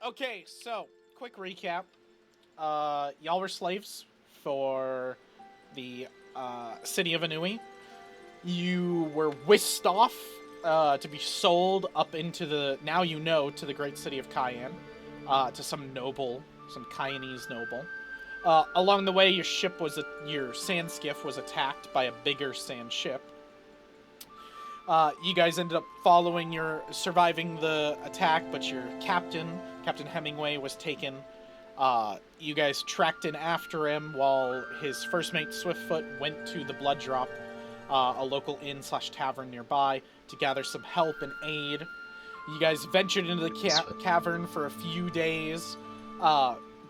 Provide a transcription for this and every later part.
Okay, so quick recap. Y'all were slaves for the city of Anui. You were whisked off to be sold up into the to the great city of Cayenne, to some noble, some Cayenese noble. Along the way, your sand skiff was attacked by a bigger sand ship. You guys ended up surviving the attack, but your Captain Hemingway, was taken. You guys tracked in after him while his first mate Swiftfoot went to the Blood Drop, a local inn/tavern nearby, to gather some help and aid. You guys ventured into the cavern for a few days,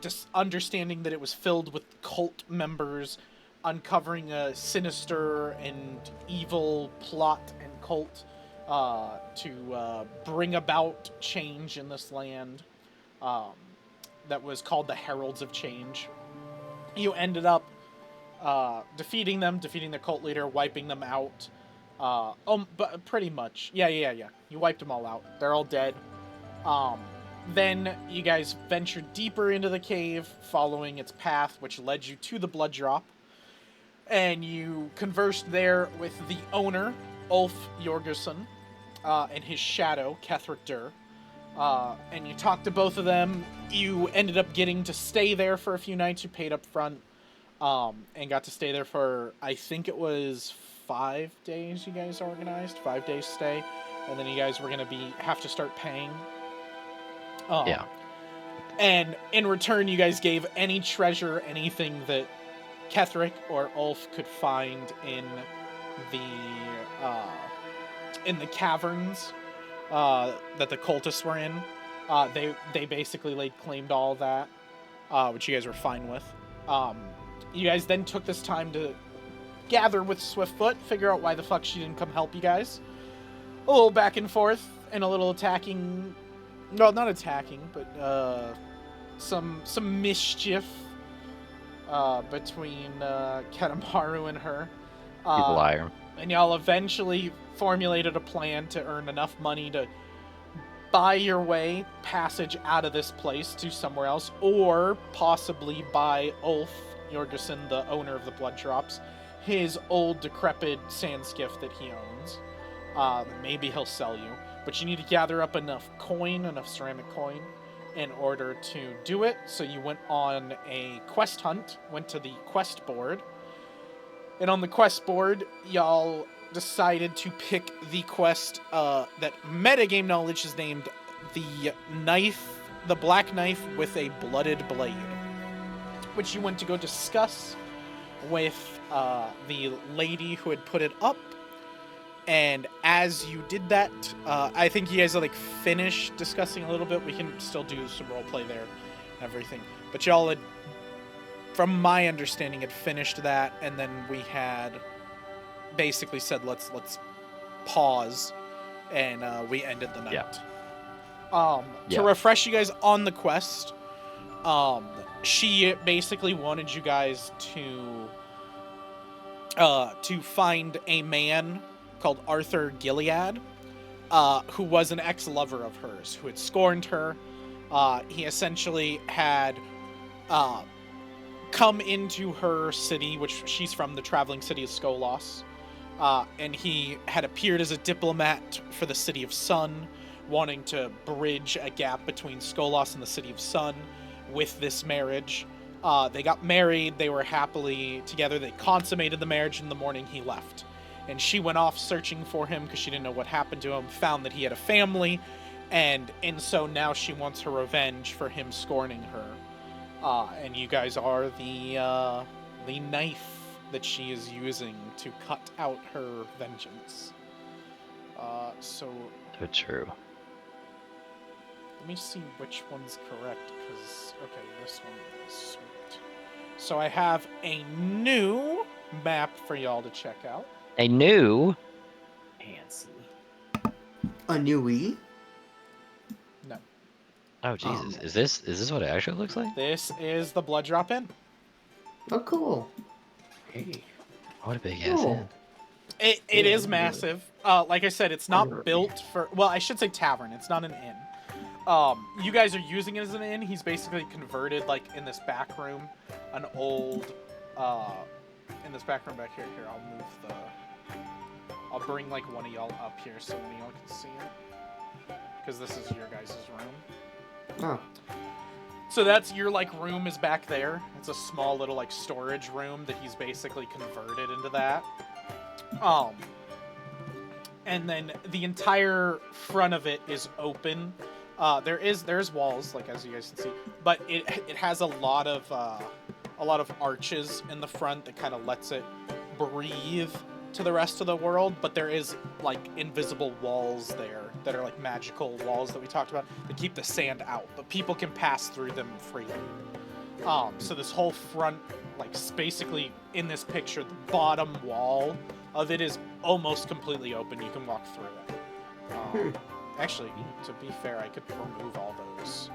just understanding that it was filled with cult members, uncovering a sinister and evil plot and cult to bring about change in this land, that was called the Heralds of Change. You ended up defeating the cult leader, wiping them out. But pretty much. Yeah. You wiped them all out. They're all dead. Then you guys ventured deeper into the cave, following its path, which led you to the Blood Drop. And you conversed there with the owner, Ulf Jorgensen, and his shadow, Kethric Dur. And you talked to both of them. You ended up getting to stay there for a few nights. You paid up front, and got to stay there for, I think it was 5 days you guys organized. 5 days stay. And then you guys were going to have to start paying. Yeah. And in return, you guys gave any treasure, anything that Kethric or Ulf could find in the caverns that the cultists were in. They basically laid claim to all that, which you guys were fine with. You guys then took this time to gather with Swiftfoot, figure out why the fuck she didn't come help you guys. A little back and forth and a little attacking. No, not attacking, but some mischief between Ketamaru and her. People liar. And y'all eventually formulated a plan to earn enough money to buy your way passage out of this place to somewhere else, or possibly buy Ulf Jorgensen, the owner of the Blood Drops, his old decrepit sand skiff that he owns. Maybe he'll sell you, but you need to gather up enough ceramic coin, in order to do it. So you went on a quest hunt, went to the quest board, and on the quest board, y'all decided to pick the quest that metagame knowledge is named the Black Knife with a Blooded Blade, which you went to go discuss with the lady who had put it up. And as you did that, I think you guys are finished discussing a little bit. We can still do some roleplay there and everything. But y'all had, from my understanding, had finished that, and then we had basically said, let's pause, and we ended the night. To refresh you guys on the quest, she basically wanted you guys to find a man called Arthur Gilead, who was an ex-lover of hers, who had scorned her. He essentially had come into her city, which she's from, the traveling city of Skolos, and he had appeared as a diplomat for the City of Sun, wanting to bridge a gap between Skolos and the City of Sun with this marriage. They got married, they were happily together, they consummated the marriage. In the morning he left. And she went off searching for him because she didn't know what happened to him, found that he had a family, and so now she wants her revenge for him scorning her. And you guys are the knife that she is using to cut out her vengeance. So true. Let me see which one's correct, because, okay, this one is sweet. So I have a new map for y'all to check out. A new? Fancy. A newie? No. Oh, Jesus. Is this what it actually looks like? This is the Blood Drop Inn. Oh, cool. Hey. What a big ass inn. It is massive. Like I said, it's not built for... Well, I should say tavern. It's not an inn. You guys are using it as an inn. He's basically converted, like, in this back room, an old, in this back room back here. Here, I'll move the, I'll bring, like, one of y'all up here so one of y'all can see it. Because this is your guys' room. Oh. So that's your, like, room is back there. It's a small little, like, storage room that he's basically converted into that. And then the entire front of it is open. There's walls, like, as you guys can see, but it has a lot of arches in the front that kind of lets it breathe to the rest of the world. But there is, like, invisible walls there that are like magical walls that we talked about that keep the sand out, but people can pass through them freely. So this whole front, like, basically in this picture, the bottom wall of it is almost completely open. You can walk through it. Actually, to be fair, I could remove all those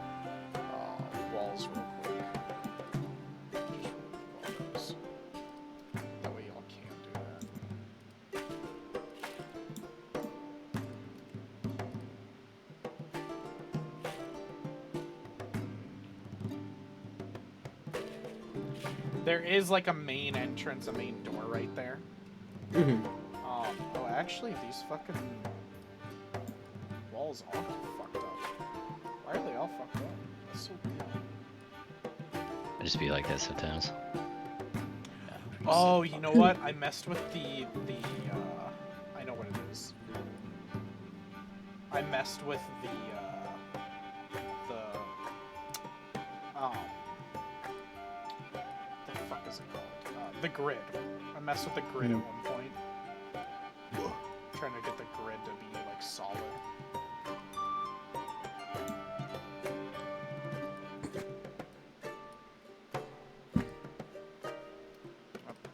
walls real quick. Just remove all those. That way y'all can do that. There is, like, a main entrance, a main door right there. Oh, actually, these fucking walls are fucked up. Why are they all fucked up? That's so weird. I just be like that sometimes. Oh, you know what? I messed with the I know what it is. I messed with the fuck is it called? The grid. I messed with the grid at one point. Trying to get the grid to be, like, solid.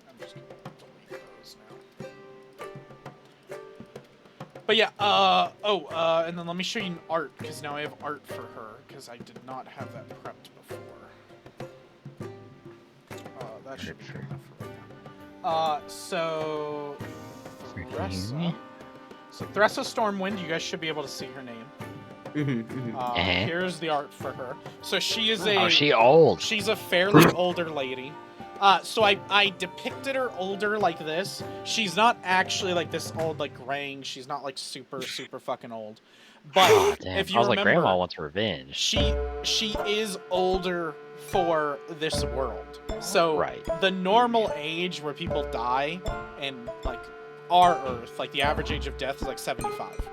I'm just gonna delete those now. But yeah, and then let me show you an art, because now I have art for her, because I did not have that prepped before. That should be good enough for right now. So Thressa Stormwind, you guys should be able to see her name. Here's the art for her. So she is a... Oh, she old. She's a fairly older lady. So I depicted her older like this. She's not actually, like, this old, like, graying. She's not, like, super fucking old. But if you remember... I was like, Grandma wants revenge. She is older for this world. So right. The normal age where people die in, like, our Earth, like, the average age of death is, like, 75.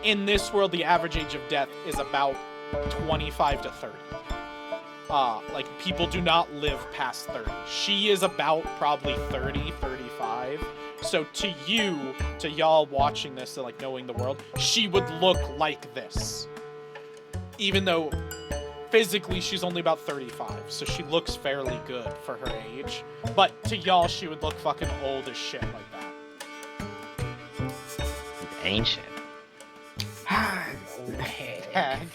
In this world, the average age of death is about 25 to 30. Like, people do not live past 30. She is about probably 30, 35. So to y'all watching this and, like, knowing the world, she would look like this. Even though physically she's only about 35, so she looks fairly good for her age. But to y'all, she would look fucking old as shit like that. Ancient. Hag. Hag.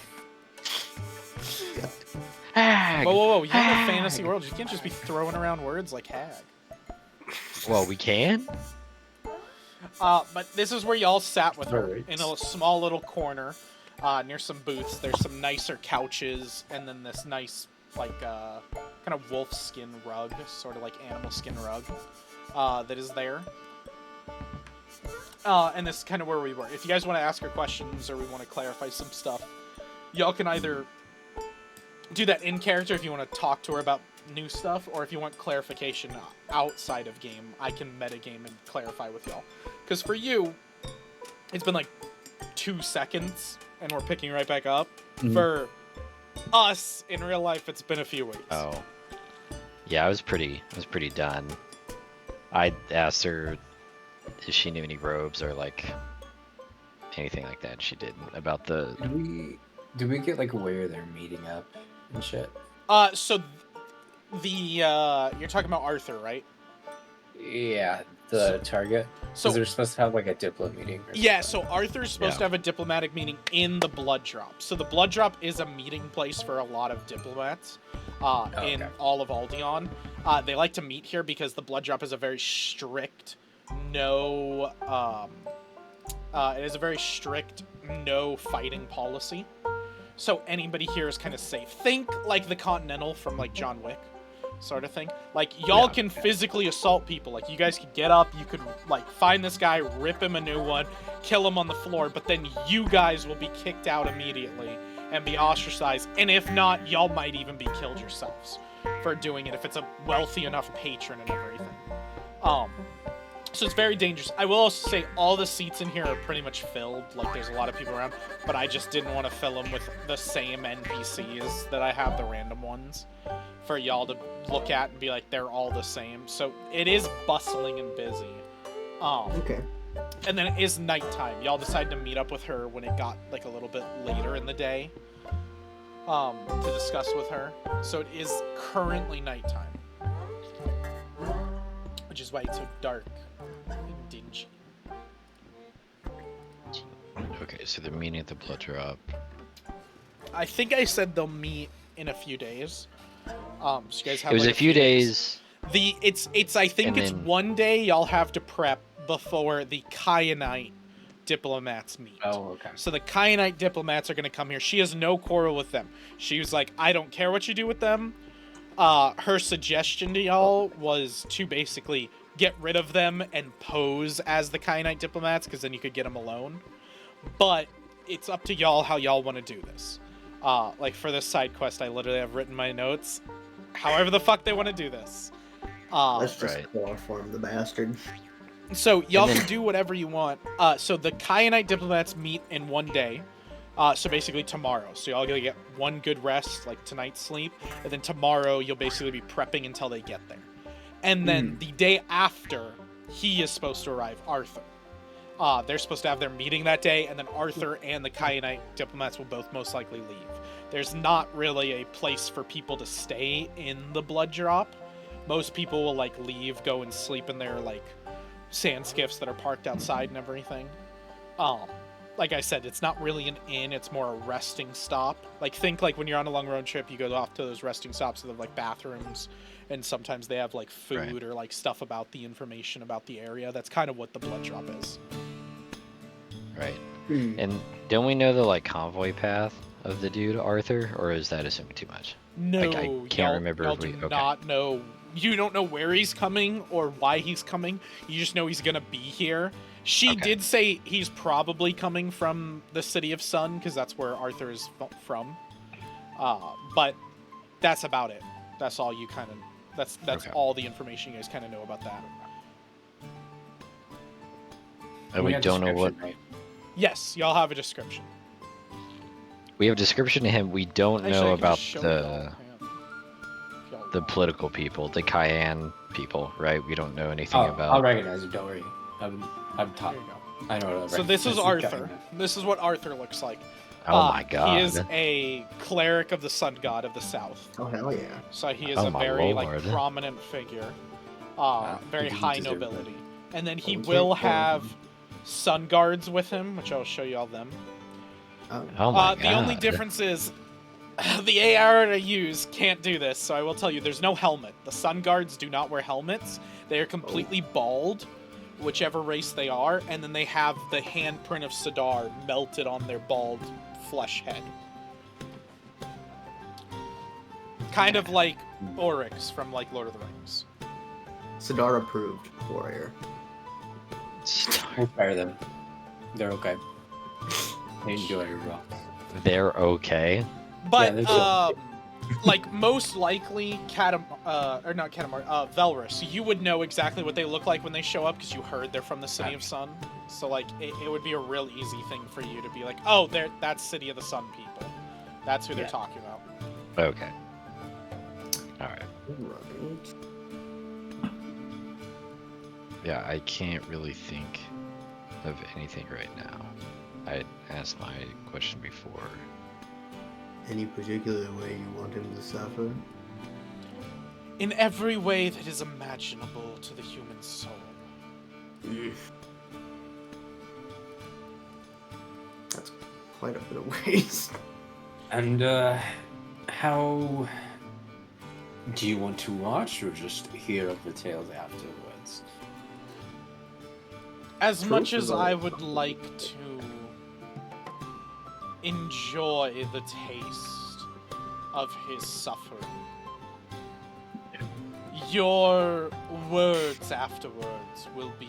Whoa. You're in a fantasy world. You can't just be throwing around words like hag. Well, we can. But this is where y'all sat with her in a small little corner, near some booths. There's some nicer couches, and then this nice, like, kind of wolf skin rug, sort of like animal skin rug, that is there. And this is kind of where we were. If you guys want to ask her questions or we want to clarify some stuff, y'all can either do that in character if you want to talk to her about new stuff, or if you want clarification outside of game, I can metagame and clarify with y'all. Because for you, it's been like 2 seconds, and we're picking right back up. Mm-hmm. For us, in real life, it's been a few weeks. Oh. Yeah, I was pretty done. I asked her if she knew any robes or, like, anything like that. She didn't. About the... Did we get, like, where they're meeting up and shit? So you're talking about Arthur, right? Yeah, the target. So they're supposed to have, like, a diplo meeting. Yeah, so Arthur's supposed to have a diplomatic meeting in the Blood Drop. So the Blood Drop is a meeting place for a lot of diplomats in all of Aldeon. They like to meet here because the Blood Drop is a very strict no fighting policy. So anybody here is kind of safe. Think like the Continental from like John Wick, sort of thing. Like y'all can physically assault people. Like you guys could get up, you could like find this guy, rip him a new one, kill him on the floor, but then you guys will be kicked out immediately and be ostracized. And if not, y'all might even be killed yourselves for doing it if it's a wealthy enough patron and everything. So it's very dangerous. I will also say all the seats in here are pretty much filled. Like, there's a lot of people around, but I just didn't want to fill them with the same NPCs that I have, the random ones, for y'all to look at and be like, they're all the same. So it is bustling and busy. Okay. And then it is nighttime. Y'all decided to meet up with her when it got, like, a little bit later in the day to discuss with her. So it is currently nighttime, which is why it's so dark and dingy. Okay, so they're meeting at the blood drop. I think I said they'll meet in a few days. So you guys have It was like a few days. I think it's then... one day y'all have to prep before the Kyanite diplomats meet. Oh, okay. So the Kyanite diplomats are going to come here. She has no quarrel with them. She was like, I don't care what you do with them. Her suggestion to y'all was to basically get rid of them and pose as the Kyanite diplomats, because then you could get them alone. But it's up to y'all how y'all want to do this. Like for this side quest, I literally have written my notes. However the fuck they want to do this. Let's just chloroform the bastard. So y'all can do whatever you want. So the Kyanite diplomats meet in one day. So basically tomorrow. So y'all gonna get one good rest, like tonight's sleep, and then tomorrow you'll basically be prepping until they get there. And then the day after, he is supposed to arrive, Arthur. They're supposed to have their meeting that day, and then Arthur and the Kyanite diplomats will both most likely leave. There's not really a place for people to stay in the blood drop. Most people will like leave, go and sleep in their like sand skiffs that are parked outside and everything. Like I said, it's not really an inn, it's more a resting stop. Like, think like when you're on a long road trip, you go off to those resting stops that have like bathrooms, and sometimes they have like food or like stuff about the information about the area. That's kind of what the blood drop is. Right. And don't we know the like convoy path of the dude Arthur, or is that assuming too much? No, like, I can't remember. Y'all do not know. You don't know where he's coming or why he's coming. You just know he's gonna be here. She did say he's probably coming from the City of Sun, because that's where Arthur is from. But that's about it. That's all you kind of... That's all the information you guys kind of know about that. And we don't know what... Right? Yes, y'all have a description. We have a description to him. We don't know about the political people, the Cayenne people, right? We don't know anything about... I'll recognize him, don't worry. I'm top. There you go. I know what So this is Arthur. This is what Arthur looks like. Oh my god. He is a cleric of the sun god of the south. Oh, hell yeah. So he is a very like prominent figure. Very high nobility. And then he will have sun guards with him, which I'll show you all them. Oh my god. The only difference is the AR I use can't do this, so I will tell you there's no helmet. The sun guards do not wear helmets. They are completely bald, whichever race they are, and then they have the handprint of Sidar melted on their bald flesh head. Kind of like Oryx from like Lord of the Rings. Sidar approved warrior. We'll fire them. They're okay. They enjoy it well. They're okay. But like most likely Velrus, you would know exactly what they look like when they show up because you heard they're from the City of Sun. So like it would be a real easy thing for you to be like, oh, that's City of the Sun people. That's who they're talking about. Okay. All right. Yeah, I can't really think of anything right now. I asked my question before. Any particular way you want him to suffer? In every way that is imaginable to the human soul. That's quite a bit of ways. And how do you want to watch or just hear of the tales afterwards? As much as I would like to enjoy the taste of his suffering. Your words afterwards will be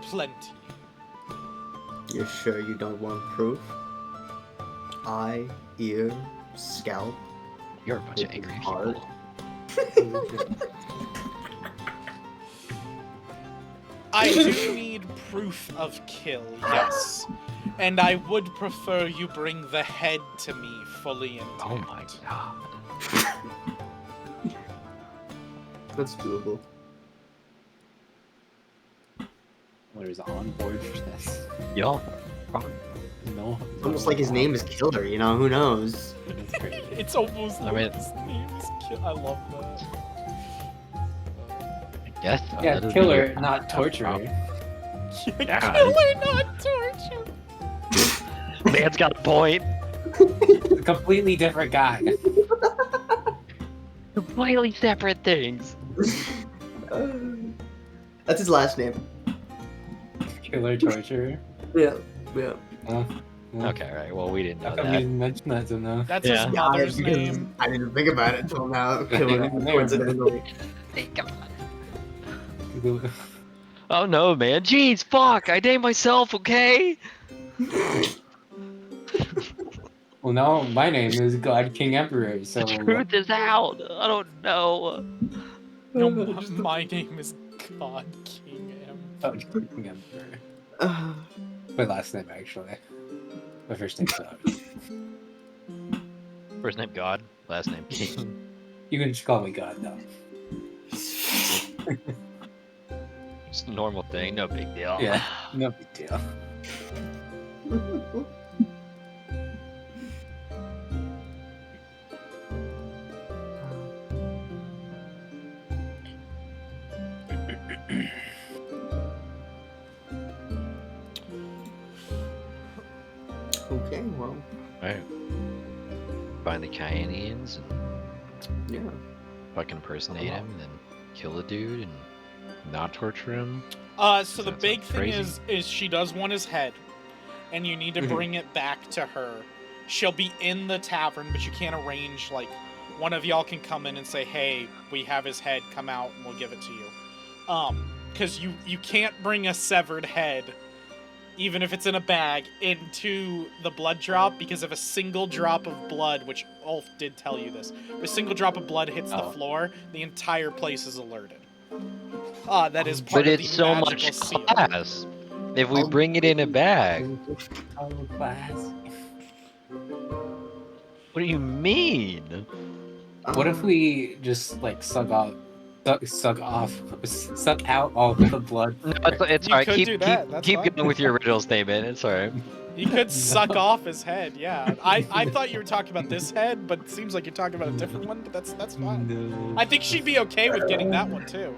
plenty. You're sure you don't want proof? Eye, ear, scalp. You're a bunch of angry Heart. people. I do need proof of kill, yes. And I would prefer you bring the head to me fully intact. Oh my god. That's doable. What is on board for this? Y'all. No. It's almost like his name is Killer, you know? Who knows? That's crazy. It's almost I like mean- his name is Kill. I love that. Yes. Yeah, that'd be killer, your- not torturer. Yeah. Killer, not torture. Man's got a point. A completely different guy. Completely separate things. That's his last name. Killer torturer. Yeah, yeah. Oh, well, Okay, right. Well, we didn't know how come you that. didn't mention that enough? That's Yeah. his mother's because name. I didn't think about it until now. Killer, Name. coincidentally. Hey, come on. Oh no, man. Jeez, fuck. I named myself, okay? Well, now my name is God King Emperor, so The truth is out. I don't know. No, my name is God King M. God King Emperor. Uh, My last name, actually. My first name's First name God, last name King. You can just call me God, though. It's a normal thing, no big deal. Yeah, no big deal. okay, well, Alright. Find the Kyanians and yeah. fucking impersonate him and then kill a dude and not torture him. So the Sounds big like thing crazy. is she does want his head, and you need to Mhm. bring it back to her. She'll be in the tavern, but you can't arrange, like, one of y'all can come in and say, hey, we have his head, come out and we'll give it to you. Because you can't bring a severed head, even if it's in a bag, into the blood drop, because if a single drop of blood, which Ulf did tell you this, if a single drop of blood hits the Oh. floor, the entire place is alerted. That is part But of it's the so magical much seal. class. If we I'll- bring it in a bag. Oh, class. What do you mean? What if we just, like, suck out all the blood? No, it's You alright. could Keep do that, that's keep fine. going with your original statement. It's alright. You could suck off his head, yeah. I thought you were talking about this head, but it seems like you're talking about a different one, but that's fine. No. I think she'd be okay with getting that one too.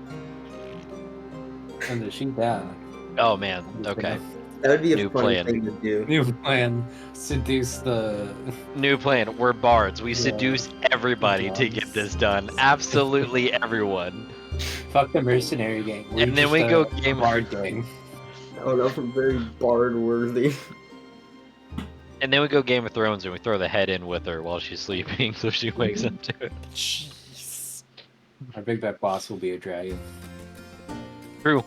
And the sheet down. Oh man. Okay. That would be a New fun plan. thing to do. New plan. Seduce the. New plan. We're bards. We Yeah. seduce everybody to get this done. Absolutely everyone. Fuck the mercenary gang. We're And then just we a go Game of- bard gang. Oh, that's very bard worthy. And then we go Game of Thrones and we throw the head in with her while she's sleeping, so she wakes up to it. Jeez. Our big bad boss will be a dragon. True.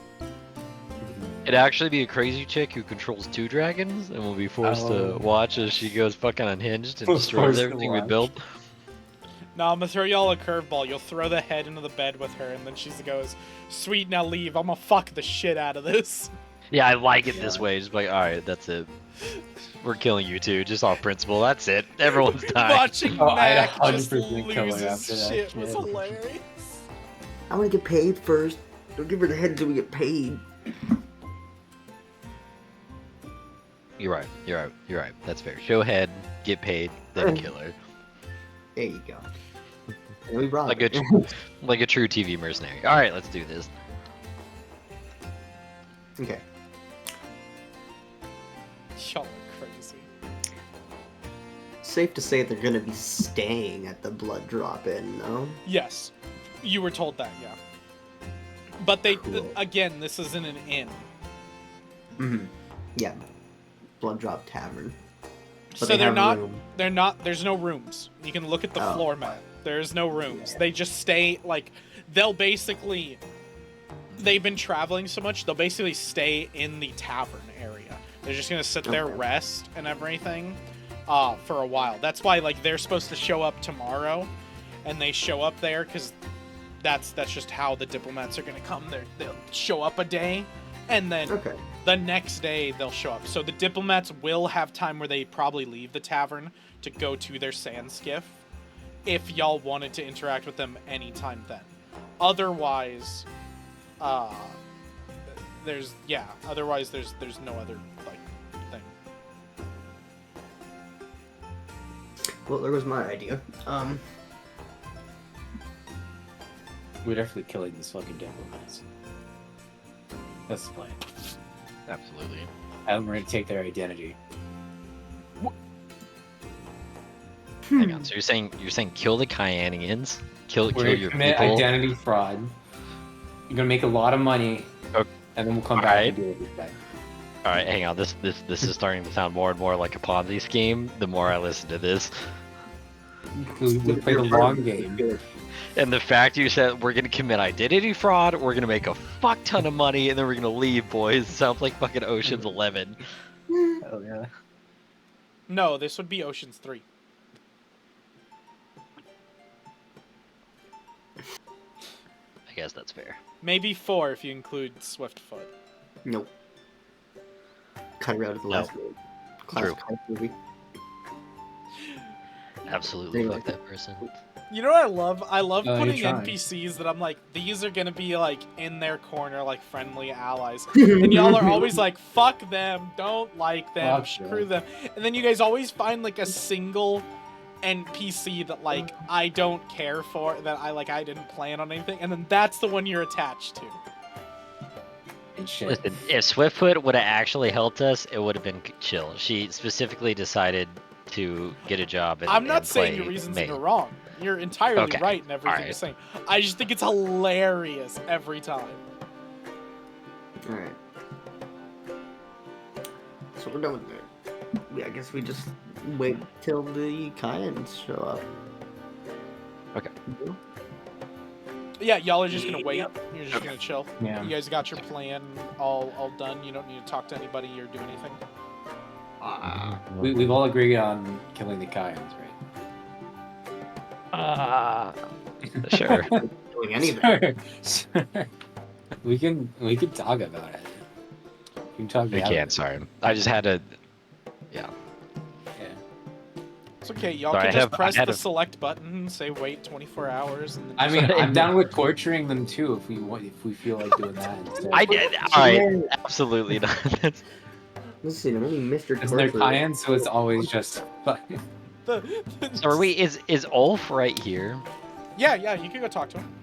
It'd actually be a crazy chick who controls 2 dragons, and we'll be forced to Oh. watch as she goes fucking unhinged and We're destroys forced to everything we watch. build. Now I'm gonna throw y'all a curveball. You'll throw the head into the bed with her, and then she goes, "Sweet, now leave. I'm gonna fuck the shit out of this." Yeah, I like it this way. Just like, alright, that's it. We're killing you two, just off principle. That's it. Everyone's dying. Watching Oh, I'd Mac just 100% kill her lose his after that shit was shit. hilarious. I want to get paid first. Don't give her the head until we get paid. You're right. You're right. You're right. That's fair. Show head, get paid, then kill her. There you go. And we brought Like it. like a true TV mercenary. Alright, let's do this. Okay. Y'all are crazy. Safe to say they're gonna be staying at the blood drop in, no? Yes, you were told that, yeah. But Cool. again, this isn't an inn. Mm-hmm. Yeah. Blood Drop Tavern. But So they they're have not. room. They're not. There's no rooms. You can look at the Oh. floor mat. There's no rooms. They just stay like. They'll basically. They've been traveling so much. They'll basically stay in the tavern area. They're just gonna sit there, Okay. rest and everything, for a while. That's why like they're supposed to show up tomorrow, and they show up there because that's just how the diplomats are gonna come. They'll show up a day, and then Okay. the next day they'll show up. So the diplomats will have time where they probably leave the tavern to go to their sand skiff if y'all wanted to interact with them anytime then. Otherwise, there's no other like thing. Well, there was my idea. We're definitely killing these fucking diplomats. That's the plan. Absolutely. And we're gonna take their identity. Hang on. So you're saying kill the Kyanians, kill We're kill gonna your commit people. identity fraud. You're gonna make a lot of money, Okay. and then we'll come back Alright. and deal with this guy. All right, hang on. This is starting to sound more and more like a Ponzi scheme. The more I listen to this, We play the long game. and the fact you said we're gonna commit identity fraud, we're gonna make a fuck ton of money, and then we're gonna leave, boys. Sounds like fucking Ocean's 11. Oh yeah. No, this would be Ocean's 3. I guess that's fair. Maybe 4 if you include Swiftfoot. Nope. Cut it out of the No. last one. Classic heist movie. Absolutely, Anyway. fuck that person. You know what I love? I love You're putting trying. NPCs that I'm like, these are gonna be like in their corner, like friendly allies. And y'all are always like, fuck them, don't like them, Fuck screw them. And then you guys always find like a single NPC that like I don't care for, that I didn't plan on anything, and then that's the one you're attached to. Shit. Listen, if Swiftfoot would have actually helped us, it would have been chill. She specifically decided to get a job. And, I'm not and saying play your reasons maid. are wrong. You're entirely Okay, right in everything alright. you're saying. I just think it's hilarious every time. Alright. So we're done with that. Yeah, I guess we just wait till the Kyans show up. Okay. Yeah, y'all are just gonna wait. You're just gonna chill. Yeah. You guys got your plan all done. You don't need to talk to anybody or do anything. We've all agreed on killing the Kyans, right? Sure. Doing anything. Sure. We can talk about it. We can talk We about can't. Sorry, I just had to. Yeah. Yeah. It's okay. Y'all Sorry, can I just have- I press had the a- select button and say wait 24 hours. And then I just- mean, I'm down with torturing them too if we want, if we feel like doing that. Instead. I did. All right. Absolutely not. That's- Listen, I'm only Mr. Because they're Torture. Kyans, so it's always just fine. So are we? Is Ulf right here? Yeah, you can go talk to him.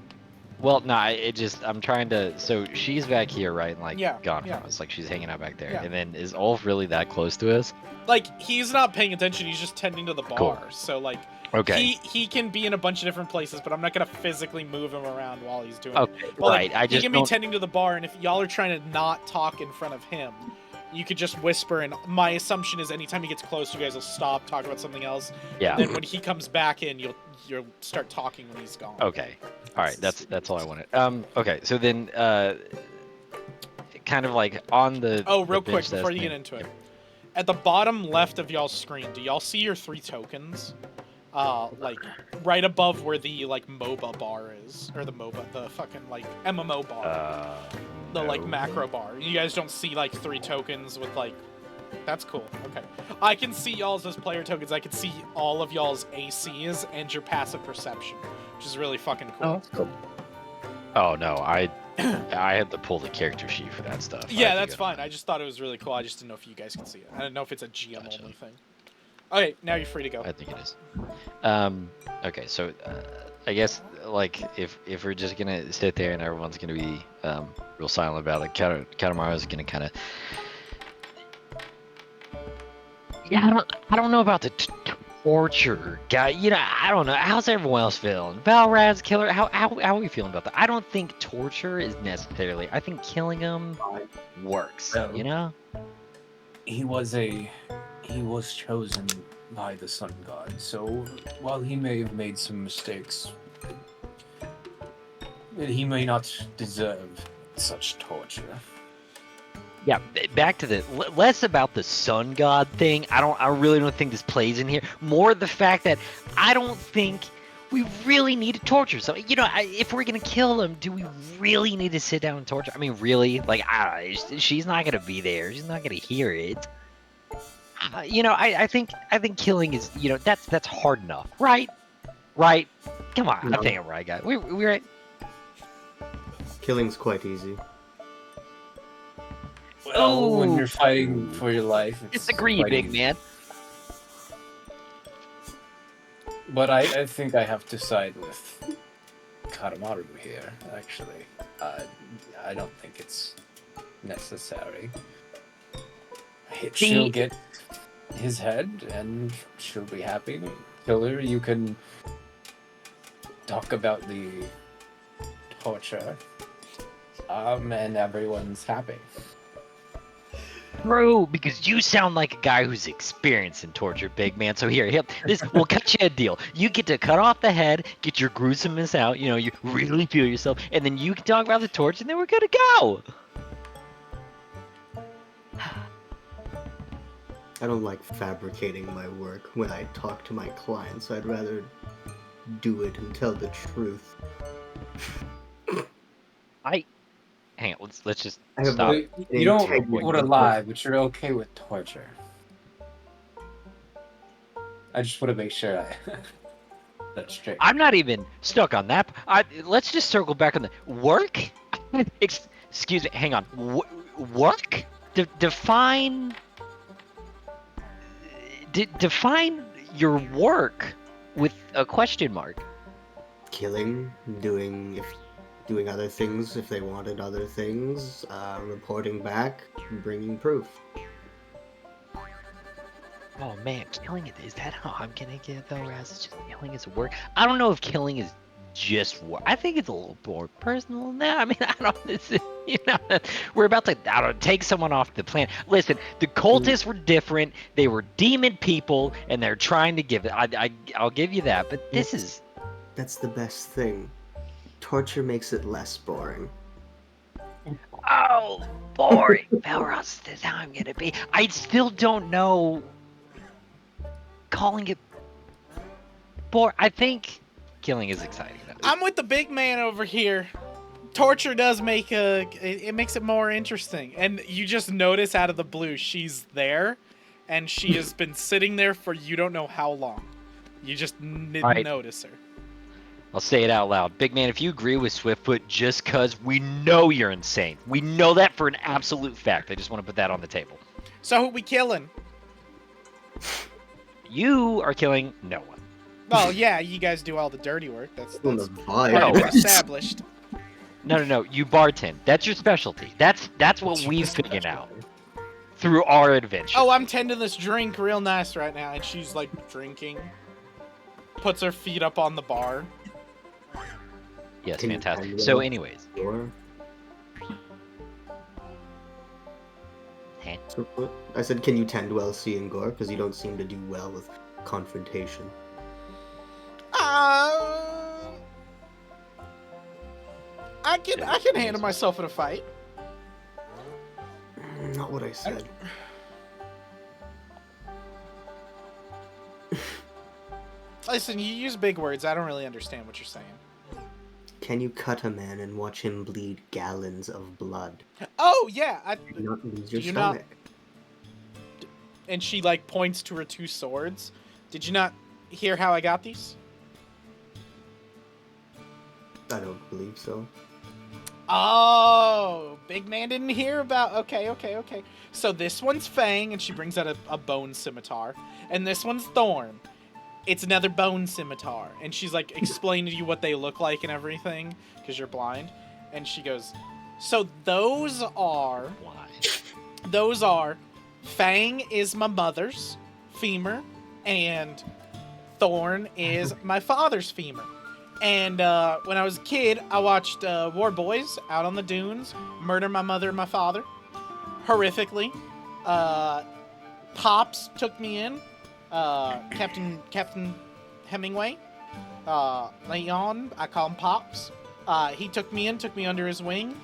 Well, no. I'm trying to. So she's back here, right? And like Yeah, gone yeah. from us. Like she's hanging out back there. Yeah. And then is Ulf really that close to us? Like he's not paying attention. He's just tending to the bar. Cool. So like Okay. he can be in a bunch of different places, but I'm not gonna physically move him around while he's doing it. Okay. Well, right. like, I he just can be don't. tending to the bar, and if y'all are trying to not talk in front of him, you could just whisper. And my assumption is, anytime he gets close, you guys will stop, talk about something else. Yeah. And then when he comes back in, you'll start talking when he's gone. Okay. All right. That's all I wanted. Okay. So then, kind of like on the. Oh, the real quick bench before you get into it, at the bottom left of y'all's screen, do y'all see your 3 tokens? Like right above where the like MOBA bar is, or the fucking like MMO bar, the like no. macro bar. You guys don't see like 3 tokens with like. That's cool. Okay, I can see y'all's as player tokens. I can see all of y'all's ACs and your passive perception, which is really fucking cool. that's cool. Oh no, I had to pull the character sheet for that stuff. I Yeah, had to that's go- fine. I just thought it was really cool. I just didn't know if you guys can see it. I don't know if it's a GM Gotcha. only thing. Okay, now you're free to go. I think it is. Okay, so I guess like if we're just gonna sit there and everyone's gonna be real silent about it, Katamaru's gonna kind of. Yeah, I don't know about the torture guy. You know, I don't know. How's everyone else feeling? Valrad's killer. How are we feeling about that? I don't think torture is necessarily. I think killing them works. No. You know. he was chosen by the sun god. So while he may have made some mistakes, he may not deserve such torture. Yeah, back to the less about the sun god thing. I really don't think this plays in here. More the fact that I don't think we really need to torture. So if we're gonna kill him, do we really need to sit down and torture? I mean, really? Like, she's not gonna be there. She's not gonna hear it. I think killing is that's hard enough, right? Right? Come on, No. I think I'm right, guys. We right. Killing's quite easy. Well, when Ooh. you're fighting for your life, it's Disagree, quite big easy. man. But I think I have to side with Karamaru here, actually. I don't think it's necessary. She'll get his head, and she'll be happy. Killer, you can talk about the torture, and everyone's happy. Bro, because you sound like a guy who's experienced in torture, big man. So here, we'll cut you a deal. You get to cut off the head, get your gruesomeness out, you really feel yourself, and then you can talk about the torture, and then we're good to go. I don't like fabricating my work when I talk to my clients. I'd rather do it and tell the truth. Hang on, let's just I have stop. You don't integrity. want to lie, but you're okay with torture. I just want to make sure that's straight. I'm not even stuck on that. Let's just circle back on the work. Excuse me. Hang on. Work? Define your work with a question mark. Killing, doing other things if they wanted other things, reporting back, bringing proof. Oh man, killing is that how I'm gonna get though? As it's just killing is work. I don't know if killing is just work. I think it's a little more personal than that. I mean, I don't. This is, we're about to take someone off the planet. Listen, the cultists were different. They were demon people, and they're trying to give it. I'll give you that. But this is. That's the best thing. Torture makes it less boring. Oh, boring. Belros, that's how I'm gonna be. I still don't know. Calling it boring. I think killing is exciting though. I'm with the big man over here. Torture does make it makes it more interesting. And you just notice out of the blue she's there, and she has been sitting there for you don't know how long. You just didn't notice her. I'll say it out loud. Big man, if you agree with Swiftfoot, just cause we know you're insane. We know that for an absolute fact. I just want to put that on the table. So who we killing? You are killing no one. Well, yeah, you guys do all the dirty work. That's On the vibe. No. established. No. You bartend. That's your specialty. That's what we've figured out through our adventure. Oh, I'm tending this drink real nice right now, and she's like drinking. Puts her feet up on the bar. Yes, Can you fantastic. handle So, it? anyways. Or... Huh? So what? I said, can you tend well seeing gore? Because you don't seem to do well with confrontation. I can handle myself in a fight. Not what I said. Listen, you use big words. I don't really understand what you're saying. Can you cut a man and watch him bleed gallons of blood? Oh yeah, Do not lose your you not- stomach. and she like points to her two swords. Did you not hear how I got these? I don't believe so. Oh, big man didn't hear about. Okay. So this one's Fang, and she brings out a bone scimitar, and this one's Thorn. It's another bone scimitar, and she's like explaining to you what they look like and everything because you're blind. And she goes, "So those are Fang is my mother's femur, and Thorn is my father's femur." And when I was a kid, I watched War Boys out on the dunes murder my mother and my father horrifically. Pops took me in. Captain Hemingway. Leon, I call him Pops. He took me under his wing.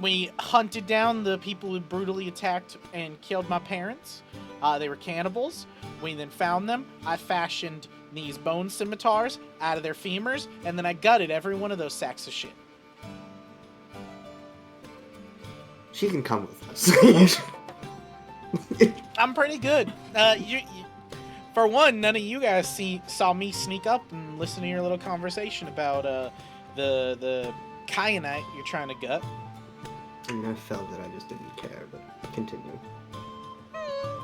We hunted down the people who brutally attacked and killed my parents. They were cannibals. We then found them. I fashioned these bone scimitars out of their femurs, and then I gutted every one of those sacks of shit. She can come with us. I'm pretty good. For one, none of you guys saw me sneak up and listen to your little conversation about the kyanite you're trying to gut. I mean, I felt that I just didn't care, but continue.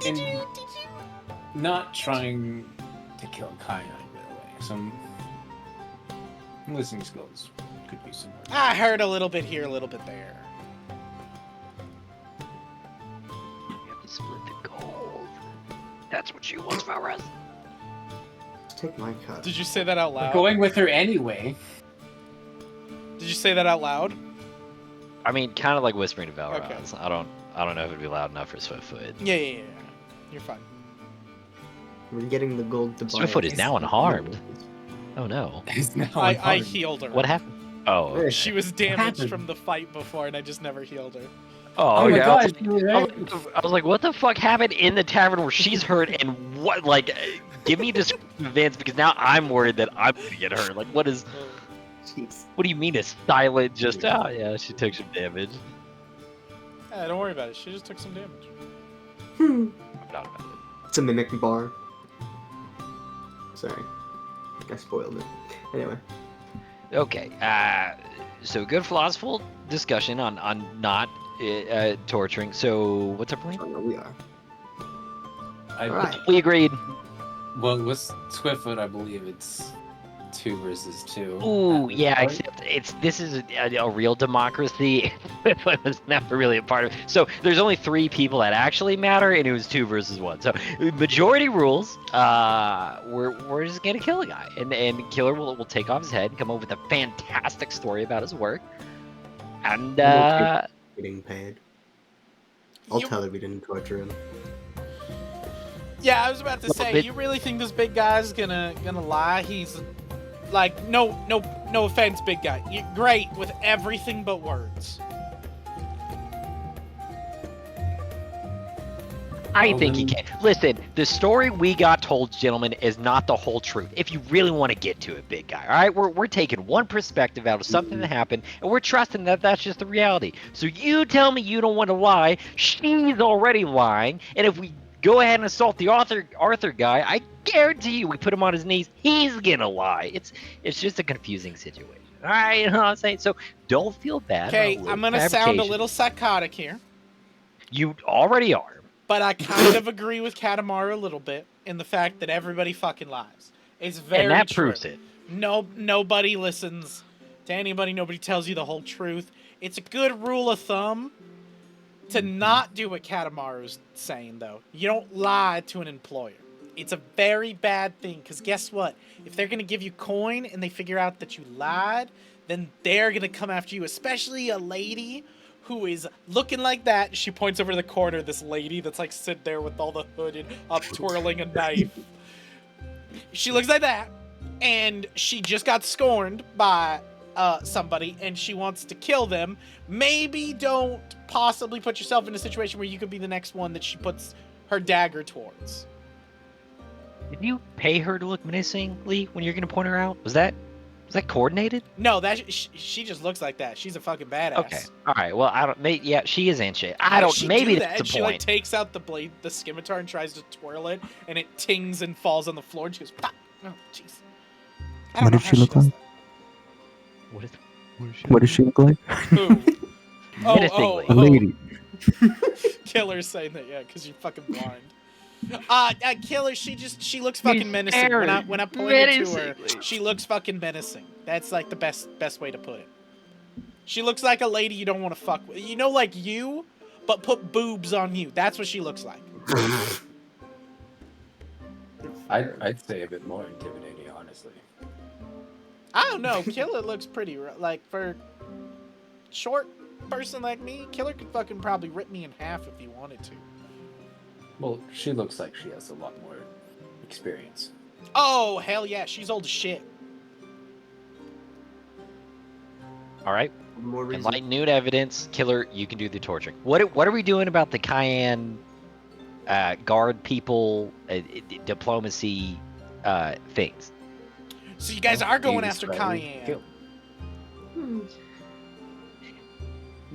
Did you? Not trying to kill kyanite, by the way. Some listening skills could be similar. I heard a little bit here, a little bit there. You have to split the gold. That's what you want for us. Just take my cut. Did you say that out We're loud? going with her anyway. Did you say that out loud? I mean, kind of like whispering to Valraz. Okay. I don't know if it'd be loud enough for Swiftfoot. Yeah. You're fine. We're getting the gold to buy. Swiftfoot is now unharmed. Oh no. It's now I unharmed. healed her. What happened? Oh. Okay. She was damaged happened? from the fight before, and I just never healed her. Oh, Oh my okay. god, you were right. I was like, what the fuck happened in the tavern where she's hurt and what, like, give me a description of events because now I'm worried that I'm gonna get hurt. Like, what Jeez. do you mean a silent just, oh yeah, she took some damage. Yeah, don't worry about it. She just took some damage. I'm not about it. It's a mimic bar. Sorry. I spoiled it. Anyway. Okay, so good philosophical discussion on not torturing. So what's our plan? Oh, no, we are. I, Alright. We agreed. Well, with Swiftfoot, I believe it's 2 versus 2. Ooh, At yeah, this point. except this is a real democracy. It was never really a part of it. So there's only 3 people that actually matter, and it was 2 versus 1. So majority rules. We're just gonna kill a guy, and Killer will take off his head and come up with a fantastic story about his work. And Getting paid. I'll You- tell her we didn't torture him. Yeah, I was about to Well, say, but- you really think this big guy's gonna lie? He's like, no offense, big guy. You're great with everything but words. I Well, think he then- can. Listen, the story we got told, gentlemen, is not the whole truth. If you really want to get to it, big guy, all right? We're taking one perspective out of something that happened, and we're trusting that that's just the reality. So you tell me you don't want to lie. She's already lying, and if we go ahead and assault the Arthur guy, I guarantee you we put him on his knees, he's gonna lie. It's just a confusing situation. All right, you know what I'm saying? So don't feel bad. Okay, about I'm gonna sound a fabrication. little psychotic here, You already are. but I kind of agree with Katamaru a little bit in the fact that everybody fucking lies. It's very And that true. proves it. Nobody listens to anybody. Nobody tells you the whole truth. It's a good rule of thumb to not do what Katamaru's saying, though. You don't lie to an employer. It's a very bad thing, because guess what? If they're going to give you coin and they figure out that you lied, then they're going to come after you, especially a lady who is looking like that. She points over to the corner, this lady that's like sit there with all the hood and up twirling a knife. She looks like that, and she just got scorned by somebody, and she wants to kill them. Maybe don't possibly put yourself in a situation where you could be the next one that she puts her dagger towards. Did you pay her to look menacingly when you're gonna point her out? Was that coordinated? No, that she just looks like that. She's a fucking badass. Okay. All right. Well, I don't. Yeah, she is ancient. I don't. She Maybe do that's that. the She point. like takes out the blade, the scimitar, and tries to twirl it, and it tings and falls on the floor. And she goes, "Pop!" Oh, jeez. I don't What know does how she look does like? What What does she look like? that. Who? Menacingly. A lady. Killer's saying that, yeah, because you're fucking blind. Killer, she looks fucking menacing. When I pointed to her, she looks fucking menacing. That's like the best way to put it. She looks like a lady you don't want to fuck with. You know, like you, but put boobs on you. That's what she looks like. I'd say a bit more intimidating, honestly. I don't know. Killer looks pretty, like, for short person like me, Killer could fucking probably rip me in half if he wanted to. Well, she looks like she has a lot more experience. Oh, hell yeah, she's old as shit. All right. More reason. Enlighten nude evidence. Killer, you can do the torturing. What are we doing about the Cayenne guard people diplomacy things? So you guys are going You after describe Cayenne. kill.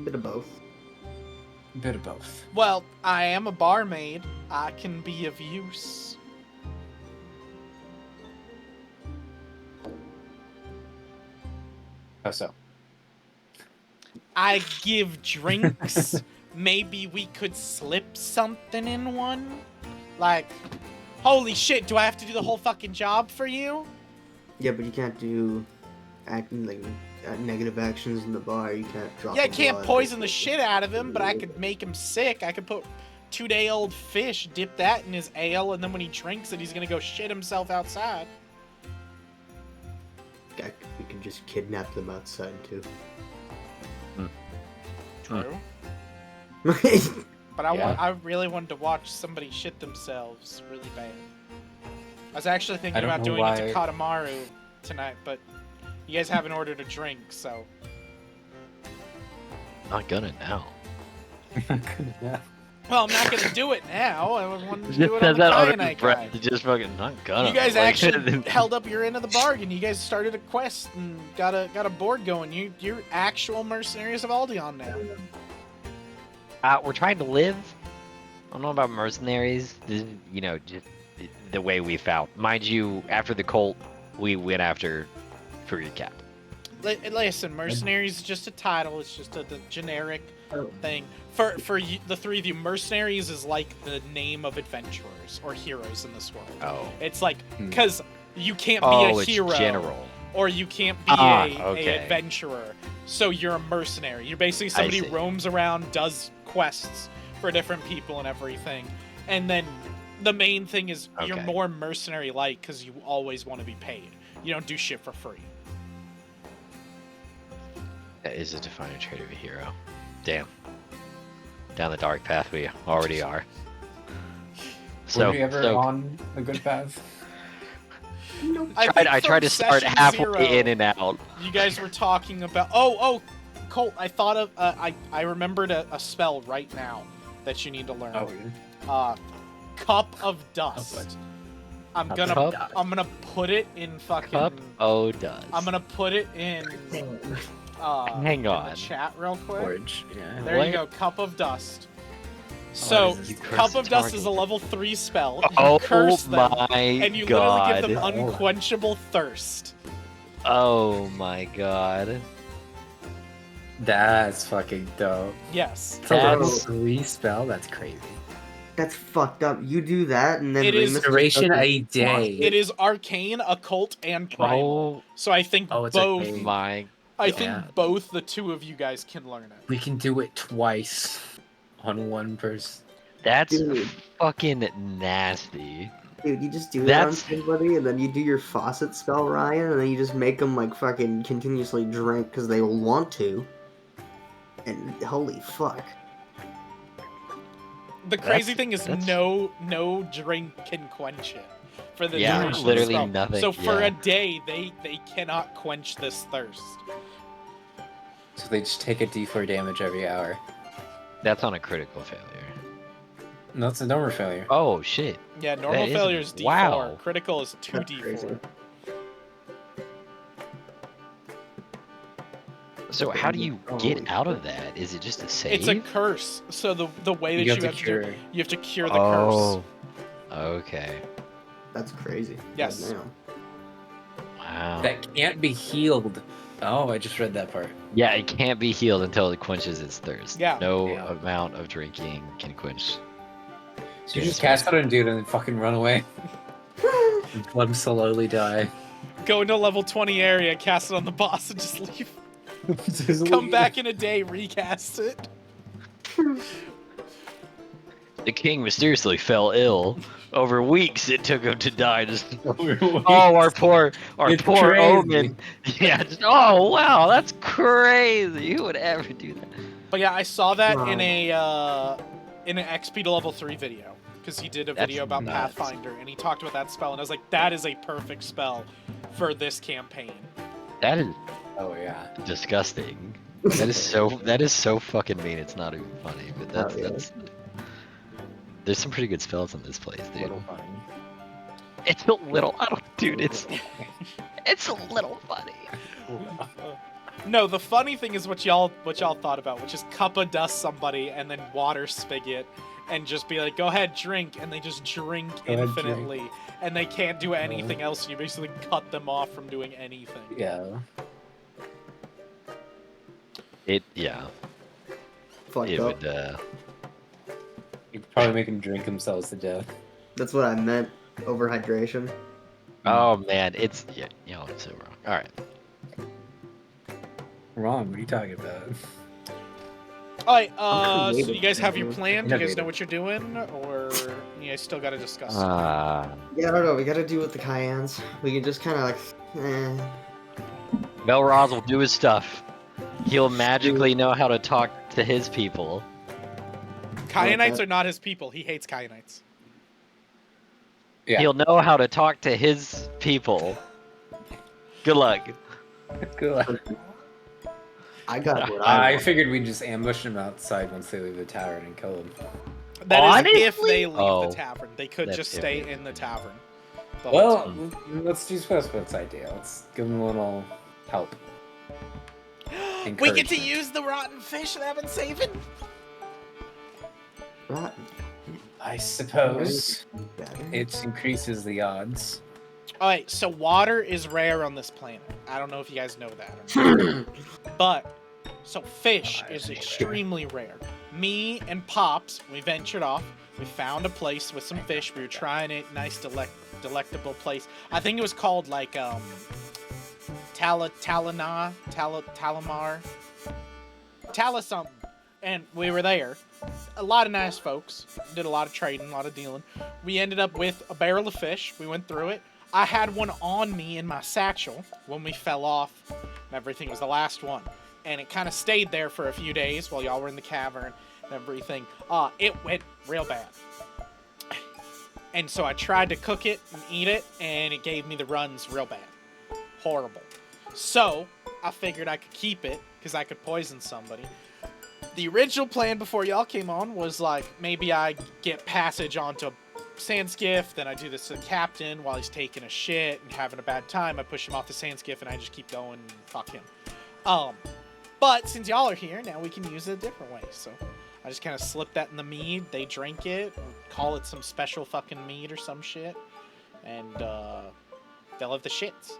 Bit of both. Bit of both. Well, I am a barmaid. I can be of use. How so? I give drinks. Maybe we could slip something in one? Like, holy shit, do I have to do the whole fucking job for you? Yeah, but you can't do negative actions in the bar. You can't drop. Yeah, I the can't blood. poison the shit out of him, but I could make him sick. I could put 2-day-old fish, dip that in his ale, and then when he drinks it, he's gonna go shit himself outside. We can just kidnap them outside too. True. Yeah. But I really wanted to watch somebody shit themselves really bad. I was actually thinking I don't about know doing why- it to Katamaru tonight, but you guys haven't ordered a drink, so... Not gonna now. Yeah. Well, I'm not gonna do it now. I wanted to Just do it on says the that under Kyanite his breath. guy. Just fucking not gonna. You guys like- actually held up your end of the bargain. You guys started a quest and got a board going. You're actual mercenaries of Aldeon now. We're trying to live. I don't know about mercenaries. This is, just the way we found. Mind you, after the cult, we went after for recap. Listen, mercenaries is just a title. It's just a generic thing. For you, the three of you, mercenaries is like the name of adventurers or heroes in this world. Oh. It's like, because you can't be Oh, a it's hero. general. Or you can't be okay. a adventurer. So you're a mercenary. You're basically somebody who see. roams around, does quests for different people and everything. And then the main thing is you're Okay. more mercenary-like because you always want to be paid. You don't do shit for free. That is a defining trait of a hero. Damn. Down the dark path we already are. Were we ever on a good path? I tried to start halfway in and out. You guys were talking about... Oh, Colt, I thought of... I remembered a spell right now that you need to learn. Cup of Dust. I'm gonna put it in fucking... Cup o' dust. I'm gonna put it in... Hang in on. the chat real quick. Orange, yeah. There What? you go, Cup of Dust. So, this is Cup of cursed Dust is a target. level 3 spell. You Oh curse them, my and you god. literally give them unquenchable thirst. Oh my god. That's fucking dope. Yes. It's a level That's- 3 spell? That's crazy. That's fucked up. You do that, and then It is- Remus Duration does a day. It is arcane, occult, and primal. Oh So I think Oh, it's both. arcane. my. I think Yeah. both the two of you guys can learn it. We can do it twice on one person. That's Dude. fucking nasty. Dude, you just do that on That's- somebody, and then you do your faucet spell, Ryan, and then you just make them like fucking continuously drink because they will want to. And holy fuck. The crazy That's- thing is that's- no drink can quench it for the Yeah, duration of the literally spell. nothing, So for yeah. a day, they cannot quench this thirst. So they just take a d4 damage every hour. That's on a critical failure. No, it's a normal failure. Oh shit. Yeah, normal That is- failure is D4. wow. Critical is That's 2D4. crazy. So how do you get out of that? Is it just a save? It's a curse. So the way that You you have to cure. you have to cure the Oh. curse. Okay. That's crazy. Yes. Goddamn. Wow. That can't be healed. Oh, I just read that part. Yeah, it can't be healed until it quenches its thirst. Yeah. No Yeah. amount of drinking can quench. So you just cast it on a dude and then fucking run away. And let him slowly die. Go into level 20 area, cast it on the boss, and just leave. Just Come leave. back in a day, recast it. The king mysteriously fell ill. Over weeks it took him to die. Just Oh, our poor It's poor crazy. Omen. Yeah. Oh wow, that's crazy. Who would ever do that? But yeah, I saw that Wow. in an XP to level 3 video. because he did a That's video about nuts. Pathfinder, and he talked about that spell, and I was like, that is a perfect spell for this campaign. That is Oh yeah. disgusting. That is so fucking mean. It's not even funny. But Oh, yeah. that's. There's some pretty good spells in this place, dude. Little funny. It's a little. I don't, dude. It's a little funny. No, the funny thing is what y'all thought about, which is Cuppa dust somebody and then water spigot, and just be like, go ahead, drink, and they just drink Go ahead, infinitely, and they can't do anything else. And you basically cut them off from doing anything. Yeah. Yeah. Fucked It up. would. You could probably make them drink themselves to death. That's what I meant. Overhydration. Oh man, it's yeah. I'm so wrong. All right. Wrong. What are you talking about? Alright, I'm so creative, you guys have your man. plan? Do you guys Innovative. know what you're doing? Or you guys still gotta discuss it? Yeah, I don't know. We gotta do with the Cayennes. We can just kind of like. Melroz will do his stuff. He'll magically know how to talk to his people. Kyanites are not his people. He hates Kyanites. Yeah. He'll know how to talk to his people. Good luck. Good. I got what I I want. figured we'd just ambush them outside once they leave the tavern and kill them. That is if Honestly? they leave Oh. the tavern. They could That's just if stay they- in the tavern. the whole time. Well, let's do Swift's idea. Let's give them a little help. We get to encouragement. use the rotten fish that I've been saving? Right. I suppose Better. it increases the odds. Alright, so water is rare on this planet. I don't know if you guys know that or not. But, so fish is extremely rare. Me and Pops, we ventured off. We found a place with some fish. We were trying it. Nice, delectable place. I think it was called, like, Talamar? Tala something. And we were there. A lot of nice folks. Did a lot of trading, a lot of dealing. We ended up with a barrel of fish. We went through it. I had one on me in my satchel when we fell off. Everything was the last one. And it kind of stayed there for a few days while y'all were in the cavern and everything. It went real bad. And so I tried to cook it and eat it, and it gave me the runs real bad. Horrible. So I figured I could keep it because I could poison somebody. The original plan before y'all came on was like maybe I get passage onto sand skiff, then I do this to the captain while he's taking a shit and having a bad time. I push him off the sand skiff and I just keep going and fuck him. But since y'all are here, now we can use it a different way. So I just kind of slip that in the mead. They drink it, call it some special fucking mead or some shit, and they'll have the shits.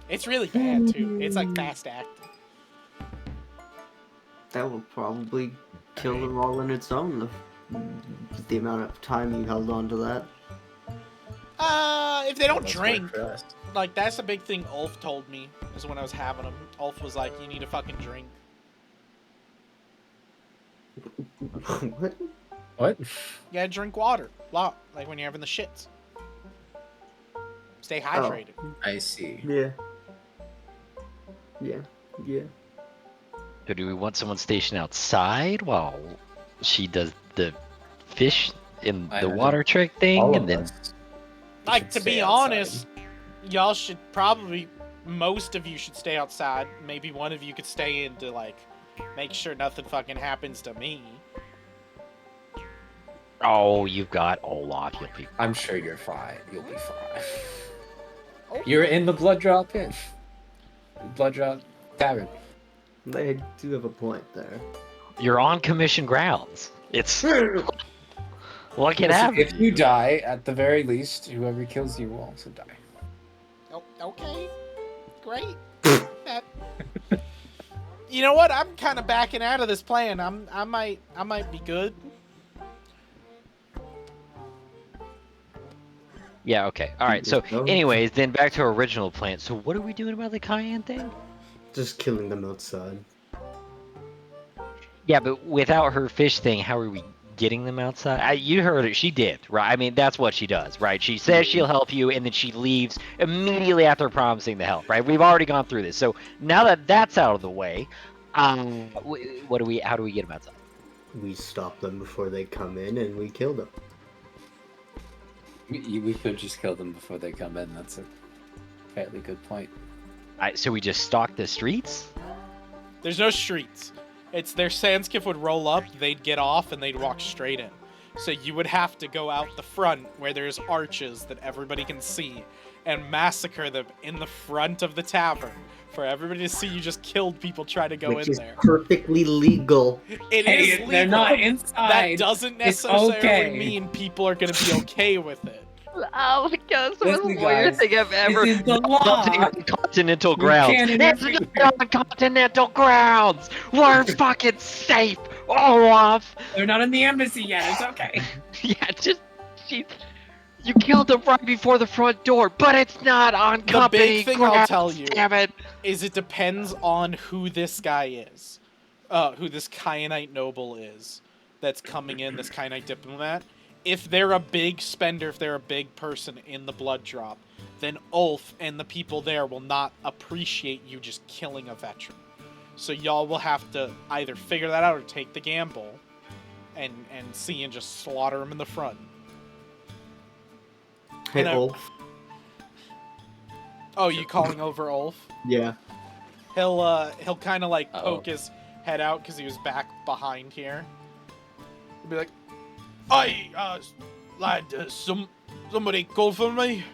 It's really bad too. It's like fast acting. That will probably kill them all in its own. The amount of time you held on to that. If they don't That's drink, worked for us. like that's a big thing Ulf told me is when I was having them. Ulf was like, you need to fucking drink. What? What? You gotta drink water. Lot, like when you're having the shits. Stay hydrated. I see. Yeah. Yeah. Yeah. So do we want someone stationed outside while she does the fish in I the don't water know. trick thing, All and of then us Like, should to stay be outside. honest, y'all should probably, most of you should stay outside. Maybe one of you could stay in to, like, make sure nothing fucking happens to me. oh, you've got Olaf. You'll be I'm sure you're fine. You'll be fine. Oh. You're in the blood drop pit. Blood drop tavern. They do have a point there. you're on commission grounds. It's what can Listen, happen. if you die, at the very least, whoever kills you will also die. Oh, okay. Great. That- You know what? I'm kind of backing out of this plan. I might be good. Yeah. Okay. All right. So, No. anyways, then back to our original plan. So, what are we doing about the cayenne thing? Just killing them outside. Yeah, but without her fish thing, how are we getting them outside? You heard it. She did, right? I mean, that's what she does, right? She says she'll help you, and then she leaves immediately after promising the help, right? We've already gone through this. So now that that's out of the way, what do we? How do we get them outside? We stop them before they come in and we kill them. We could just kill them before they come in. That's a fairly good point. So we just stalk the streets? There's no streets. It's their Sandskiff would roll up, they'd get off, and they'd walk straight in. So you would have to go out the front where there's arches that everybody can see and massacre them in the front of the tavern for everybody to see you just killed people trying to go Which in is there. perfectly legal. It is legal. They're not That inside. doesn't It's necessarily okay. mean people are going to be okay with it. Oh my god, it's the most Listen, lawyer guys, thing I've ever this is the law. on continental You grounds. can't It's interfere. not on continental grounds. We're fucking safe. Olaf. They're not in the embassy yet. It's okay. Yeah, you killed him right before the front door, but it's not on The company big thing grounds. I'll tell you Damn it. is it depends on who this guy is. Who this Kyanite noble is that's coming in, this Kyanite diplomat. If they're a big spender, if they're a big person in the blood drop, then Ulf and the people there will not appreciate you just killing a veteran. So y'all will have to either figure that out or take the gamble and see and just slaughter him in the front. Hey, And I- Ulf. Oh, you calling over Ulf? Yeah. He'll kind of like Uh-oh. poke his head out because he was back behind here. He'll be like, "Aye, lad, somebody called for me."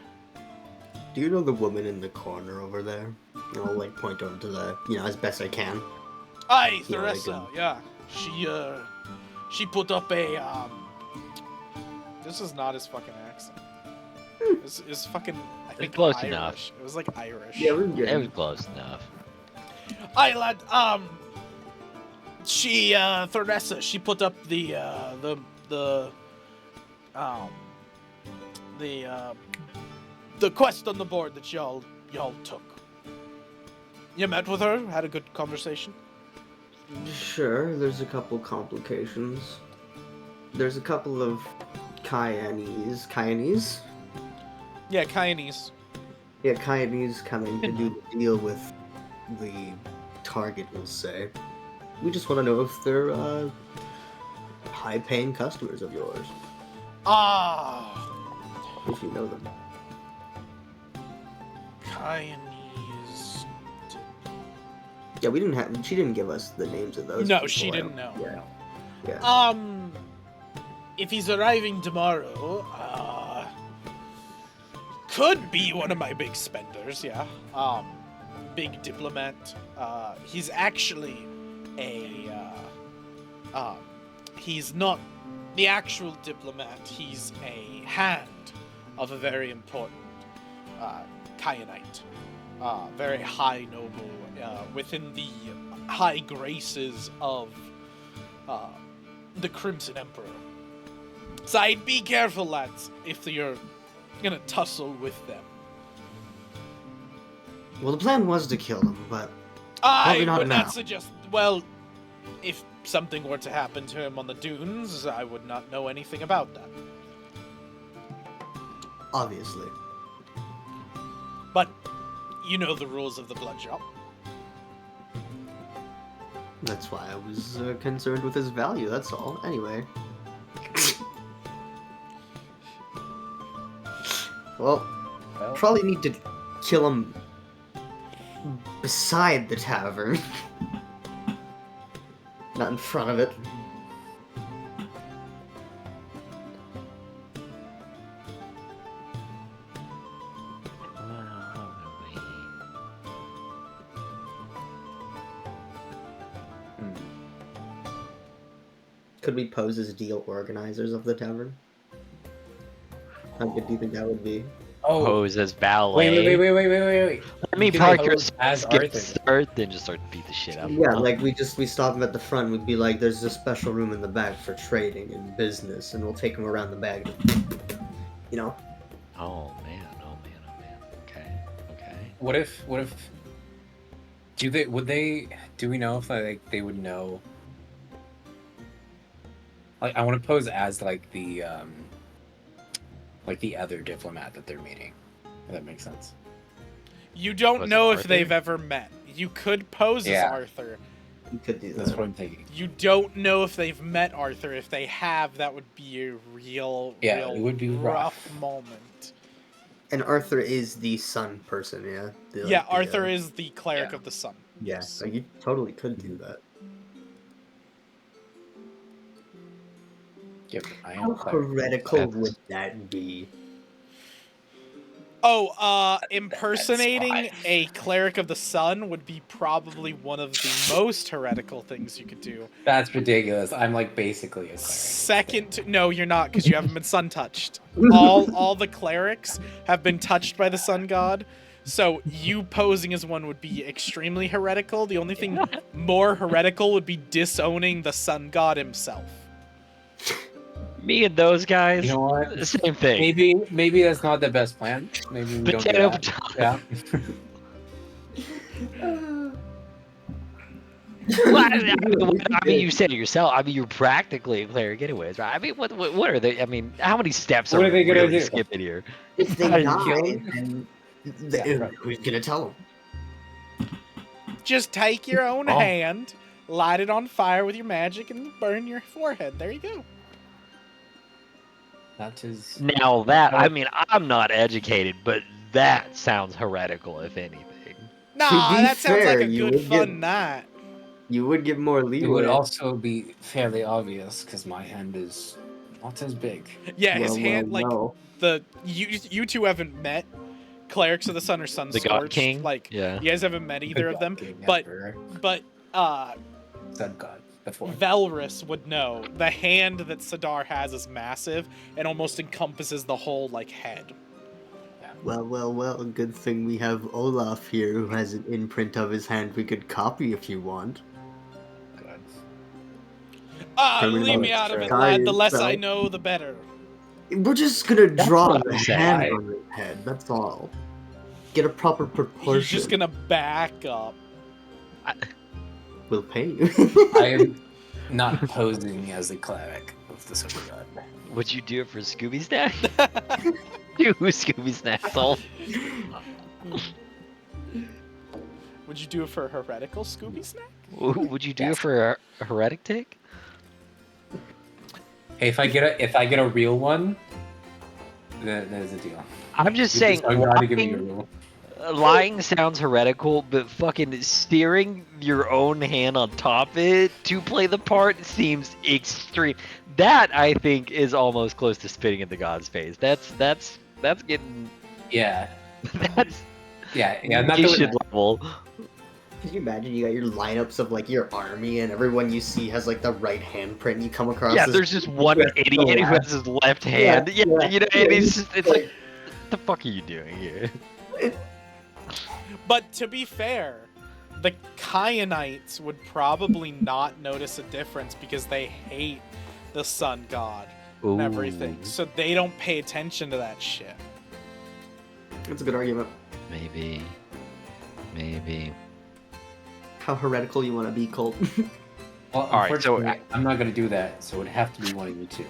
Do you know the woman in the corner over there? And I'll like point over to the, as best I can. Aye, Yeah, like Theresa. Yeah, she put up a This is not his fucking accent. This is fucking. I think close Irish. enough. It was like Irish. Yeah, we're It good. was close enough. Aye, lad. She Theresa. She put up the quest on the board that y'all took. You met with her, had a good conversation. Sure, there's a couple complications. There's a couple of Kyanese? Yeah, Kyanese. Yeah, Kyanese coming to do the deal with the target, we'll say. We just want to know if they're, high-paying customers of yours, Ah, if you know them. Kyanese. Yeah, she didn't give us the names of those No, people. she didn't know. Yeah. Yeah. If he's arriving tomorrow, could be one of my big spenders, yeah. Big diplomat. He's actually he's not the actual diplomat, he's a hand of a very important, Kyanite. Very high noble, within the high graces of, the Crimson Emperor. So I'd be careful, lads, if you're gonna tussle with them. Well, the plan was to kill them, but I Probably not would now. not suggest. Well, if something were to happen to him on the dunes, I would not know anything about that. obviously. But you know the rules of the blood shop. That's why I was concerned with his value, that's all. Anyway. Well, Well, probably need to kill him beside the tavern. Not in front of it. Could we pose as deal organizers of the tavern? How good do you think that would be? oh, Pose as ballet. wait. Let me You can park pose your as skip Arthur. start, then just start to beat the shit out of Yeah, them. like we stop him at the front. We'd be like, "There's a special room in the back for trading and business," and we'll take him around the back. You know? Oh man. Okay. What if? Do we know if they would know? Like, I want to pose as like the other diplomat that they're meeting. If that makes sense. You don't Was it know if Arthur? they've ever met. You could pose Yeah. as Arthur, You could do That's that. what I'm thinking. You don't know if they've met Arthur. If they have, that would be a real, Yeah, real it would be rough. moment. And Arthur is the sun person, yeah? Yeah, Arthur is the cleric yeah. of the sun. Yeah, Yes. so you totally could do that. Yep, I am How cleric. heretical That's- would that be? Oh, impersonating fine. a cleric of the sun would be probably one of the most heretical things you could do. That's ridiculous. I'm like basically a cleric. Second to, no, you're not, because you haven't been sun touched. All the clerics have been touched by the sun god. So you posing as one would be extremely heretical. The only thing more heretical would be disowning the sun god himself. Me and those guys, You know what? same thing. Maybe that's not the best plan. Maybe we don't do Potato, that. potato. Yeah. Well, I mean, you said it yourself. I mean, you're practically a cleric anyways, right? I mean, what are they? I mean, how many steps What are are they we gonna really do? skipping here? If they Are you die, kidding? then Yeah, right. who's gonna tell them? Just take your own Oh. hand, light it on fire with your magic, and burn your forehead. There you go. That is. Now that, I mean, I'm not educated, but that sounds heretical, if anything. Nah, be that sounds like fair, a you good would fun get- night. You would get more It leeway. would also be fairly obvious because my hand is not as big. Yeah, his Well, hand, like, well. you two haven't met Clerics of the Sun or Sun The God Scorched. King? Like, Yeah. you guys haven't met either of them. King But, Emperor, Sun God before. Velrus would know. The hand that Sidar has is massive and almost encompasses the whole, like, head. Well, good thing we have Olaf here who has an imprint of his hand we could copy if you want. God. Leave me out of it, lad. The less I know, the better. We're just gonna draw what the I'm saying. hand on his head, that's all. Get a proper proportion. He's just gonna back up. We'll pay you. I am not posing as a cleric of the Sun God. Would you do it for Scooby Snack? Do Scooby Snack soul. Would you do it for a heretical Scooby Snack? Would you do it for a heretic take? Hey, if I get a real one, then there's a deal. I'm just saying, I'm going to give me a real. lying sounds heretical, but fucking steering your own hand on top of it to play the part seems extreme. That, I think, is almost close to spitting in the god's face. That's getting Yeah, that's yeah. Not doing nation that. level. Could you imagine you got your lineups of like your army and everyone you see has like the right handprint you come across? Yeah, as- there's just one Yeah, idiot who yeah. has his left hand. Yeah, yeah, you know, and it's like, what the fuck are you doing here? But to be fair, the Kyanites would probably not notice a difference because they hate the sun god and everything. Ooh, So they don't pay attention to that shit. That's a good argument. Maybe. How heretical you want to be, Colt? Well, Alright, so- unfortunately, I'm not going to do that, so it would have to be one of you two.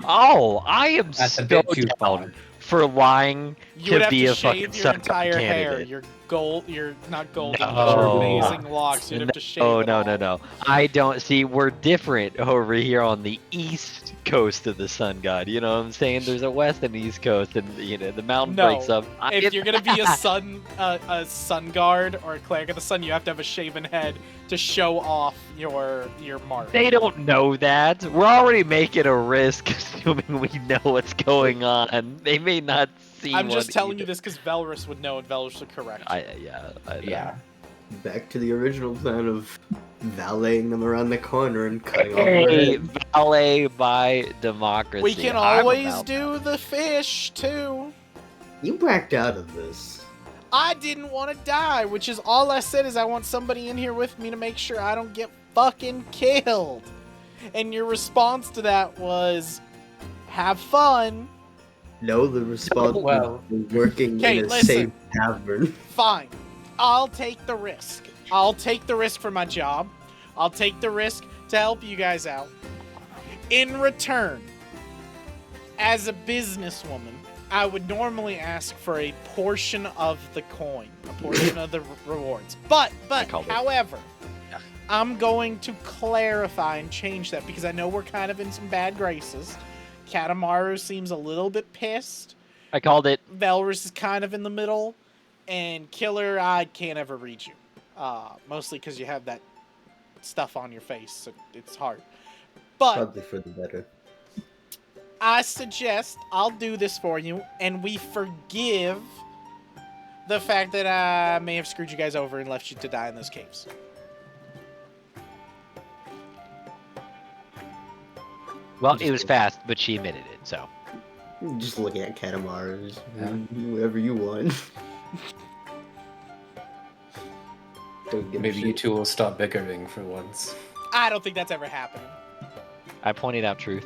Oh, I am That's so a bit too down far. for lying You would to have be to a fucking shave your sun entire hair. candidate. Your gold, your not golden, No. but your amazing locks. You'd have to shave Oh it no all. no! I don't see. We're different over here on the east coast of the sun god. You know what I'm saying? There's a west and east coast, and you know the mountain No. breaks up. If you're gonna be a sun guard or a cleric of the sun, you have to have a shaven head to show off your mark. They don't know that. We're already making a risk, assuming we know what's going on. They may not see. I'm just what telling either. you this because Velrus would know, and Velrus would correct. you. I know. Yeah. Back to the original plan of valeting them around the corner and cutting off their Hey, head. valet by democracy. We can I'm always about do the fish too. You backed out of this. I didn't want to die, which is all I said is I want somebody in here with me to make sure I don't get fucking killed. And your response to that was, have fun. No, the response Well- was working Okay, in a listen. safe tavern. Fine. I'll take the risk. I'll take the risk for my job. I'll take the risk to help you guys out. In return, as a businesswoman, I would normally ask for a portion of the coin, a portion of the rewards. But however, I'm going to clarify and change that because I know we're kind of in some bad graces. Katamaru seems a little bit pissed. I called it. Valrus is kind of in the middle, and Killer, I can't ever read you. Mostly because you have that stuff on your face, so it's hard. But Probably for the better. I suggest I'll do this for you, and we forgive the fact that I may have screwed you guys over and left you to die in those caves. Well, it was fast, but she admitted it, so. Just looking at Katamaru, just whatever you want. Don't give a Maybe you shit. two will stop bickering for once. I don't think that's ever happening. I pointed out truth.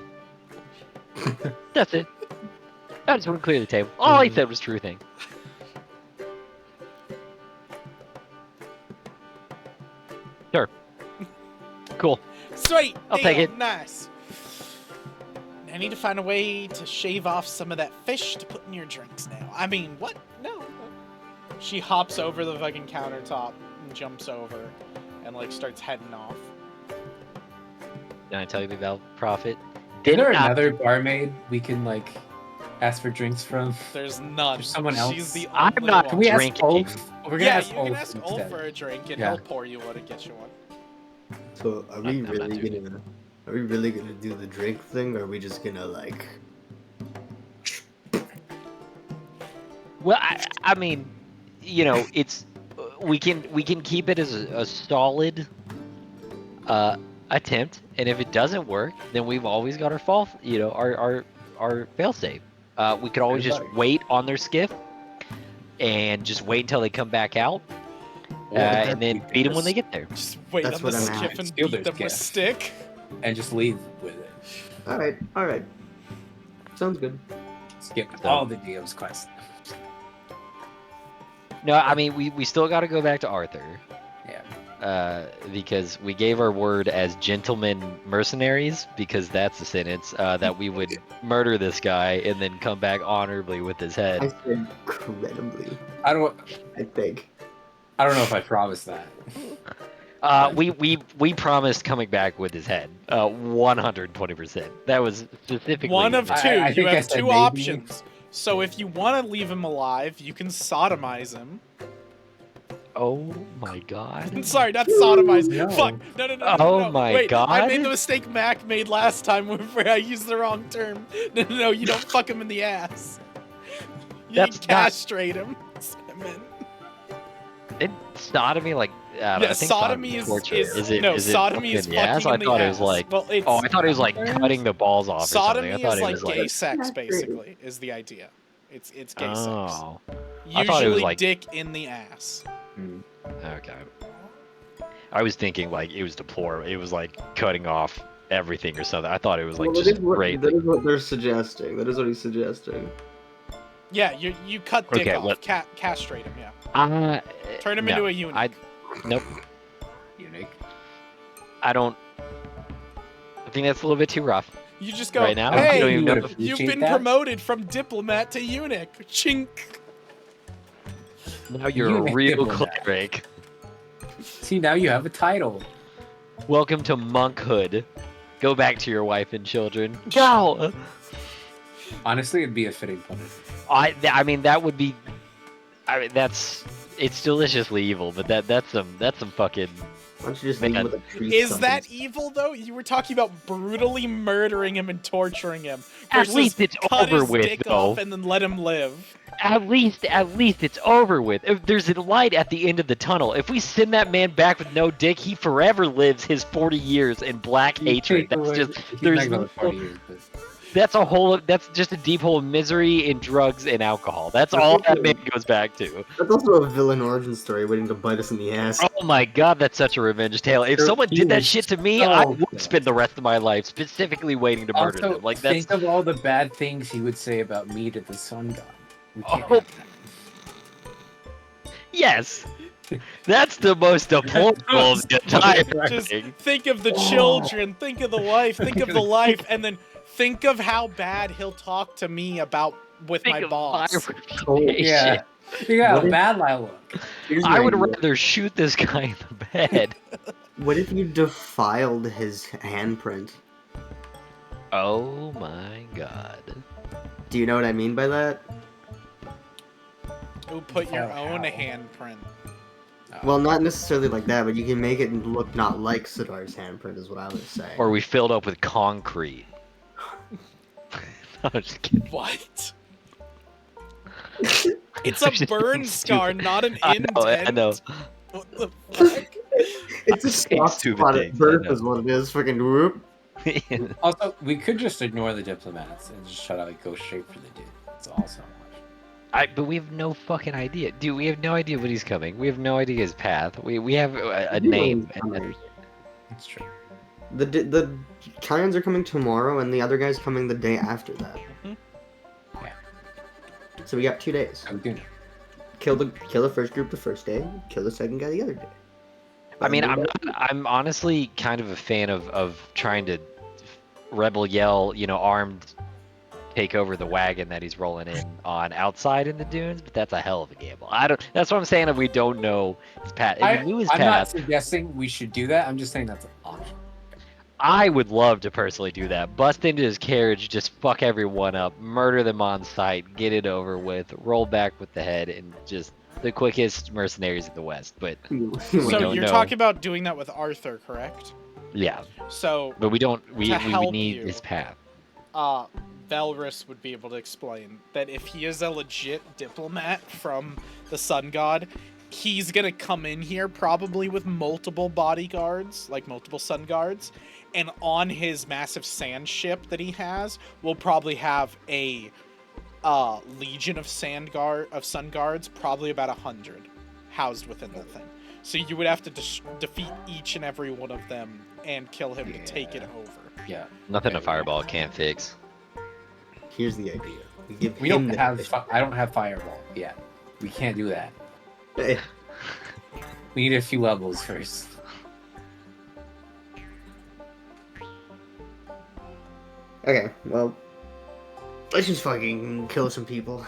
That's it. I just want to clear the table. All he said was true thing. Sure. Cool. Sweet. I'll deal. take it. Nice. I need to find a way to shave off some of that fish to put in your drinks now. I mean, what? No. She hops over the fucking countertop and jumps over and, like, starts heading off. Did I tell you about Prophet? Is there not- another barmaid we can like ask for drinks from? There's none. There's someone else? She's the I'm only not one. Can we ask Drinking. Ulf? We're gonna Yeah, ask you Ulf can ask Ulf instead. for a drink, and Yeah. he'll pour you one and get you one. So are we I'm not really doing gonna? Are we really gonna do the drink thing, or are we just gonna like? Well, I mean, you know, it's we can keep it as a solid attempt, and if it doesn't work, then we've always got our fall, you know, our failsafe. We could always just Everybody. wait on their skiff and just wait until they come back out, Or and then we can beat them when just- they get there. Just wait That's on the what I'm skiff at. and Steal beat their them with skiff. stick. and just leave with it. All right. Sounds good. Skip So- all the DM's quests. No, I mean we still got to go back to Arthur. Yeah. Because we gave our word as gentlemen mercenaries, because that's the sentence, that we would murder this guy and then come back honorably with his I head. said incredibly. I don't know if I promised that. We promised coming back with his head, 120%. That was specifically One of two. I You think I have said two maybe. options. So if you want to leave him alive, you can sodomize him. Oh my god. Sorry, not sodomize. No. Fuck. No. Oh no. my Wait, I God. made the mistake Mac made last time where I used the wrong term. No, you don't fuck him in the ass. You That's not- castrate him. That's what I meant. Isn't sodomy like? I Yeah, think sodomy is torture. no, is it sodomy is fucking in the ass? fucking I in the thought ass. it was like. Well, it's Oh, I thought it was like cutting the balls off. sodomy or something. I thought is it like was gay like. sex, basically, is the idea. It's gay sex. Oh. Usually I thought it was like- dick in the ass. Okay. I was thinking like it was deplorable. It was like cutting off everything or something. I thought it was like Well, that just is what- great. That is what they're suggesting. That is what he's suggesting. Yeah, you cut dick Okay, off, what- castrate him. Yeah, turn him no, into a eunuch. Nope. Unique. I don't. I think that's a little bit too rough. You just go, Right now? hey, I don't even know would've if- you've appreciate been that. promoted from diplomat to eunuch. Chink. Now you're a Eunuch real diplomat. cleric. See, now you have a title. Welcome to monkhood. Go back to your wife and children. Go. Honestly, it'd be a fitting punishment. I mean that would be. I mean it's deliciously evil, but that's some fucking. Why don't you just leave him with a priest Is something? that evil though? You were talking about brutally murdering him and torturing him. At versus least it's cut over his with, dick though. off and then let him live. At least it's over with. If there's a light at the end of the tunnel. If we send that man back with no dick, he forever lives his 40 years in black hatred. That's just there's another no- 40 years, but that's just a deep hole of misery in drugs and alcohol. That's all that man goes back to. That's also a villain origin story waiting to bite us in the ass. Oh my god, that's such a revenge tale. If Sure, someone he did that was shit to me, so I would bad. spend the rest of my life specifically waiting to murder also them. Like that's think of all the bad things he would say about me to the sun god. We can't Oh, have that. yes. That's the most deplorable of the entire Just thing. think of the children, think of the wife, think of the life, and then Think of how bad he'll talk to me about with Think my of boss. my reputation. Yeah. You got What a if- bad lie look. Here's I an would idea. rather shoot this guy in the head. What if you defiled his handprint? Oh my god. Do you know what I mean by that? Ooh, put your Oh, own how? handprint. Well, not necessarily like that, but you can make it look not like Sidar's handprint, is what I was saying. Or we filled up with concrete. I'm just kidding. What? It's a burn scar, not an indent. I know. What the fuck? It's a I'm saying soft stupid spot at things, I birth know. is what it is. Fucking whoop. Also, we could just ignore the diplomats and just try to go straight for the dude. That's also But we have no fucking idea. Dude, we have no idea when he's coming. We have no idea his path. We have a You know name. he's coming. That's true. The Kyans are coming tomorrow, and the other guy's coming the day after that. Mhm. Yeah. So we got 2 days. I'm doing it. Kill the first group the first day. Kill the second guy the other day. I mean, I'm honestly kind of a fan of trying to rebel yell, armed, take over the wagon that he's rolling in on outside in the dunes, but that's a hell of a gamble. That's what I'm saying. If we don't know his path, if we knew his I'm not path, suggesting we should do that. I'm just saying that's an option. I would love to personally do that. Bust into his carriage, just fuck everyone up, murder them on sight, get it over with, roll back with the head, and just the quickest mercenaries in the West. But So don't you're know. talking about doing that with Arthur, correct? yeah, So, but we don't. We To we help need you. his path. Velrus would be able to explain that if he is a legit diplomat from the Sun God, he's gonna come in here probably with multiple bodyguards, like multiple Sun Guards, and on his massive sand ship that he has, we'll probably have a legion of Sun Guards, probably about 100, housed within that thing. So you would have to defeat each and every one of them and kill him to take it over. Yeah. Nothing a Okay. fireball can't fix. Here's the idea. We give We him don't the have. I don't have fireball yet. We can't do that. Hey, We need a few levels first. okay, well, let's just fucking kill some people.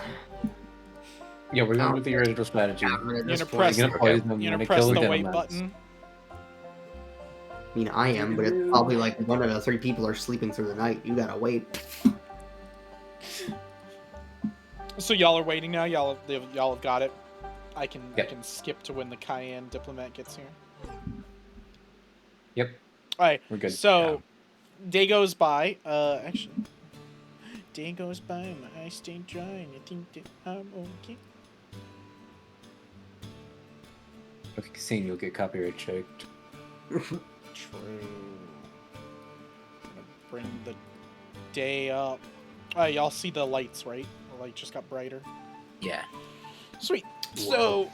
Yeah, we're going with the original strategy. At You're this gonna point, press, You're gonna poison them, you're you're gonna gonna press kill the the wait diplomats. button. I mean, I am, but it's probably like 1 out of 3 people are sleeping through the night. You gotta wait. So y'all are waiting now. Y'all have got it. I can Yep. skip to when the Cayenne diplomat gets here. Yep, All right. we're good. So, day goes by. Actually, day goes by. My eyes stay dry, and I think that I'm okay. Okay, Cassine, you'll get copyright checked. True. Gonna bring the day up. Y'all see the lights, right? The light just got brighter. Yeah. Sweet. So,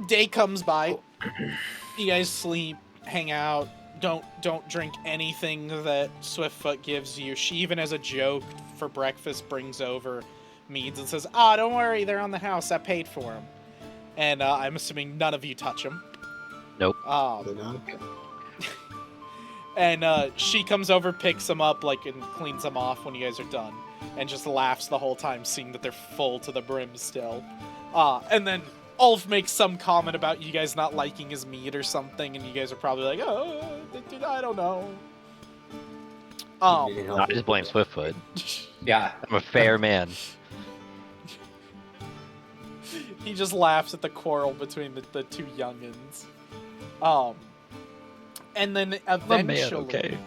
day comes by. You guys sleep, hang out. Don't drink anything that Swiftfoot gives you. She even, as a joke for breakfast, brings over meads and says, "Ah, don't worry, they're on the house. I paid for them." And I'm assuming none of you touch them. Nope. They're not? And she comes over, picks them up, and cleans them off when you guys are done, and just laughs the whole time, seeing that they're full to the brim still. And then Ulf makes some comment about you guys not liking his meat or something, and you guys are probably like, "Oh, I don't know." Didn't No, I help just it. blame Swiftfoot. Yeah. I'm a fair man. He just laughs at the quarrel between the two youngins. And then eventually,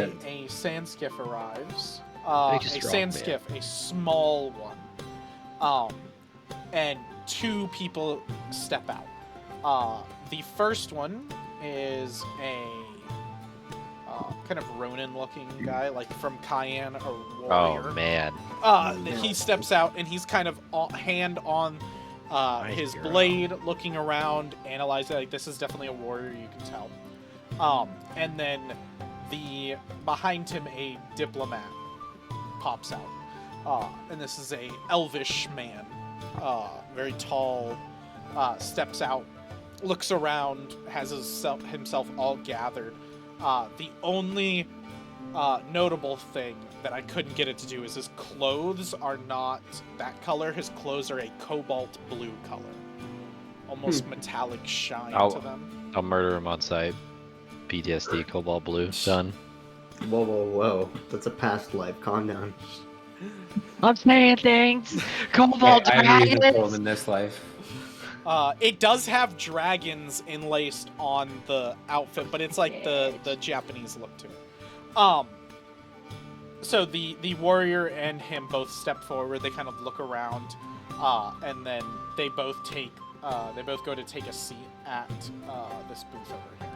Except- a sand skiff arrives. Make A a strong sand man. skiff, a small one. And 2 people step out. The first one is a kind of Ronin-looking guy, like from Cayenne, a warrior. Oh man. He steps out and he's kind of hand on his hero. blade, looking around, analyzing. Like, this is definitely a warrior, you can tell. And then behind him, a diplomat pops out, and this is a elvish man, very tall. Steps out, looks around, has himself all gathered. The only notable thing that I couldn't get it to do is his clothes are not that color. His clothes are a cobalt blue color. Almost metallic shine to them. I'll murder him on sight. PTSD, Cobalt Blue, done. Whoa, whoa, whoa. That's a past life. Calm down. I'm saying things! Cobalt I read the poem dragons! in this life. It does have dragons enlaced on the outfit, but it's like the Japanese look to it. So the warrior and him both step forward. They kind of look around, and then they both go to take a seat at this booth over here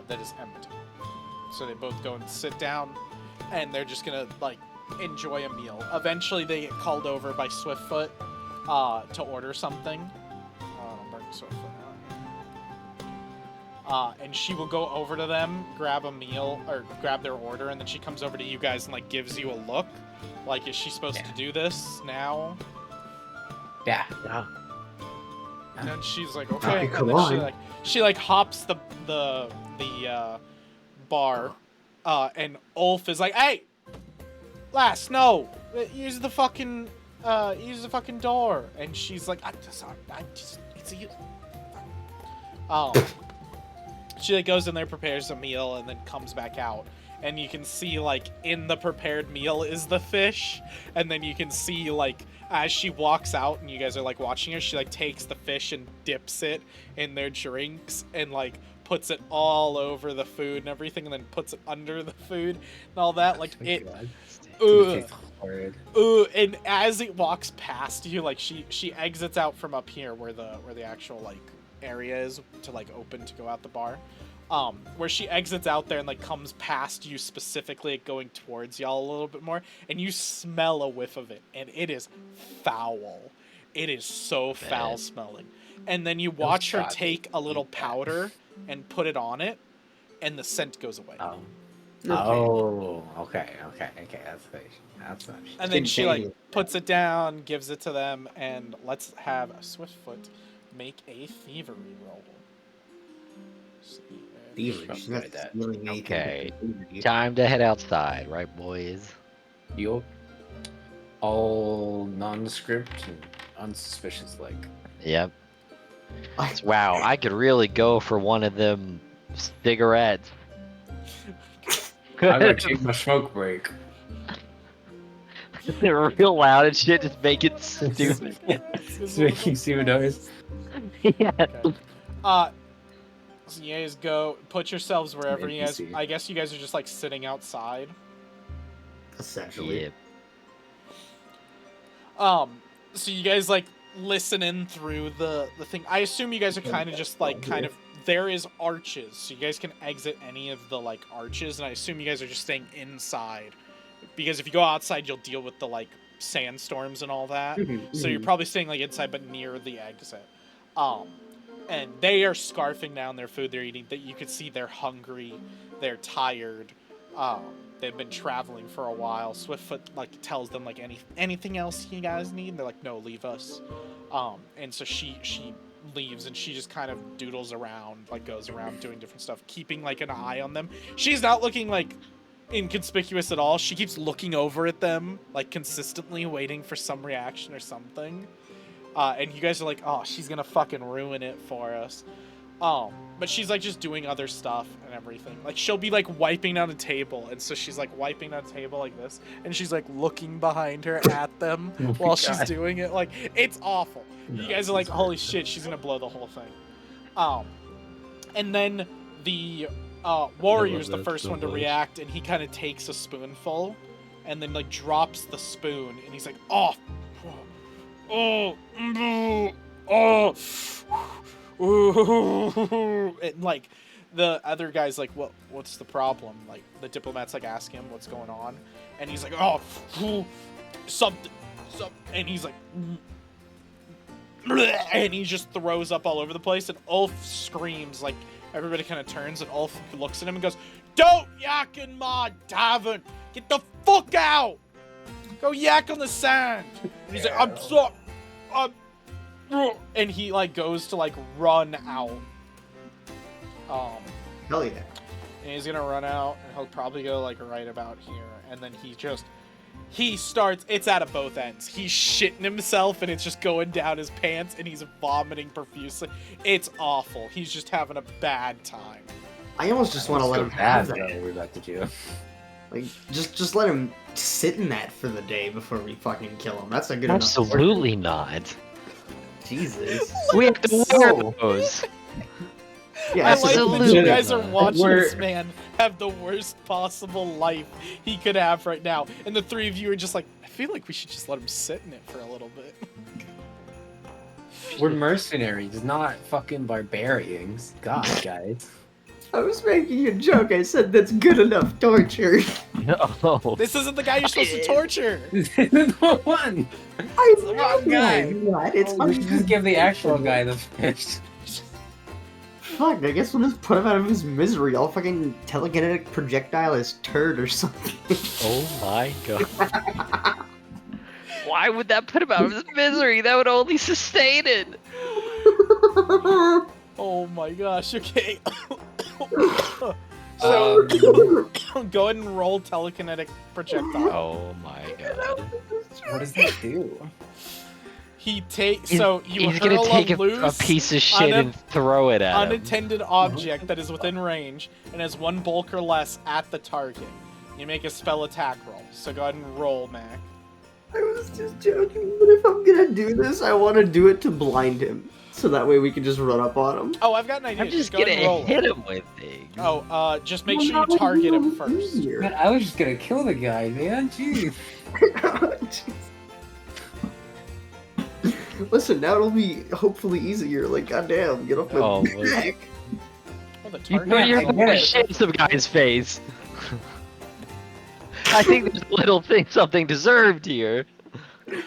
that is empty. So they both go and sit down, and they're just gonna like enjoy a meal. Eventually, they get called over by Swiftfoot to order something. I'll bring Swiftfoot out. And she will go over to them, grab a meal or grab their order, and then she comes over to you guys and like gives you a look. Like, is she supposed to do this now? Yeah. And then she's like, okay. Come and then on. she hops the bar, and Ulf is like, hey, lass, no, use the fucking door. And she's like, it's a. She like goes in there, prepares a meal, and then comes back out. And you can see, like, in the prepared meal is the fish. And then you can see, like, as she walks out and you guys are, like, watching her, she, like, takes the fish and dips it in their drinks and, like, puts it all over the food and everything, and then puts it under the food and all that. Like, and as it walks past you, like, she exits out from up here where the actual, like, area is to, like, open to go out the bar. Where she exits out there and like comes past you specifically, going towards y'all a little bit more, and you smell a whiff of it, and it is foul. It is so foul smelling. And then you watch her take a little powder and put it on it, and the scent goes away. Okay. That's nice. And then she like puts it down, gives it to them, and let's have a Swiftfoot make a thievery roll. Okay, time to head outside, right, boys? Yup. All nondescript and unsuspicious, like. Yep. Wow, I could really go for one of them cigarettes. I'm gonna take my smoke break. They're real loud and shit, just make it stupid. It's making stupid noise. Yeah. Okay. So you guys go, put yourselves wherever you guys. NPC. I guess you guys are just like sitting outside. Essentially. Yeah. So you guys like listen in through the thing. I assume you guys are kind of just like there is arches, so you guys can exit any of the like arches, and I assume you guys are just staying inside, because if you go outside, you'll deal with the like sandstorms and all that. So you're probably staying like inside, but near the exit. And they are scarfing down their food they're eating. That you could see they're hungry, they're tired. They've been traveling for a while. Swiftfoot like tells them like anything else you guys need. And they're like, no, leave us. And so she leaves, and she just kind of doodles around, like goes around doing different stuff, keeping like an eye on them. She's not looking like inconspicuous at all. She keeps looking over at them like consistently, waiting for some reaction or something. And you guys are like, oh, she's gonna fucking ruin it for us. But she's like just doing other stuff and everything. Like she'll be like wiping down a table, and so she's like wiping down a table like this, and she's like looking behind her at them while she's doing it. Like it's awful. You guys are like, holy shit, she's gonna blow the whole thing. And then the warrior's the first one to react, and he kind of takes a spoonful, and then like drops the spoon, and he's like, oh. And like the other guy's like, what's the problem? Like the diplomat's like asking him what's going on, and he's like, something, and he's like, and he just throws up all over the place, and Ulf screams. Like everybody kind of turns, and Ulf looks at him and goes, don't yak in my tavern, get the fuck out, go yak on the sand. And he's like, I'm sorry. And he like goes to like run out. Hell yeah. and he's gonna run out, and he'll probably go like right about here, and then he starts. It's out of both ends. He's shitting himself, and it's just going down his pants, and he's vomiting profusely. It's awful. He's just having a bad time. I almost just want to let him have that. What we're about to do. Like, just let him sit in that for the day before we fucking kill him. That's a good enough. Absolutely not. Jesus. We have to wear So- those. Yeah, I it's like just- that you guys are watching We're- this man have the worst possible life he could have right now, and the three of you are just like, I feel like we should just let him sit in it for a little bit. We're mercenaries, not fucking barbarians. God, guys. I was making a joke. I said that's good enough torture. No. This isn't the guy you're supposed to torture. This isn't the one. I the wrong guy. What? It's We should just give the actual guy the fish. Fuck, I guess we'll just put him out of his misery. I'll fucking telekinetic projectile his turd or something. Oh my god. Why would that put him out of his misery? That would only sustain it. Oh my gosh, okay. So, go ahead and roll telekinetic projectile. Oh my god. What does that do? He takes, so you He's gonna hurl take a a loose, piece of shit and throw it at him. unattended object that is within range and has one bulk or less at the target. You make a spell attack roll. So go ahead and roll, Mac. I was just joking, but if I'm gonna do this, I want to do it to blind him. So that way we can just run up on him. Oh, I've got an idea. I'm just go ahead and gonna roll hit it. him with things. Oh, just make Well, sure that you would target be him a little first. easier. Man, I was just gonna kill the guy, man. Jeez. Listen, now it'll be hopefully easier. Like, goddamn, get off my Oh, wait. back. Oh, the You target. put your I get it. shit in some guy's face. I think there's a little thing something deserved here.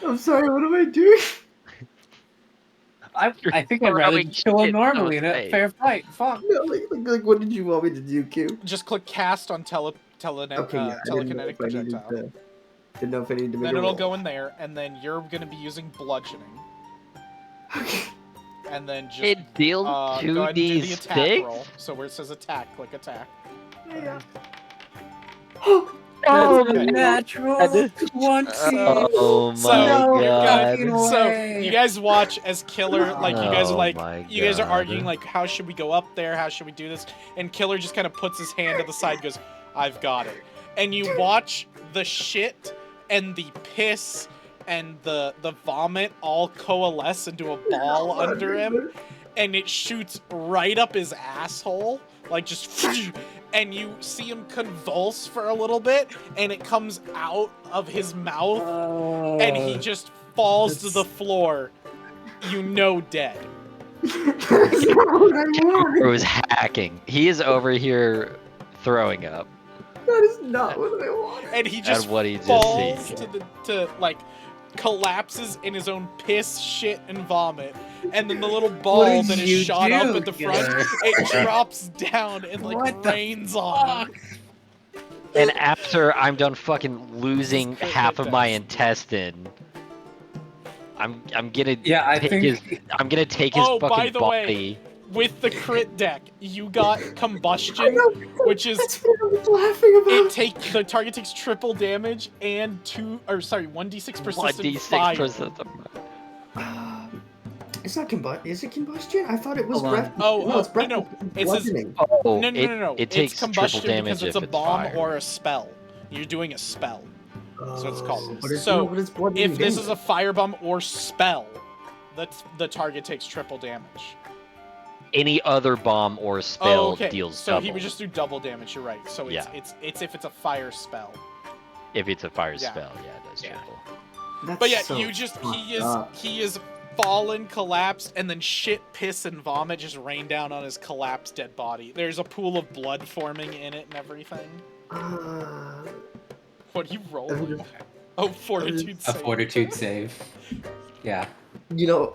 I'm sorry, what am I doing? I think I'd rather throwing just kill him shit normally in in a his fair fight. Fuck. No, like, what did you want me to do, Q? Just click cast on Okay, yeah, I didn't know telekinetic if I needed projectile. to. Didn't know if I needed to make Then a it'll roll. go in there, and then you're gonna be using bludgeoning, Okay. and then just It deals go ahead and do the attack 2d6? roll. So where it says attack, click attack. Yeah. Oh, That's good. Natural God. 20. Oh my So, god. So way. you guys watch as Killer, like you guys are Oh like, my you guys are God. arguing like, how should we go up there? How should we do this? And Killer just kind of puts his hand to the side, goes, "I've got it." And you watch the shit and the piss and the vomit all coalesce into a ball under him, and it shoots right up his asshole, like just. And you see him convulse for a little bit, and it comes out of his mouth, and he just falls to the floor, dead. That's not what I wanted. Bro's hacking. He is over here throwing up That is not what I wanted. And he at just what he just falls sees. to collapses in his own piss, shit, and vomit. And then the little ball What that did is you shot up do, at the front, Killer? it drops down and What the rains on him. And after I'm done fucking losing This is half of my death. intestine, I'm gonna Yeah, I take think- his take his Oh, by fucking the body. way, with the crit deck, you got I combustion, know, which is that's what I was laughing about. the target takes triple damage and 1d6 persistent 1d6 fire. persistent. It's not combustion. Is it combustion? I thought it was Hold on. breath. Oh, no, it's breath. no, it says- bludgeoning. Oh, No. It takes it's combustion triple damage because it's if a bomb fire. or a spell. You're doing a spell. So it's called. But it's, So, no, but it's bludgeoning If this is a damage. firebomb or spell, the target takes triple damage. Any other bomb or spell Oh, okay. deals So double he would just do double damage. You're right. So it's Yeah. it's if it's a fire spell. if it's a fire Yeah. spell. Yeah, it does Yeah. triple. That's But yeah, so he is fucked up. he is fallen, collapsed, and then shit, piss, and vomit just rain down on his collapsed dead body. There's a pool of blood forming in it and everything. What are you rolling? Oh, fortitude A save. fortitude save. Yeah. You know,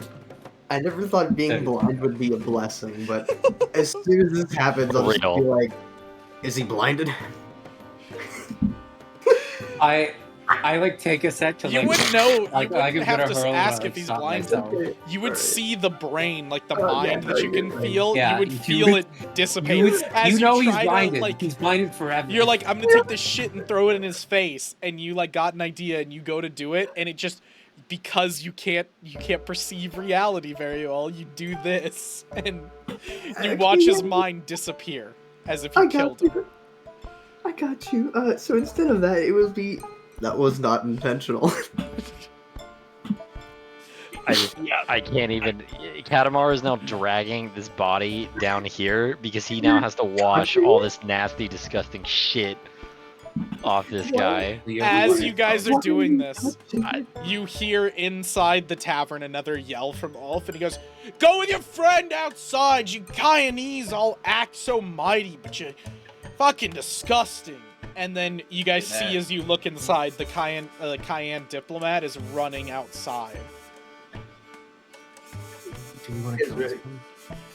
I never thought being That is- blind would be a blessing, but as soon as this happens, I'll just be Real. like, is he blinded? I I like take a sec to You like. would know. You Like, wouldn't I'm have gonna to hurl, ask like, if he's stop blind. myself. Okay. You would Alright. see the brain, like the Oh, yeah, mind that no, you can you're feel. Yeah, you would you feel would- it dissipate You, as you know he's try blinded. to like. He's blinded forever. You're like, I'm gonna take this shit and throw it in his face, and you like got an idea and you go to do it, and it just because you can't perceive reality very well. You do this, and you watch his mind disappear as if I you got killed him. you. I got you. So instead of that, it would be. That was not intentional. I can't even. Katamaru is now dragging this body down here because he now has to wash all this nasty, disgusting shit off this guy. As you guys are Why doing you this, touching it? you hear inside the tavern another yell from Ulf, and he goes, "Go with your friend outside, you Guyanese all act so mighty, but you fucking disgusting." And then you guys see as you look inside, the Cayenne diplomat is running outside. Do we want to He's kill ready. him?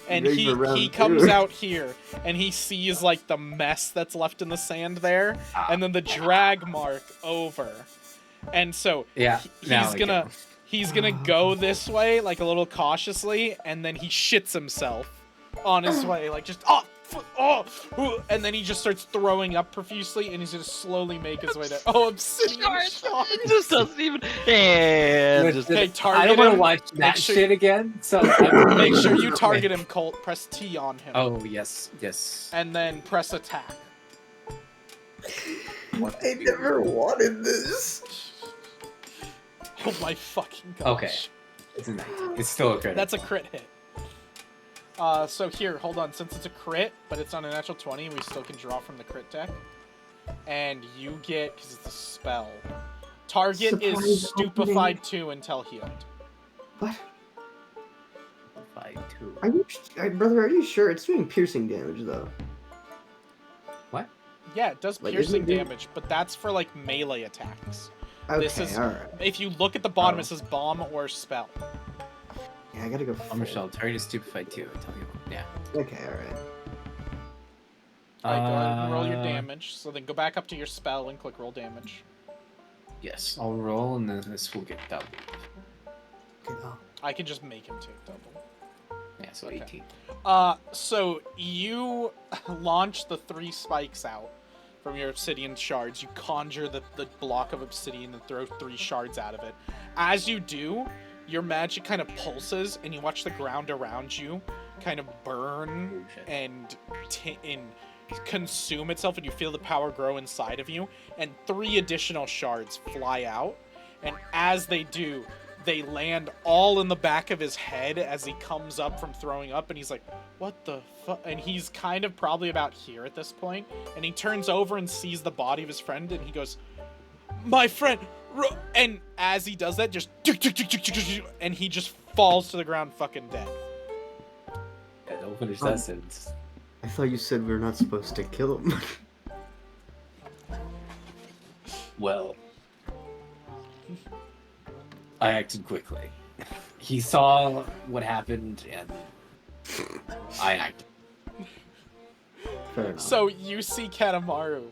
And Ready for he round comes two. out here, and he sees, like, the mess that's left in the sand there, and then the drag mark over. And so Yeah. now he's I gonna get it. he's gonna go this way, like a little cautiously, and then he shits himself on his way, like just and then he just starts throwing up profusely, and he's gonna slowly make his way to obsidian shards. It just doesn't even. And just, Okay, I target don't want to him. watch that sure- shit again. So I'm Make sure you target him, Colt. Press T on him, Oh yes, yes. and then press attack. I never wanted this. Oh my fucking gosh. Okay. It's a 19. It's still a crit. That's a crit hit. So here, hold on. Since it's a crit, but it's on a natural 20, we still can draw from the crit deck. And you get, because it's a spell. Target Surprise is opening. stupefied 2 until healed. What? 5-2. Are you, brother? Are you sure it's doing piercing damage though? What? Yeah, it does Like, piercing isn't it- damage, but that's for like melee attacks. Okay, This is- all right. If you look at the bottom, Oh. it says bomb or spell. Yeah, I gotta go. Armor shell. Target is stupefied too. I tell you. Yeah. Okay, all right. Alright, go ahead and roll your Uh, damage. So then go back up to your spell and click roll damage. Yes. I'll roll, and then this will get doubled. Okay, oh. I can just make him take double. Yeah. So Okay. 18. So you launch the 3 spikes out from your obsidian shards. You conjure the block of obsidian and throw 3 shards out of it. As you do, your magic kind of pulses, and you watch the ground around you kind of burn Oh, shit. and consume itself, and you feel the power grow inside of you, and 3 additional shards fly out, and as they do, they land all in the back of his head as he comes up from throwing up, and he's like, what the fuck? And he's kind of probably about here at this point, and he turns over and sees the body of his friend, and he goes, my friend, and as he does that, just, and he just falls to the ground fucking dead. Yeah, don't finish that sentence. I thought you said we were not supposed to kill him. Well, I acted quickly. He saw what happened, and I acted. Fair enough. So you see Kanemaru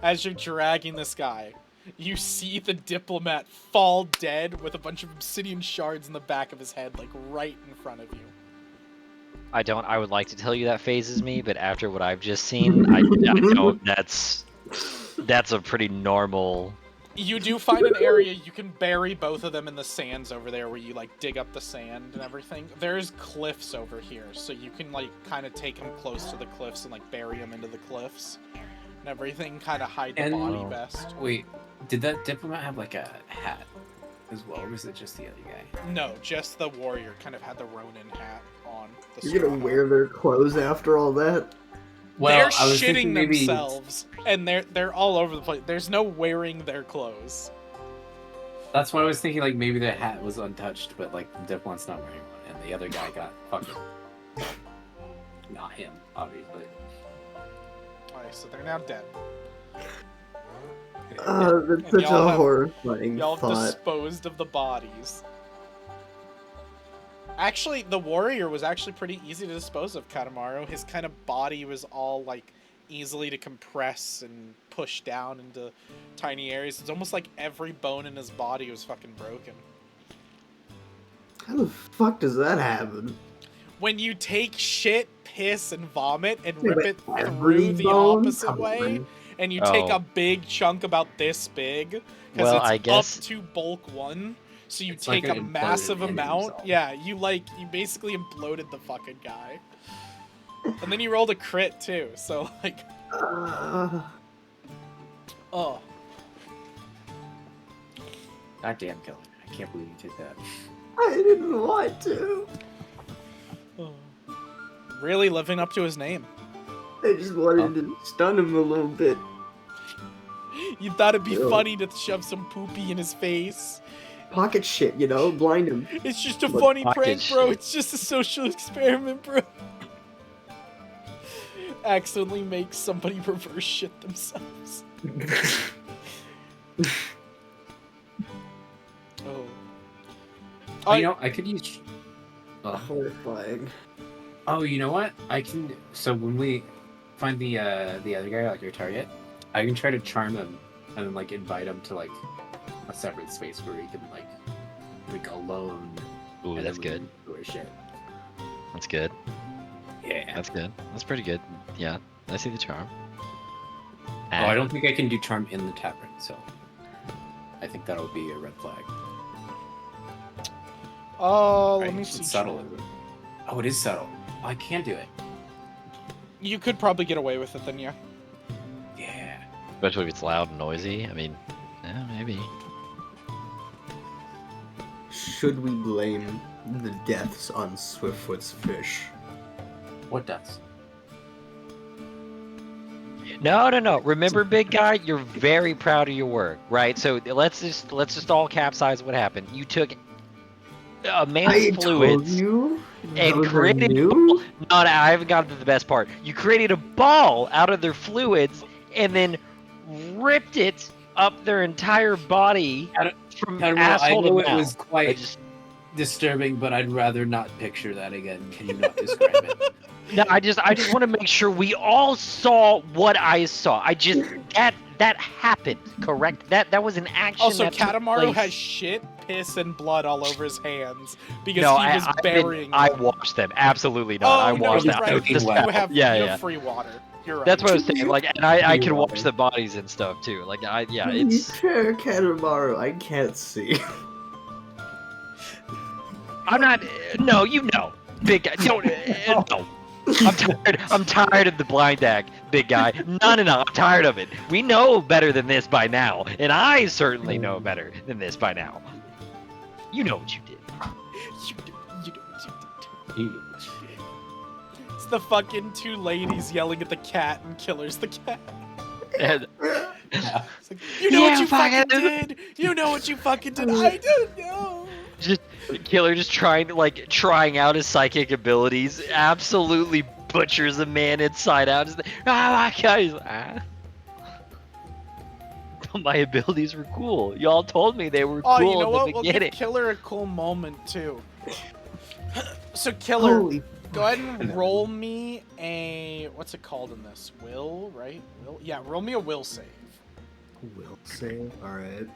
as you're dragging this guy. You see the diplomat fall dead with a bunch of obsidian shards in the back of his head, like right in front of you. I would like to tell you that phases me, but after what I've just seen, I don't. That's a pretty normal. You do find an area you can bury both of them in the sands over there, where you like dig up the sand and everything. There's cliffs over here, so you can like kind of take them close to the cliffs and like bury them into the cliffs and everything. Kind of hide the And- body best. Wait, did that diplomat have like a hat as well, or was it just the other guy? No, just the warrior kind of had the Ronin hat on. The You're gonna straw wear hat. their clothes after all that? Well, They're I was shitting thinking maybe themselves, and they're all over the place. There's no wearing their clothes. that's what I was thinking. Like maybe the hat was untouched, but like the diplomat's not wearing one, and the other guy got fucking. Not him, obviously. Alright, so they're now dead. That's And such y'all a have- horrifying Y'all have thought. disposed of the bodies. Actually, the warrior was actually pretty easy to dispose of, Kanemaru. His kind of body was all, like, easily to compress and push down into tiny areas. It's almost like every bone in his body was fucking broken. How the fuck does that happen? When you take shit, piss, and vomit and Yeah, rip but it every through the bone? opposite Come way, on. and you take Oh. a big chunk about this big, because Well, it's I guess- up to bulk 1, so you It's like take a an imploded massive end amount. result. Yeah, you basically imploded the fucking guy. And then you rolled a crit too, so like, Uh, oh. Goddamn, Killer. I can't believe you did that. I didn't want to. Really living up to his name. I just wanted to stun him a little bit. You thought it'd be Ew. funny to shove some poopy in his face. Pocket shit, you know? Blind him. It's just a Look, funny pocket prank, bro. shit. It's just a social experiment, bro. Accidentally make somebody reverse shit themselves. Oh. Oh, you know, I could use. Horrifying. Oh, you know what? I can. So when we find the other guy, like your target, I can try to charm him and then like invite him to like a separate space where he can like alone. Ooh, and that's then we good. can do our shit. That's good. Yeah. That's good. That's pretty good. Yeah, I see the charm. Oh, I don't think I can do charm in the tavern, so I think that'll be a red flag. Oh, Right, let me it's see. subtle. Charm. Is it? Oh, it is subtle. Oh, I can do it. You could probably get away with it then, yeah. Yeah. Especially if it's loud and noisy. I mean, yeah, maybe. Should we blame the deaths on Swiftfoot's fish? What does? No. Remember, big guy, you're very proud of your work, right? So let's just all capsize what happened. You took a man's I told fluids you. and Those are created. new? No, I haven't gotten to the best part. You created a ball out of their fluids and then ripped it up their entire body from I asshole know to it mouth. was quite I just disturbing, but I'd rather not picture that again. Can you not describe it? no, I just want to make sure we all saw what I saw. I just that happened, correct? That was an action. Also, that took Katamaru place. has shit, piss, and blood all over his hands because No, he was burying I them. washed them. Absolutely not. Oh, I no, washed you're them. right. Just You happened. have, yeah, you yeah. have free water. You're right. That's what I was saying. Like, and I You can water. watch the bodies and stuff too. Like, yeah, To be it's. fair, Katamaru, I can't see. I'm not. No, you know, big guy. Don't. No. I'm tired of the blind act, big guy. No. I'm tired of it. We know better than this by now, and I certainly know better than this by now. You know what you did. You know what you did. It's the fucking two ladies yelling at the cat and Killer's the cat. And It's like, you know Yeah, what you fucking fucking- did? You know what you fucking did? I don't know. just Killer just trying out his psychic abilities. Absolutely butchers a man inside out. Just, oh my god. He's like, ah. My abilities were cool. Y'all told me they were Oh, cool you know in what? the We'll give beginning. Killer a cool moment too. So Killer, Holy go ahead and roll me a what's it called in this? Will, right? Will? Yeah, roll me a will save. will save. Alright.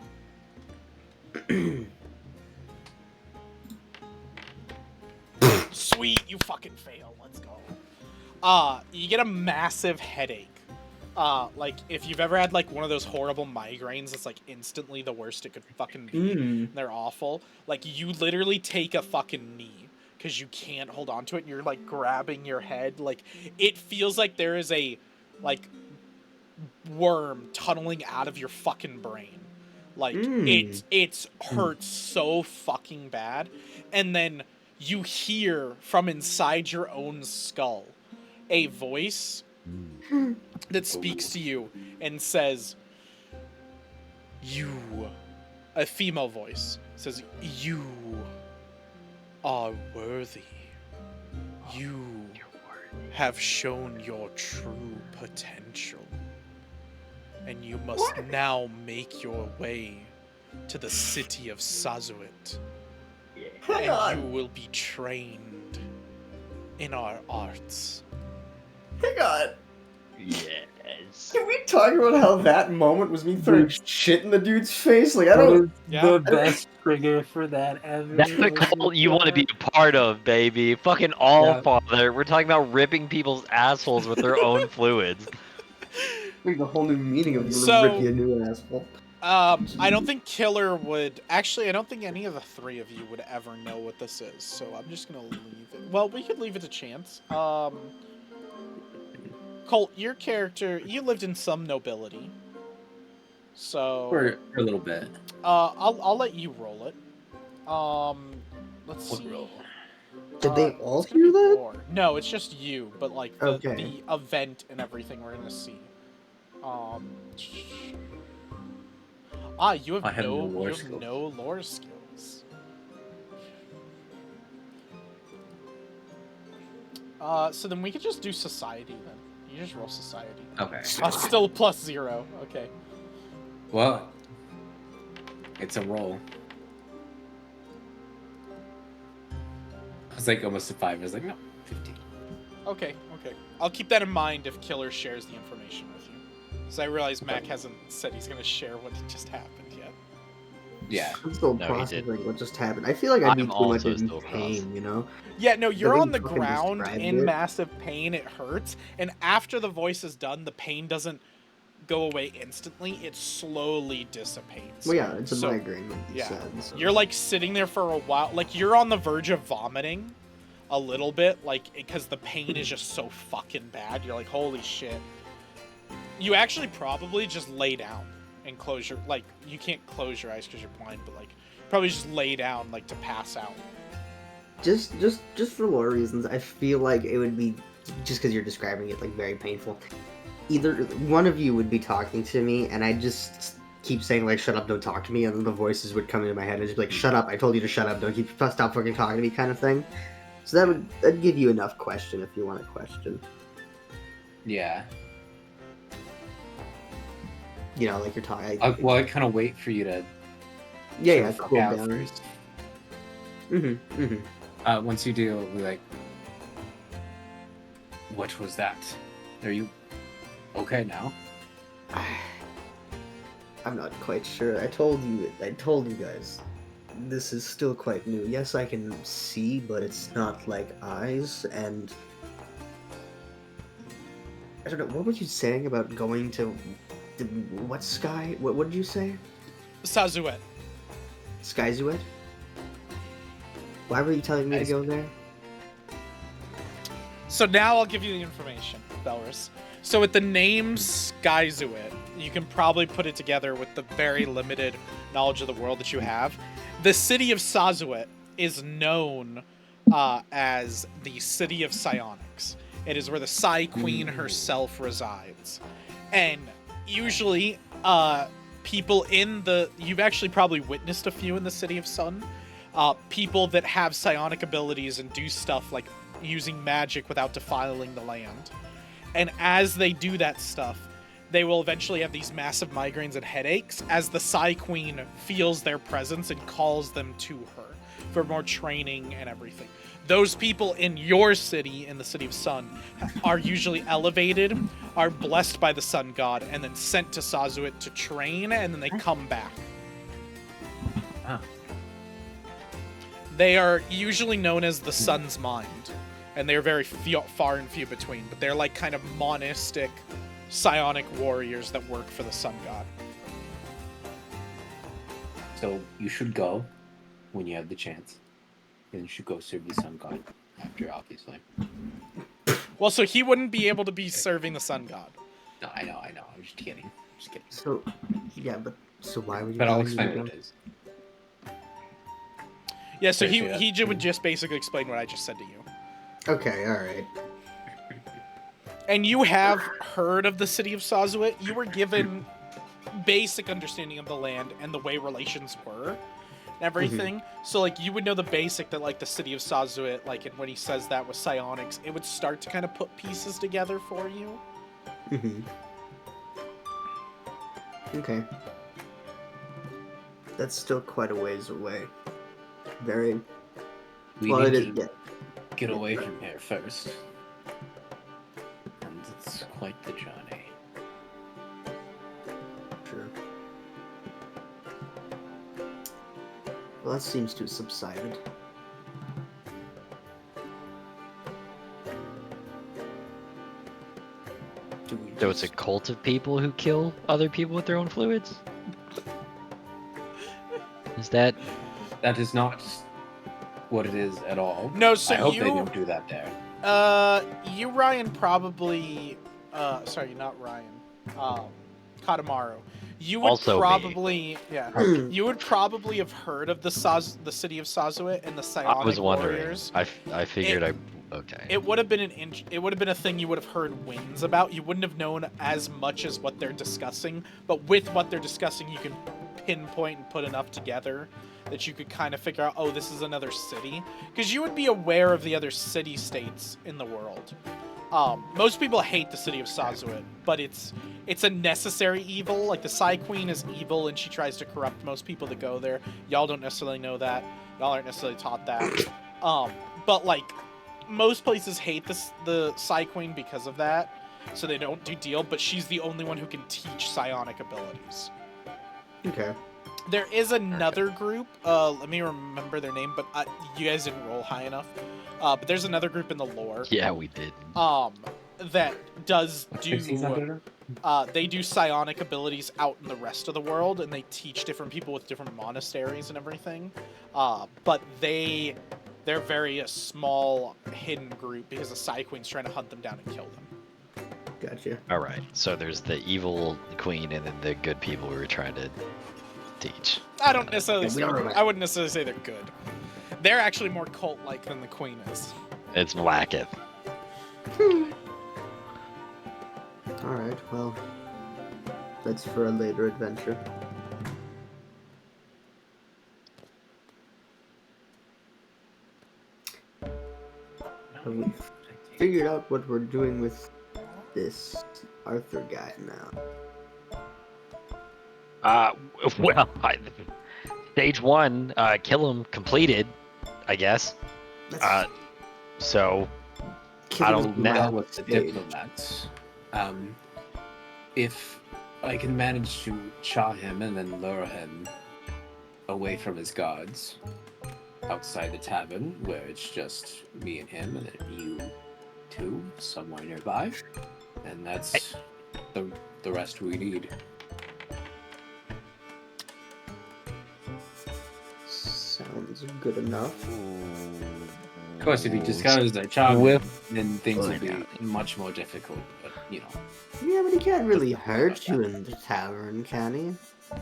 Sweet, you fucking fail. Let's go. You get a massive headache. Like if you've ever had like one of those horrible migraines that's like instantly the worst it could fucking be. They're awful. Like you literally take a fucking knee because you can't hold on to it and you're like grabbing your head. Like it feels like there is a like worm tunneling out of your fucking brain. Like it's hurts so fucking bad. And then you hear from inside your own skull a voice that speaks to you and says, a female voice says, you are worthy. You have shown your true potential. And you must now make your way to the city of Sazuit. And you will be trained in our arts. Hang on. Yes. Can we talk about how that moment was me throwing shit in the dude's face? Like, I That don't. was Yeah. the best trigger for that ever. That's the Oh my cult you want to be God. a part of, baby. Fucking Allfather. We're talking about ripping people's assholes with their own fluids. Like a whole new meaning of So- rip you a new asshole. I don't think Killer would. Actually, I don't think any of the three of you would ever know what this is. So I'm just gonna leave it. Well, we could leave it to chance. Colt, your character, you lived in some nobility. So For a little bit. I'll let you roll it. Let's What see. roll? Did they It's all gonna be hear that? more. No, it's just you, but like Okay. the event and everything we're gonna see. You have I have no no lore you have skills. no lore skills. So then we could just do society then. You just roll society. Okay. Still +0. Okay. Well, it's a roll. I was like almost a 5. I was like, no, 15. Okay. I'll keep that in mind if Killer shares the information with you. So I realize Mac hasn't said he's gonna share what just happened yet. Yeah. I'm still No, he processing what just happened. I feel like I'd be I'm too much also in still pain, you know? Yeah, no, you're way on you the fucking ground described in it. massive pain. It hurts, and after the voice is done, the pain doesn't go away instantly. It slowly dissipates. Well, yeah, it's a So, migraine, like you yeah. said. So. You're like sitting there for a while, like you're on the verge of vomiting a little bit, like because the pain is just so fucking bad. You're like, holy shit. You actually probably just lay down and close your, like, you can't close your eyes because you're blind, but like probably just lay down like to pass out. Just for lore reasons, I feel like it would be just because you're describing it like very painful. Either one of you would be talking to me, and I just keep saying like, "Shut up, don't talk to me," and then the voices would come into my head and just be like, "Shut up! I told you to shut up! Don't stop fucking talking to me," kind of thing. So that'd give you enough question if you want a question. Yeah. You know, like you're talking. Well, I kind of wait for you to yeah, fuck cool out down. first. Mm-hmm. Once you do, we're like, what was that? Are you okay now? I'm not quite sure. I told you guys. This is still quite new. Yes, I can see, but it's not like eyes, and I don't know. What were you saying about going to what sky? What did you say? Sazuet. Skyzuet? Why were you telling me to go there? So now I'll give you the information, Belris. So with the name Skyzuit, you can probably put it together with the very limited knowledge of the world that you have. The city of Sazuet is known as the City of Psionics. It is where the Psi Queen herself resides. And usually, people in the... You've actually probably witnessed a few in the City of Sun. People that have psionic abilities and do stuff like using magic without defiling the land. And as they do that stuff, they will eventually have these massive migraines and headaches as the Psi Queen feels their presence and calls them to her for more training and everything. Those people in your city, in the City of Sun, are usually elevated, are blessed by the Sun God, and then sent to Sazuit to train, and then they come back. Oh. They are usually known as the Sun's Mind, and they're very far and few between, but they're like kind of monistic, psionic warriors that work for the Sun God. So you should go when you have the chance. And you should go serve the Sun God after, obviously. Well, so he wouldn't be able to be serving the Sun God. No, I know. I'm just kidding. So, yeah, but so why would you? But I'll telling me to explain go? what it is. Yeah, so Appreciate he it. would just basically explain what I just said to you. Okay, all right. And you have heard of the city of Sazuit. You were given basic understanding of the land and the way relations were and everything. So, like, you would know the basic that, like, the city of Sazuit, like, and when he says that with psionics, it would start to kind of put pieces together for you. Okay. That's still quite a ways away. Very. We Well, need it to is. get away from here first. And it's quite the journey. Sure. Well, that seems to have subsided. Do we So it's a cult of people who kill other people with their own fluids? Is that... That is not what it is at all. No, so I hope they you- don't do that there. You, Ryan, probably... sorry, not Ryan. Katamaru. You would Also me. probably... Yeah. You would probably have heard of the city of Sazuit and the Psionic I was wondering. Warriors. I figured okay. It would have been it would have been a thing you would have heard winds about. You wouldn't have known as much as what they're discussing, but with what they're discussing, you can pinpoint and put enough together that you could kind of figure out, oh, this is another city, because you would be aware of the other city-states in the world. Most people hate the city of Sazuit, but it's a necessary evil. Like, the Psy Queen is evil, and she tries to corrupt most people that go there. Y'all don't necessarily know that. Y'all aren't necessarily taught that. But, like, most places hate the Psy Queen because of that, so they don't do deal, but she's the only one who can teach psionic abilities. Okay. There is another group, let me remember their name, but you guys didn't roll high enough. But there's another group in the lore. Yeah, we did. That does do, 600? they do psionic abilities out in the rest of the world, and they teach different people with different monasteries and everything. But they're very a small, hidden group because the Psy Queen's trying to hunt them down and kill them. Gotcha. All right. So there's the evil queen and then the good people we were trying to teach. I don't necessarily Yeah, we say, don't know that. I wouldn't necessarily say they're good. They're actually more cult-like than the Queen is. It's Blacketh. Alright, well, that's for a later adventure. Have we figured out what we're doing with this Arthur guy now? Well, stage 1, kill him completed, I guess. That's So killing I don't him know. out Well, with the stage. diplomats, if I can manage to chaw him and then lure him away from his guards outside the tavern, where it's just me and him, and then you two somewhere nearby, and that's the rest we need. Sounds good enough. Of course, if he discovers I charm him, With- then things will Oh, be yeah. much more difficult. But Yeah, but he can't really hurt you in the tavern, can he?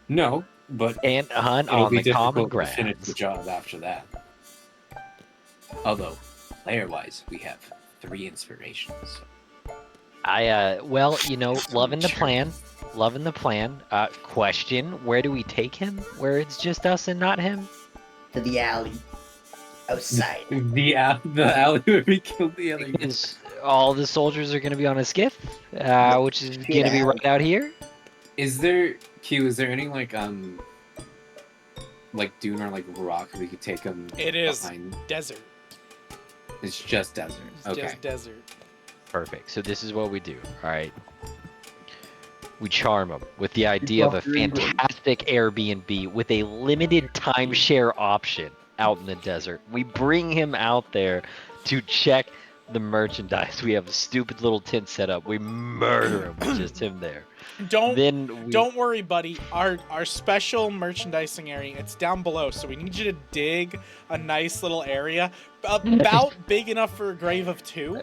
no. But and hunt it'll on be the common difficult to finish the grounds. job after that. Although, player-wise, we have 3 inspirations. Well, loving the plan. Loving the plan. Question, where do we take him? Where it's just us and not him? To the alley. Outside. The alley where we killed the other guy. Because all the soldiers are going to be on a skiff, which is Get going to be out. right out here. Is there any like dune or like rock we could take him? It is behind? desert. It's just desert. It's Okay. just desert. Perfect. So this is what we do. All right. We charm him with the idea of a fantastic Airbnb with a limited timeshare option out in the desert. We bring him out there to check the merchandise. We have a stupid little tent set up. We murder him with just him there. Then we... Don't worry, buddy. Our special merchandising area, it's down below, so we need you to dig a nice little area about big enough for a grave of 2.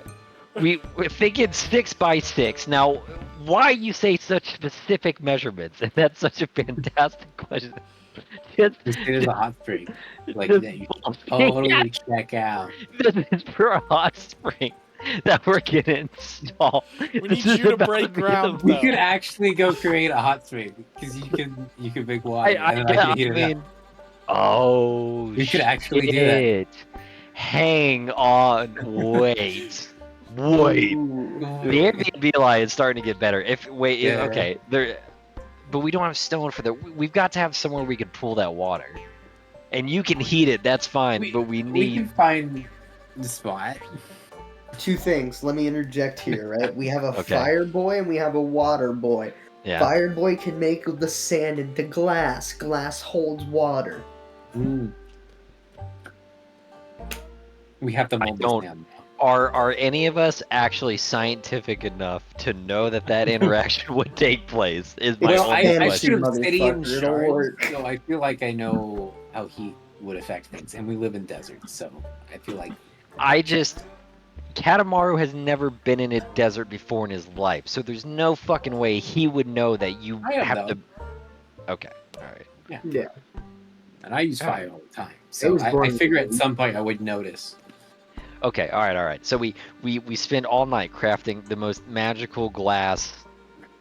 We're thinking 6 by 6. Now, why you say such specific measurements? And that's such a fantastic question. Just, There's a hot spring. Like just- that you totally check out. This is for a hot spring that we're gonna install. We need you to break ground, We though. could actually go create a hot spring because you can make water. I and then I can heat it up. oh, We could actually do that. shit. Hang on, wait. The Airbnb line is starting to get better. Yeah. Okay, but we don't have stone for that. We've got to have somewhere we can pull that water, and you can heat it. That's fine, but we We need. can find the spot. two things. Let me interject here, right? We have a Okay. fire boy and we have a water boy. Yeah. Fire boy can make the sand into glass. Glass holds water. Ooh. We have to I mold this don't- down. Are any of us actually scientific enough to know that interaction would take place? Is my It's Well, only I fantasy, shoot question. obsidian motherfucker. It'll shards, work. so I feel like I know how heat would affect things, and we live in deserts, so I feel like Katamaru has never been in a desert before in his life, so there's no fucking way he would know that you I have have though. to. Okay, all right. Yeah. And I use All fire all the time, so was I born figure with at some point I would notice. Okay, all right. So we spend all night crafting the most magical glass,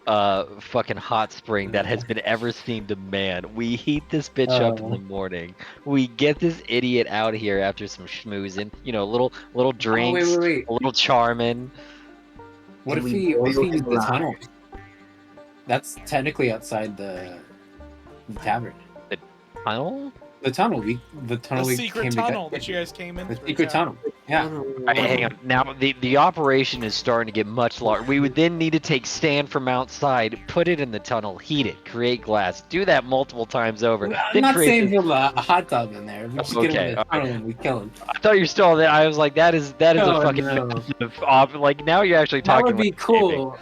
fucking hot spring that has been ever seen to man. We heat this bitch up in the morning. We get this idiot out here after some schmoozing, little drinks, wait. a little charming. What And if we he boil used him the alive. tunnel? That's technically outside the tavern. Tunnel? The tunnel. The tunnel. The we secret came tunnel to get, that you guys came in The through. secret yeah. tunnel. Yeah. All right, hang on. Now the operation is starting to get much larger. We would then need to take sand from outside, put it in the tunnel, heat it, create glass. Do that multiple times over. I'm then not create saying this- build a hot tub in there. We just get him Okay, in the all right. tunnel and we kill him. I thought you were still there. I was like, that is a Oh, fucking no. massive like now you're actually That talking would be like gaming. cool.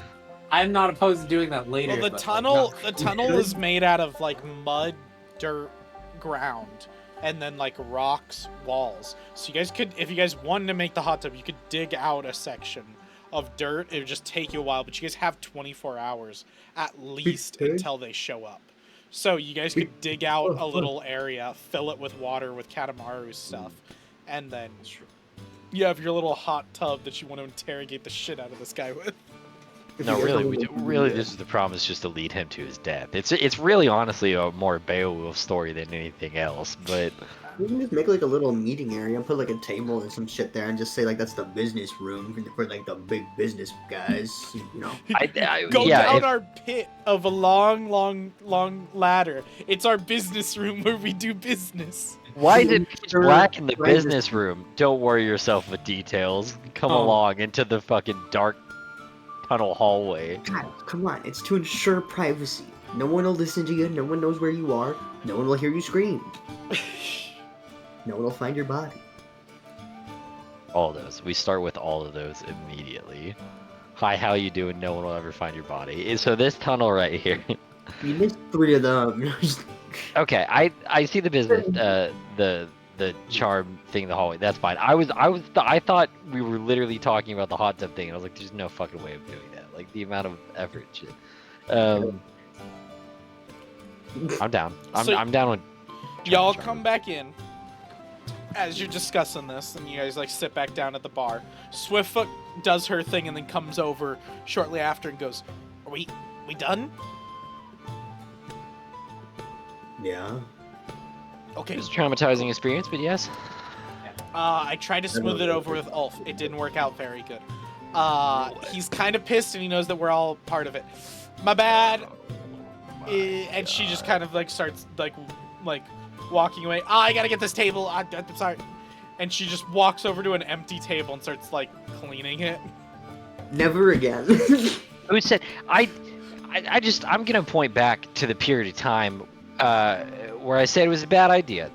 I'm not opposed to doing that later. Well, the but, tunnel, like, the tunnel is made out of like mud, dirt, ground, and then like rocks, walls. So you guys could, if you guys wanted to make the hot tub, you could dig out a section of dirt. It would just take you a while, but you guys have 24 hours at least Okay. until they show up. So you guys could dig out a little area, fill it with water with Katamaru's stuff, and then you have your little hot tub that you want to interrogate the shit out of this guy with. No, really, this is the problem. Is just to lead him to his death. It's really honestly a more Beowulf story than anything else. But We can just make like a little meeting area, put like a table and some shit there, and just say like that's the business room for like the big business guys. You know. Go yeah, down if- our pit of a long ladder. It's our business room where we do business. Why is it pitch Sure, black in the right, business room? Don't worry yourself with details. Come Oh. along into the fucking dark tunnel hallway. God, come on! It's to ensure privacy. No one will listen to you. No one knows where you are. No one will hear you scream. No one will find your body. All those. We start with all of those immediately. Hi, how you doing? No one will ever find your body. So this tunnel right here. You missed 3 of them. Okay, I see the business, the charm thing in the hallway. That's fine. I thought we were literally talking about the hot tub thing, and I was like, there's no fucking way of doing that. Like the amount of effort, and shit. I'm down. I'm down with. Y'all charm. come back in as you're discussing this, and you guys like sit back down at the bar. Swiftfoot does her thing and then comes over shortly after and goes, "Are we done?" Yeah. Okay. It was a traumatizing experience, but yes. I tried to smooth it over with Ulf. It didn't work out very good. He's kind of pissed, and he knows that we're all part of it. My bad. And she just kind of like starts like walking away. I gotta get this table. I'm sorry. And she just walks over to an empty table and starts like cleaning it. Never again. Who said I'm gonna point back to the period of time where I said it was a bad idea.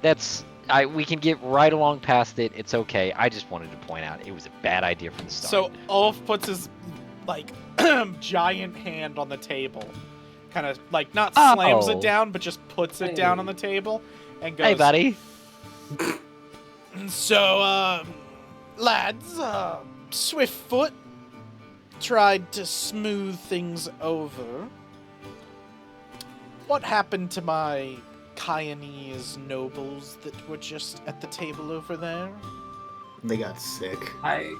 We can get right along past it. It's okay. I just wanted to point out it was a bad idea from the start. So Ulf puts his like giant hand on the table, kind of like not slams it down, but just puts it down on the table and goes, hey, buddy. So, lads, Swiftfoot tried to smooth things over. What happened to my Kyanese nobles that were just at the table over there? They got sick. I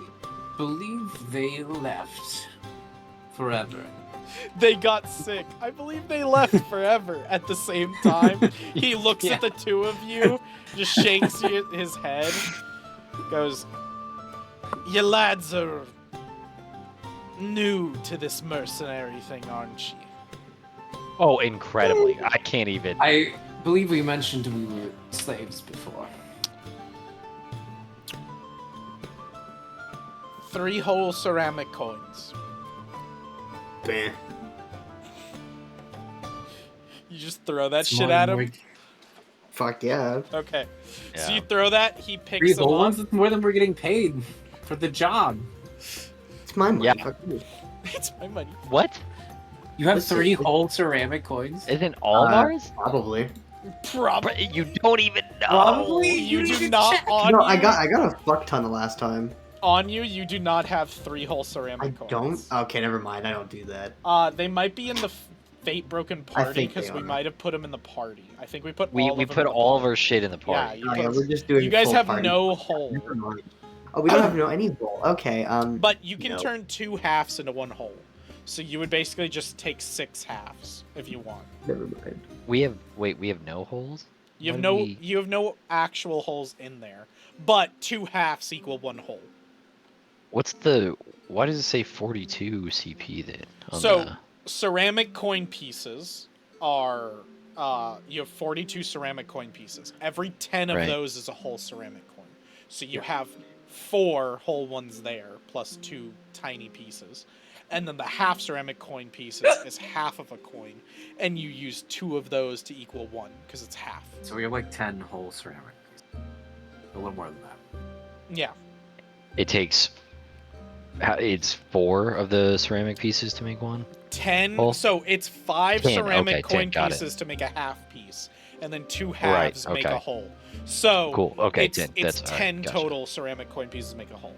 believe they left forever. They got sick. I believe they left forever at the same time. He looks Yeah. at the two of you, just shakes his head, goes, "You lads are new to this mercenary thing, aren't you?" Oh, incredibly. I can't even. I believe we mentioned we were slaves before. 3 whole ceramic coins. Bah. You just throw that It's shit more at than him. we're- Fuck yeah. Okay. So Yeah. you throw that, he picks 3 them whole up. ones. It's more than we're getting paid for the job. It's my money. Yeah. Fuck you. It's my money. What? You have This is- 3 whole ceramic coins. Isn't all of ours? Probably. Probably. You don't even know. Probably. You You do should not check. on No, you. I got a fuck ton the last time. On you. You do not have 3 whole I ceramic coins. don't. Okay, never mind. I don't do that. They might be in the Fatebroken I party think they because we are. might have put them in the party. I think we put We all of them put in the all of party. our shit in the Yeah, party. you Oh, yeah, put- we're just doing. You guys full have party. no hole, Never mind. Oh, we don't have any bowl. Okay. but you can No. turn 2 halves into 1 whole. So you would basically just take 6 halves if you want. Never mind. We have no holes. You have What no do we- you have no actual holes in there, but 2 halves equal 1 whole. What's the? Why does it say 42 CP then? on So the- ceramic coin pieces are you have 42 ceramic coin pieces. Every 10 of Right. those is a whole ceramic coin. So you have 4 whole ones there plus 2 tiny pieces. And then the half ceramic coin pieces is half of a coin, and you use 2 of those to equal 1 because it's half. So we have like 10 whole ceramic. A little more than that. Yeah. it takes. It's 4 of the ceramic pieces to make one. 10. Whole? So it's 5 10, ceramic okay, 10, coin got it. pieces to make a half piece, and then 2 Right, halves make a okay. whole. So Cool. Okay, it's, 10. it's That's all right, 10 gotcha. total ceramic coin pieces make a whole.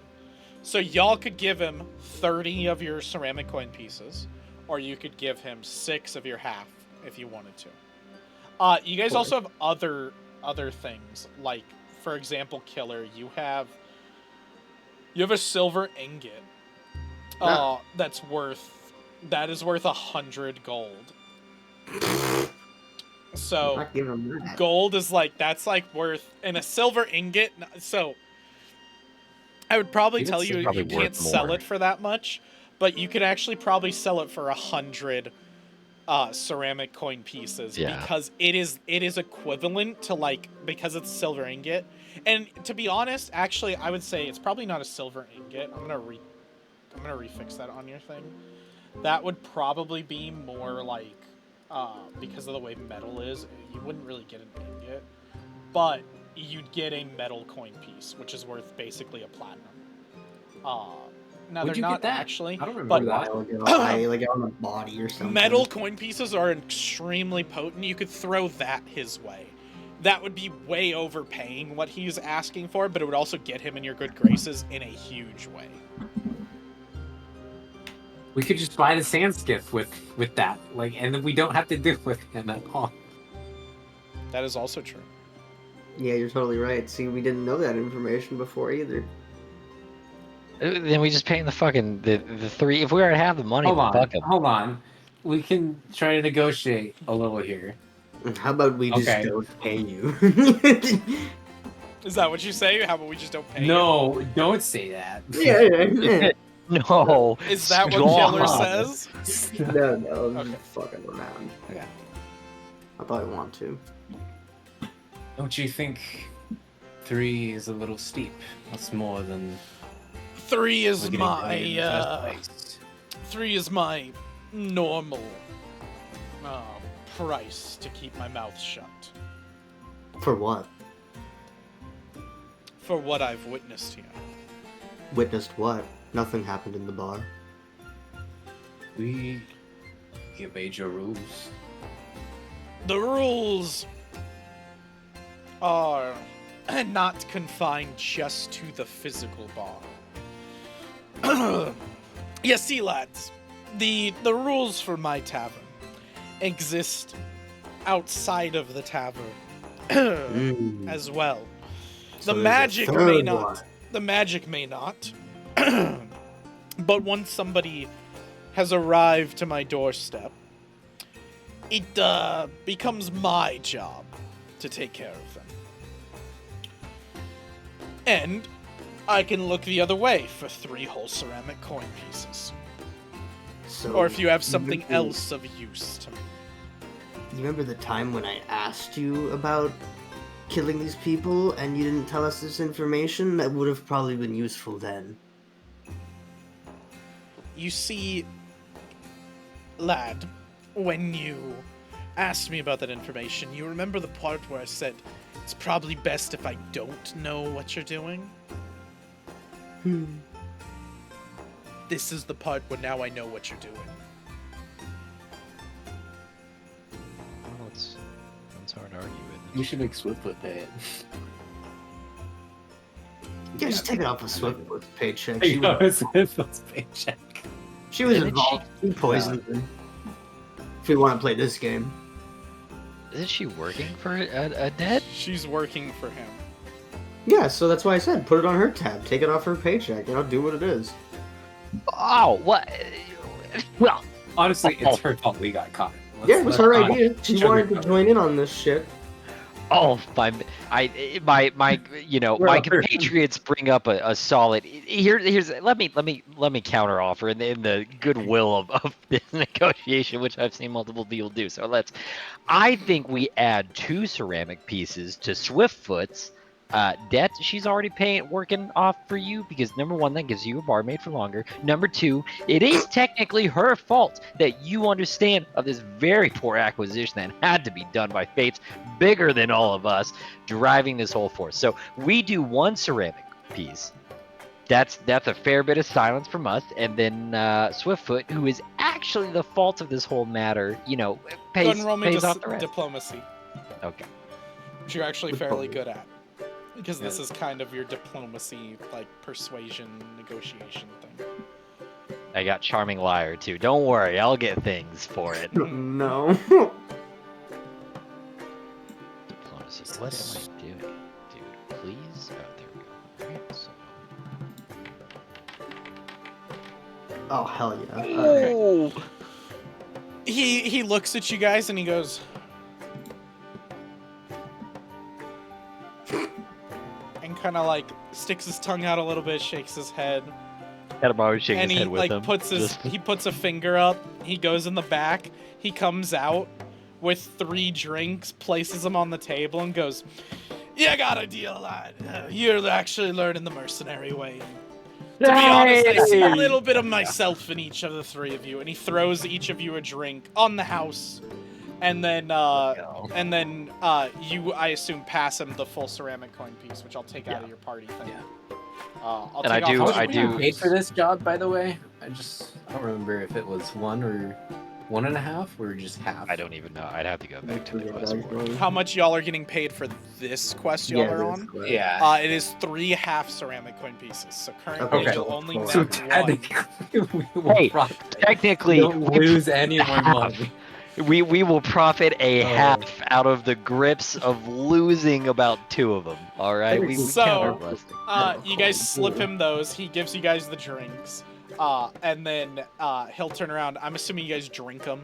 So y'all could give him 30 of your ceramic coin pieces, or you could give him 6 of your half if you wanted to. You guys Cool. also have other things, like for example, Killer, you have a silver ingot. Ah. That is worth 100 gold. So Not giving them that. gold is that's worth, and a silver ingot. So I would probably Even tell it's you probably you can't worth sell more. it for that much, but you could actually probably sell it for 100 ceramic coin pieces Yeah. because it is equivalent to because it's silver ingot. And to be honest, actually, I would say it's probably not a silver ingot. I'm gonna refix that on your thing. That would probably be more because of the way metal is, you wouldn't really get an ingot, but you'd get a metal coin piece, which is worth basically a platinum. Now Where'd they're you not get that? actually, I don't but remember A that. while ago, I like on the body or something. metal coin pieces are extremely potent. You could throw that his way. That would be way overpaying what he's asking for, but it would also get him in your good graces in a huge way. We could just buy the sand skiff with that, and then we don't have to deal with him at all. That is also true. Yeah, you're totally right. See, we didn't know that information before either. Then we just pay the fucking the 3. If we already have the money, Hold on. We can try to negotiate a little here. How about we just Okay. don't pay you? Is that what you say? How about we just don't pay you? No, don't say that. yeah. No. Is that what stop. Killer says? No, I'm Okay. just fucking around. Okay. I thought I want to. Don't you think 3 is a little steep? That's more than 3 is we're getting paid in the first my place. 3 is my normal price to keep my mouth shut For what? for what I've witnessed here. Witnessed what? Nothing happened in the bar. We obeyed your rules. The rules are not confined just to the physical bar. You see, lads, the rules for my tavern exist outside of the tavern as well. So The there's a magic third may not. one. The magic may not. But once somebody has arrived to my doorstep, it becomes my job to take care of them. And I can look the other way for 3 whole ceramic coin pieces. So, Or if you have something remember- else of use to me. You remember the time when I asked you about killing these people and you didn't tell us this information? That would have probably been useful then. You see, lad, when you asked me about that information, you remember the part where I said it's probably best if I don't know what you're doing? This is the part where now I know what you're doing. Well, it's hard to argue with. You should make Swiftfoot pay it. Yeah, just take it off of Swiftfoot's paycheck. You know, Swiftfoot's paycheck. She was Didn't involved. She poisoned him. If we want to play this game. Isn't she working for a dead? She's working for him. Yeah, so that's why I said put it on her tab. Take it off her paycheck. You know, do what it is. Oh, what? Well, Honestly, it's her fault we got caught. Yeah, it was her let's not idea. She wanted to sugarcoat it. join in on this shit. oh, my you know, We're my all- compatriots bring up a solid. Here's let me counter offer in the goodwill of this negotiation, which I've seen multiple people do. So I think we add 2 ceramic pieces to Swiftfoot's debt she's already working off for you, because number 1, that gives you a barmaid for longer. Number 2, it is technically her fault that you understand of this very poor acquisition that had to be done by fates bigger than all of us driving this whole force. So we do 1 ceramic piece. That's a fair bit of silence from us, and then Swiftfoot, who is actually the fault of this whole matter, you know, Go ahead pays and roll me off the rest. diplomacy, Okay. which you're actually fairly good at. Because this is kind of your diplomacy, like, persuasion, negotiation thing. I got charming liar too. Don't worry, I'll get things for it. No. Diplomacy. What am I doing, dude? Please. Oh, there we go. Alright, so. Oh, hell yeah. Alright. Oh. He looks at you guys and he goes, and kind of like sticks his tongue out a little bit, shakes his head, Adam always shaking and his he head with like him. he puts a finger up. He goes in the back. He comes out with 3 drinks, places them on the table, and goes, "Yeah, got a deal, lad. You're actually learning the mercenary way. To be honest, I see a little bit of myself in each of the 3 of you." And he throws each of you a drink on the house, and then you, I assume, pass him the full ceramic coin piece, which I'll take out of your party thing. Yeah. I'll And take I do- off How I much the were do- you paid for this job, by the way? I don't remember if it was 1 or 1.5 or just half. I don't even know. I'd have to go back to the quest board. How much y'all are getting paid for this quest y'all are on? Yeah. It is 3 half ceramic coin pieces. So currently Okay. you'll only So net So 1. technically, we will Hey, profit. Technically, We don't lose any more money. we will profit a Oh. half out of the grips of losing about 2 of them. All right, we So, count our blessings. You guys slip him those. He gives you guys the drinks. And then he'll turn around. I'm assuming you guys drink them.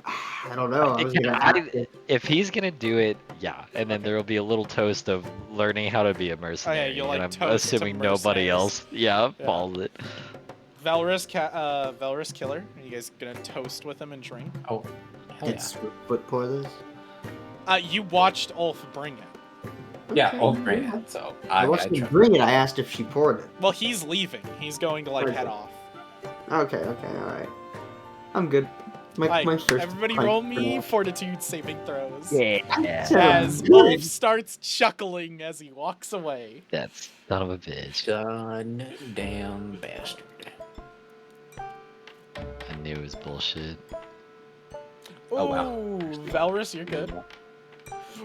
I don't know. I was gonna ask it. If he's gonna do it, yeah, and then there will be a little toast of learning how to be a mercenary. you'll, like, and I'm toast to assuming nobody mercenaries. else, yeah, Yeah. follows it. Valrus Killer. Are you guys gonna toast with him and drink? Oh, hell Did yeah. Swiftfoot pour this? You watched Ulf bring it. Yeah, Okay. oh, great. So, I I watched him try. bring it. I asked if she poured it. Well, he's leaving. He's going to, like, Okay. head off. Okay, alright. I'm good. My Alright, first everybody pint roll for me now. fortitude saving throws. Yeah, As Ulf starts chuckling as he walks away. that son of a bitch. Son damn bastard. I knew it was bullshit. Oh, wow. Ooh, Valrus, you're good.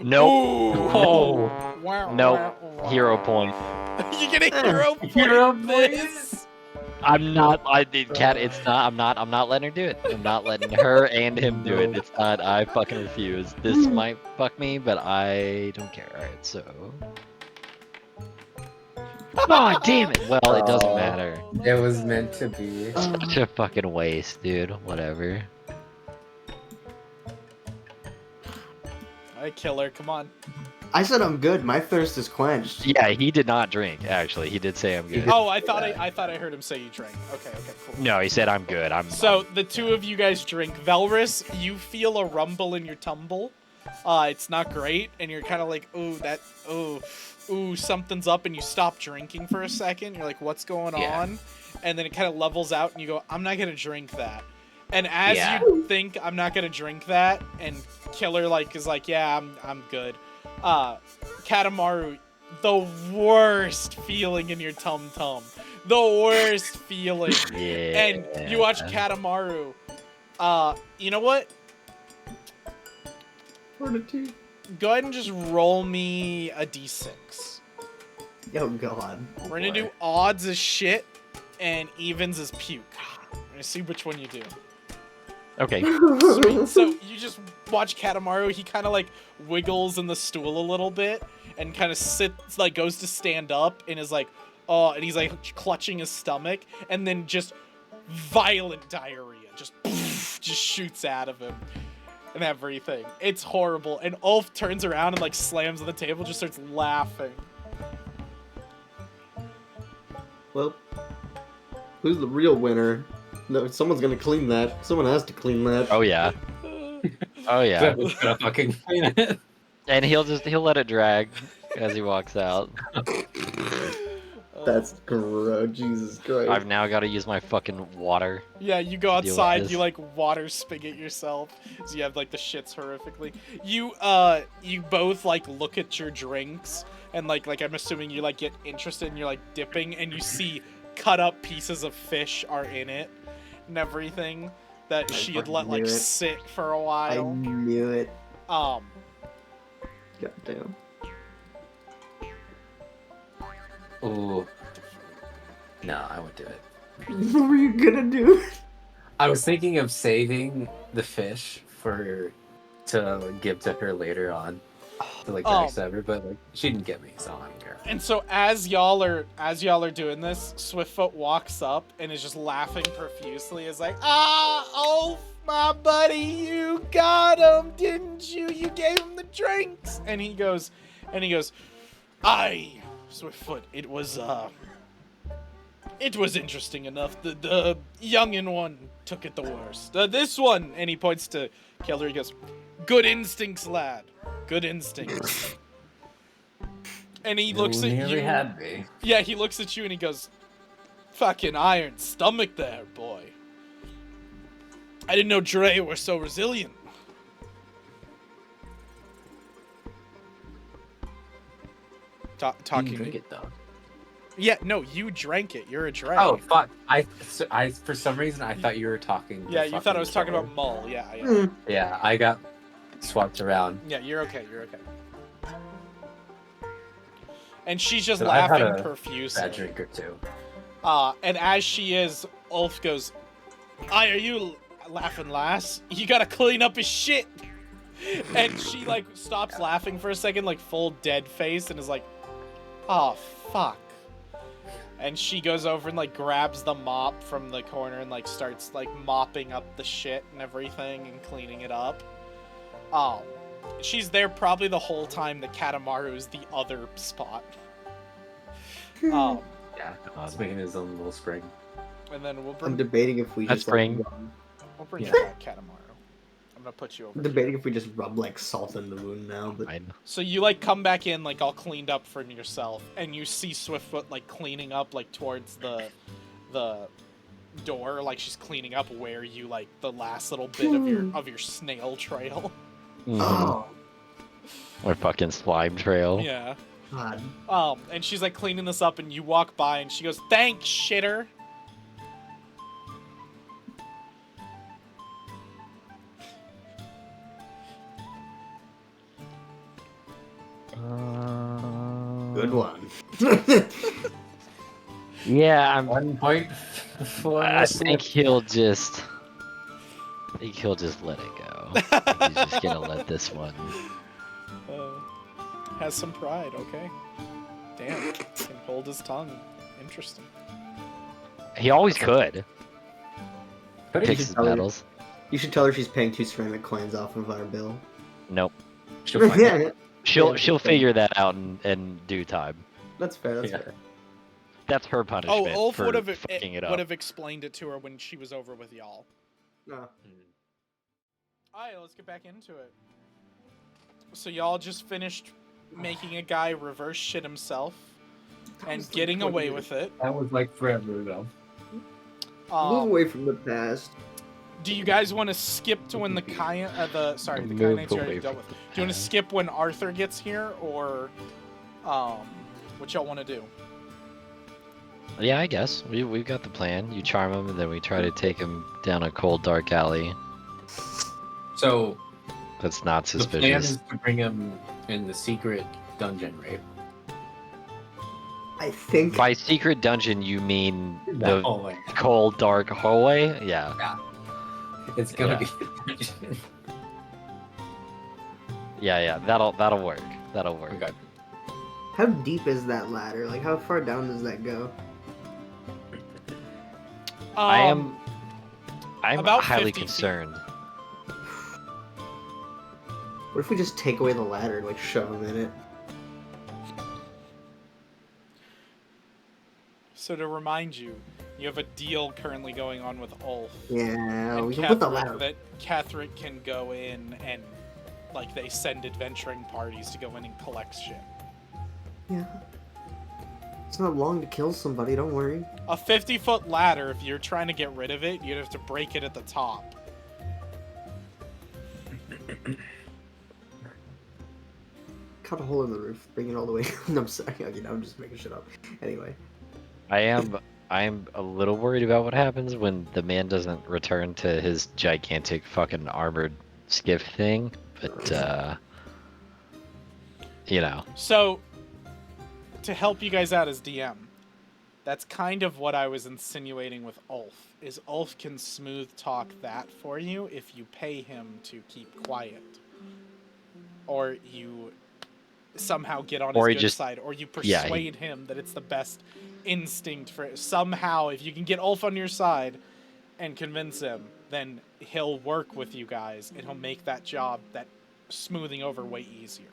Nope. Ooh. Oh. Wow, Nope. wow, wow. Hero point. You're getting hero point. Hero this. I'm not. Cat. It's not. I'm not letting her do it. I'm not letting her and him do it. It's not. I fucking refuse. This might fuck me, but I don't care. All right. So. Oh damn it! Well, it doesn't Oh. matter. It was meant to be. Such a fucking waste, dude. Whatever. Alright, killer, come on. I said I'm good. My thirst is quenched. Yeah, he did not drink. Actually, he did say I'm good. Oh, I thought I heard him say you drank. Okay, cool. No, he said I'm good. I'm. So the 2 of you guys drink. Valrus, you feel a rumble in your tumble, It's not great, and you're kind of like, ooh, something's up, and you stop drinking for a second. You're like, what's going Yeah. on? And then it kind of levels out, and you go, I'm not gonna drink that. And as Yeah. you think I'm not gonna drink that, and Killer like is like, yeah, I'm good. Katamaru, the worst feeling in your tum tum, the worst feeling. Yeah. And you watch Katamaru. You know what? Fortitude. Go ahead and just roll me a d6. Oh god. We're gonna do odds as shit and evens as puke. We're gonna see which one you do. Okay. Sweet. So you just watch Katamaru. He kind of like wiggles in the stool a little bit and kind of sits, like goes to stand up and is like, oh, and he's like clutching his stomach, and then just violent diarrhea just shoots out of him and everything. It's horrible. And Ulf turns around and like slams on the table, just starts laughing. Well, who's the real winner? No, someone's gonna clean that. Someone has to clean that. Oh yeah. Oh yeah. Someone's gonna fucking clean it. And he'll let it drag as he walks out. That's gross. Jesus Christ. I've now got to use my fucking water. Yeah, you go Deal with outside, this. you like water spigot yourself, so you have like the shits horrifically. You both like look at your drinks, and like I'm assuming you like get interested and you're like dipping, and you see cut up pieces of fish are in it and everything that I she had fucking let like knew it. sit for a I while. knew it. Goddamn. Ooh. No, I won't do it. What were you gonna do? I was thinking of saving the fish to give to her later on, to like the next ever, but like she didn't get me, so I don't care. And so as y'all are doing this, Swiftfoot walks up and is just laughing profusely. Is like, oh, my buddy, you got him, didn't you? You gave him the drinks. And he goes, aye, Swiftfoot, it was interesting enough. The youngin' one took it the worst. This one, and he points to Killer, he goes, good instincts, lad. Good instincts. And he looks at nearly you. had me. Yeah, he looks at you and he goes, fucking iron stomach there, boy. I didn't know Dre were so resilient. You Talking. drink it though. Yeah, no, you drank it. You're a Dre. Oh fuck! I for some reason I thought you were talking. Yeah, to you thought I was fucking talking Trevor. about Mull. Yeah. Hmm. Yeah, I got swapped around. Yeah, you're okay. You're okay. And she's just But I've had laughing a profusely. Bad drink or two. And as she is, Ulf goes, aye, are you laughing, lass? You gotta clean up his shit. And she, like, stops laughing for a second, like, full dead face, and is like, oh, fuck. And she goes over and, like, grabs the mop from the corner and, like, starts, like, mopping up the shit and everything and cleaning it up. She's there probably the whole time that Katamaru is the other spot. Yeah, he's making his own little spring. And then we'll I'm bring, debating if we That's just like, spring. you Yeah. back, Katamaru. I'm gonna put you over. I'm debating if we just rub like salt in the wound now, but Fine. So you like come back in like all cleaned up from yourself, and you see Swiftfoot like cleaning up like towards the door, like she's cleaning up where you like the last little bit of your snail trail. oh Or fucking slime trail. Yeah. god. And she's like cleaning this up, and you walk by, and she goes, "Thanks, shitter." Good one. Yeah, I'm. 1.4. I think he'll just. I think he'll just let it go. I think he's just gonna let this one. Has some pride, okay. Damn, can hold his tongue. Interesting. He always could. But Picks he's his tell her. battles. You should tell her she's paying 2 ceramic coins off of our bill. Nope. she'll find it. Yeah, She'll figure that out in due time. that's fair. That's Yeah. fair. That's her punishment. Oh, Ulf for would have fucking it up. would have explained it to her when she was over with y'all. No. Alright, let's get back into it. So y'all just finished making a guy reverse shit himself and was like getting 20 away years. with it. That was like forever though. Move away from the past. Do you guys want to skip to when the Kyanite, the Move Kyanites you already away dealt with? from Do you want to skip when Arthur gets here, or what y'all want to do? Yeah, I guess we've got the plan. You charm him, and then we try to take him down a cold, dark alley. So That's not the plan suspicious. is to bring him in the secret dungeon, right? I think. By secret dungeon, you mean That the hallway. cold, dark hallway? Yeah. It's gonna Yeah. be the dungeon. Yeah. That'll work. That'll work. Okay. How deep is that ladder? Like, how far down does that go? I'm about highly 50 feet. concerned. What if we just take away the ladder and like shove him in it? So to remind you, you have a deal currently going on with Ulf. Yeah, And we can put the Catherick, ladder. that Catherick can go in and, like, they send adventuring parties to go in and collect shit. Yeah. It's not long to kill somebody, don't worry. A 50-foot ladder, if you're trying to get rid of it, you'd have to break it at the top. Cut a hole in the roof, bring it all the way. No, I'm sorry. Okay, no, I'm just making shit up. Anyway. I am a little worried about what happens when the man doesn't return to his gigantic fucking armored skiff thing. But you know. So, to help you guys out as DM, that's kind of what I was insinuating with Ulf, is Ulf can smooth talk that for you if you pay him to keep quiet. Or you somehow get on Or his he good just- side, or you yeah, persuade him that it's the best instinct for somehow, if you can get Ulf on your side and convince him, then he'll work with you guys and he'll make that job, that smoothing over, way easier.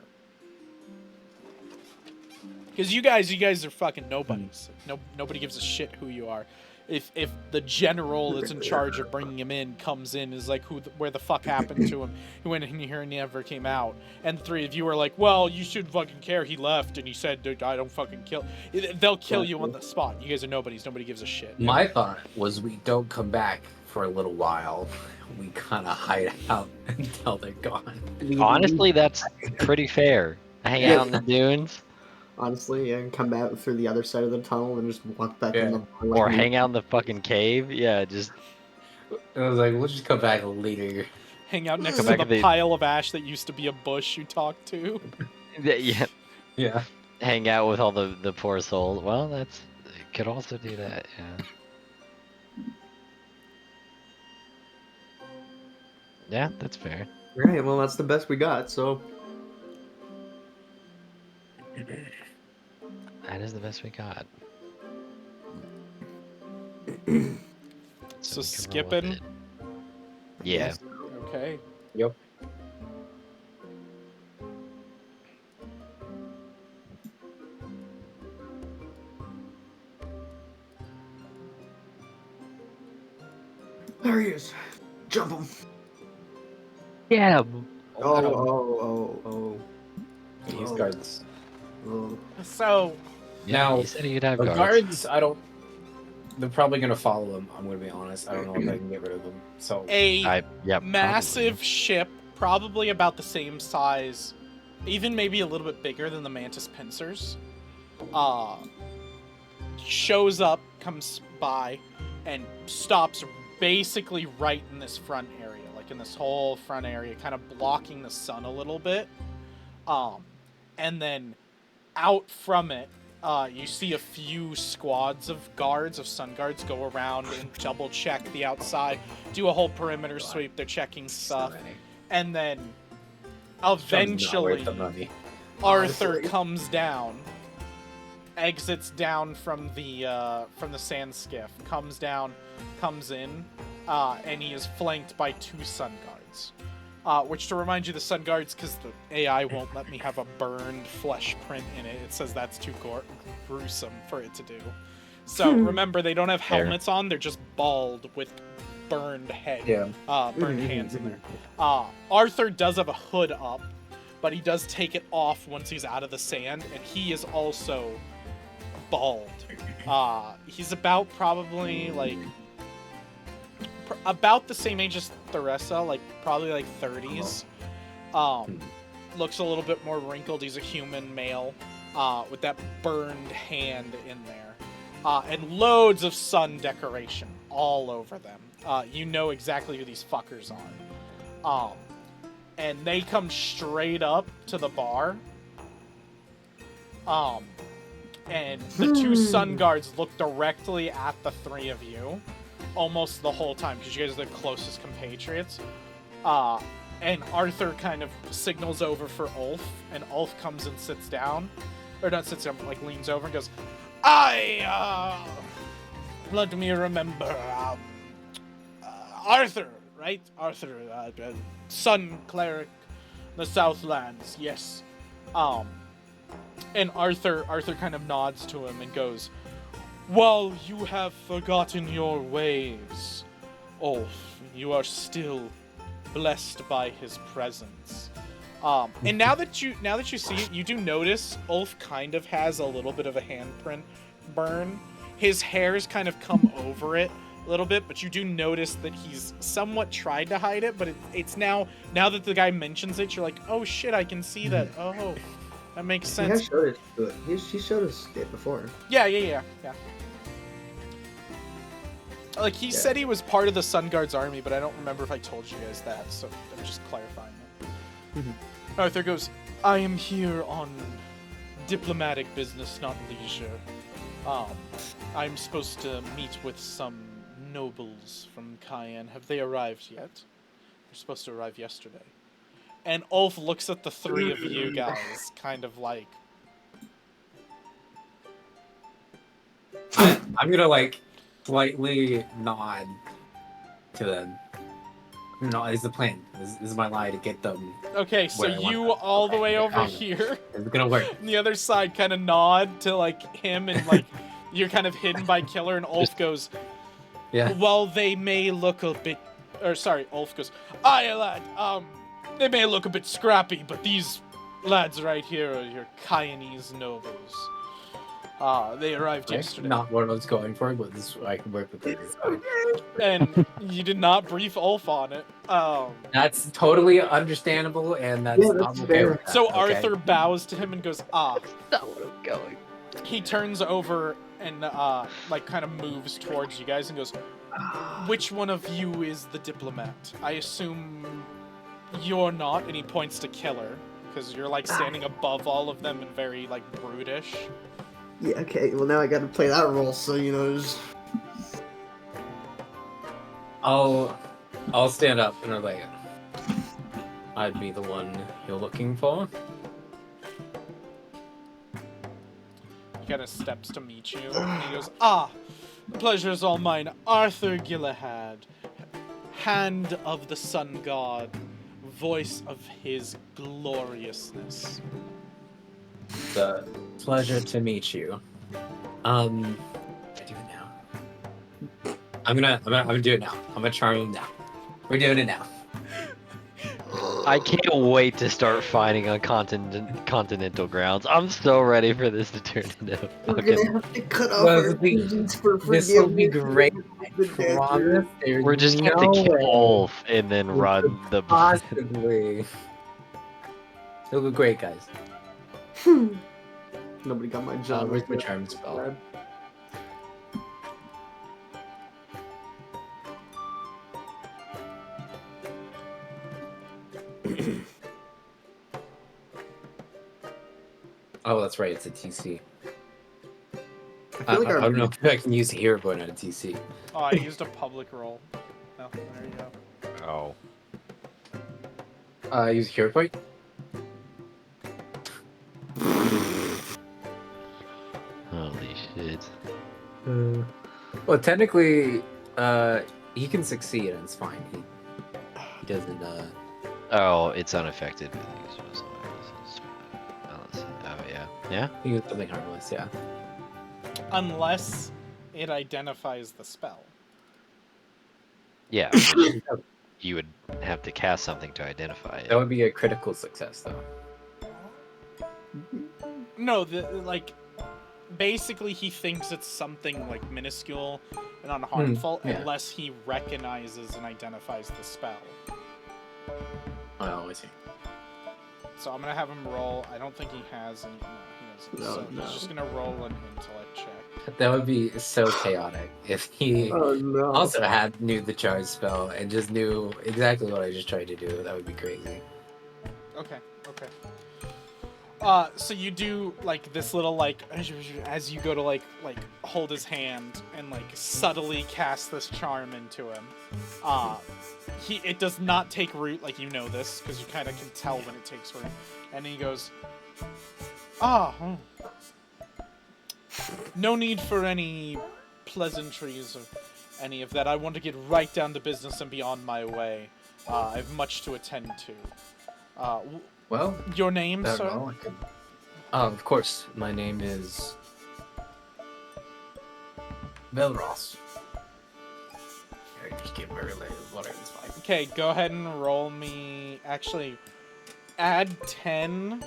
Because you guys are fucking nobodies. Nobody gives a shit who you are. If the general that's in charge of bringing him in comes in, is like, where the fuck happened to him? He went in here and never came out. And the three of you are like, well, you should fucking care. He left and he said, dude, I don't fucking kill. They'll kill you on the spot. You guys are nobodies. Nobody gives a shit. My thought was we don't come back for a little while. We kind of hide out until they're gone. Honestly, that's pretty fair. Hang out in the dunes, Honestly, yeah, and come out through the other side of the tunnel and just walk back in Yeah. the bar like or we- hang out in the fucking cave. Yeah, just And I was like, we'll just come back later. Hang out next Come to back the at the- pile of ash that used to be a bush you talked to. yeah. Yeah. Hang out with all the poor souls. Well, could also do that. Yeah. Yeah, that's fair. Right, well, that's the best we got, so. That is the best we got. So we can roll with skipping? it. Yeah. Yes. Okay. Yep. There he is. Jump him. Yeah. Oh. These Oh. guards. Oh. So, Now, you said you'd have The guards. guards, I don't. They're probably gonna follow him. I'm gonna be honest. I don't know if I can get rid of them. So a massive ship, probably about the same size, even maybe a little bit bigger than the Mantis pincers, shows up, comes by, and stops basically right in this front area, like in this whole front area, kind of blocking the sun a little bit. And then out from it, you see a few squads of guards, of sun guards, go around and double check the outside, do a whole perimeter sweep. They're checking stuff, and then eventually the money. Arthur Honestly. comes down, exits down from the sand skiff, comes down, comes in, and he is flanked by two sun guards. Which, to remind you, the sun guards, because the AI won't let me have a burned flesh print in it. It says that's too gruesome for it to do. So remember, they don't have Fair. helmets on; they're just bald with burned head, Yeah. burned hands in there. Arthur does have a hood up, but he does take it off once he's out of the sand, and he is also bald. He's about probably like about the same age as Theresa, like probably like 30s. Looks a little bit more wrinkled. He's a human male, with that burned hand in there, and loads of sun decoration all over them. You know exactly who these fuckers are. And they come straight up to the bar. And the two sun guards look directly at the three of you almost the whole time, because you guys are the closest compatriots. And Arthur kind of signals over for Ulf, and Ulf comes and sits down. Or not sits down, but like leans over and goes, let me remember, Arthur, right? Arthur, Sun Cleric, the Southlands, yes. And Arthur kind of nods to him and goes, "While you have forgotten your ways, Ulf, you are still blessed by his presence." And now that you see it, you do notice Ulf kind of has a little bit of a handprint burn. His hair's kind of come over it a little bit, but you do notice that he's somewhat tried to hide it, but it's now that the guy mentions it, you're like, oh shit, I can see that. Oh, that makes sense. He showed it. He showed us it before. Yeah. Like, he said he was part of the Sun Guard's army, but I don't remember if I told you guys that, so I'm just clarifying it. Arthur goes, "I am here on diplomatic business, not leisure. I'm supposed to meet with some nobles from Cayenne. Have they arrived yet? They're supposed to arrive yesterday." And Ulf looks at the three of you guys, kind of like... I'm gonna, like, slightly nod to them. No, it's the plan. This is my lie to get them. Okay, so where I want you them. all the Okay, way over fine. here. It's gonna work. And the other side kind of nod to, like, him, and, like, you're kind of hidden by Killer, and Ulf goes, Yeah. "Well, they may look a bit..." Or, sorry, Ulf goes, "Aye, lad, they may look a bit scrappy, but these lads right here are your Cayenese nobles. They arrived yesterday." Not what I was going for, but this I can work with this. And you did not brief Ulf on it. That's totally understandable, and that's Yeah, that's I'm okay fair. with that, So okay? Arthur bows to him and goes, "Ah." Not what I'm going. He turns over and, like, kind of moves towards you guys and goes, "Which one of you is the diplomat? I assume you're not," and he points to Killer, because you're, like, standing above all of them and very, like, brutish. Yeah, okay, well now I gotta play that role, so you know, just... I'll stand up and I'm like, I'd be the one you're looking for. He kind of steps to meet you, and he goes, "Ah, the pleasure's all mine. Arthur Gillahad, hand of the sun god, voice of his gloriousness." The pleasure to meet you. I do it now. I'm gonna do it now. I'm gonna charm him now. We're doing it now. I can't wait to start fighting on continental grounds. I'm so ready for this to turn into We're fucking... gonna have to cut off Well, our the thing- vengeance for This will be forgiveness. great. The dead Promise. There's We're just no gonna have to kill way Ulf and then we run could the... Possibly. It'll be great, guys. Nobody got my job. Where's my charm spell? Oh, that's right. It's a TC. I feel like I don't know if I can use Hero Point on a TC. Oh, I used a public roll. Oh, there you go. Oh. Use Hero Point? Holy shit. Well, technically, he can succeed and it's fine. He doesn't, Oh, it's unaffected. Oh, yeah. Yeah? he uses something harmless, yeah. Unless it identifies the spell. Yeah, which you would have to cast something to identify it. That would be a critical success, though. No, basically he thinks it's something like minuscule and unharmful yeah. unless he recognizes and identifies the spell. Oh, I see. So I'm gonna have him roll. I don't think he has any. No, he doesn't. So No. he's just gonna roll an intellect check. That would be so chaotic if he Oh no. also knew the charge spell and just knew exactly what I just tried to do. That would be crazy. Okay. So you do like this little like as you go to like hold his hand and like subtly cast this charm into him. It does not take root, like you know this because you kind of can tell when it takes root. And he goes, no need for any pleasantries or any of that. I want to get right down to business and be on my way. I have much to attend to. Well, Your name, I sir? don't know. I could... of course. My name is Belros. I just give my related whatever it's fine. Okay, go ahead and roll me. Actually, add 10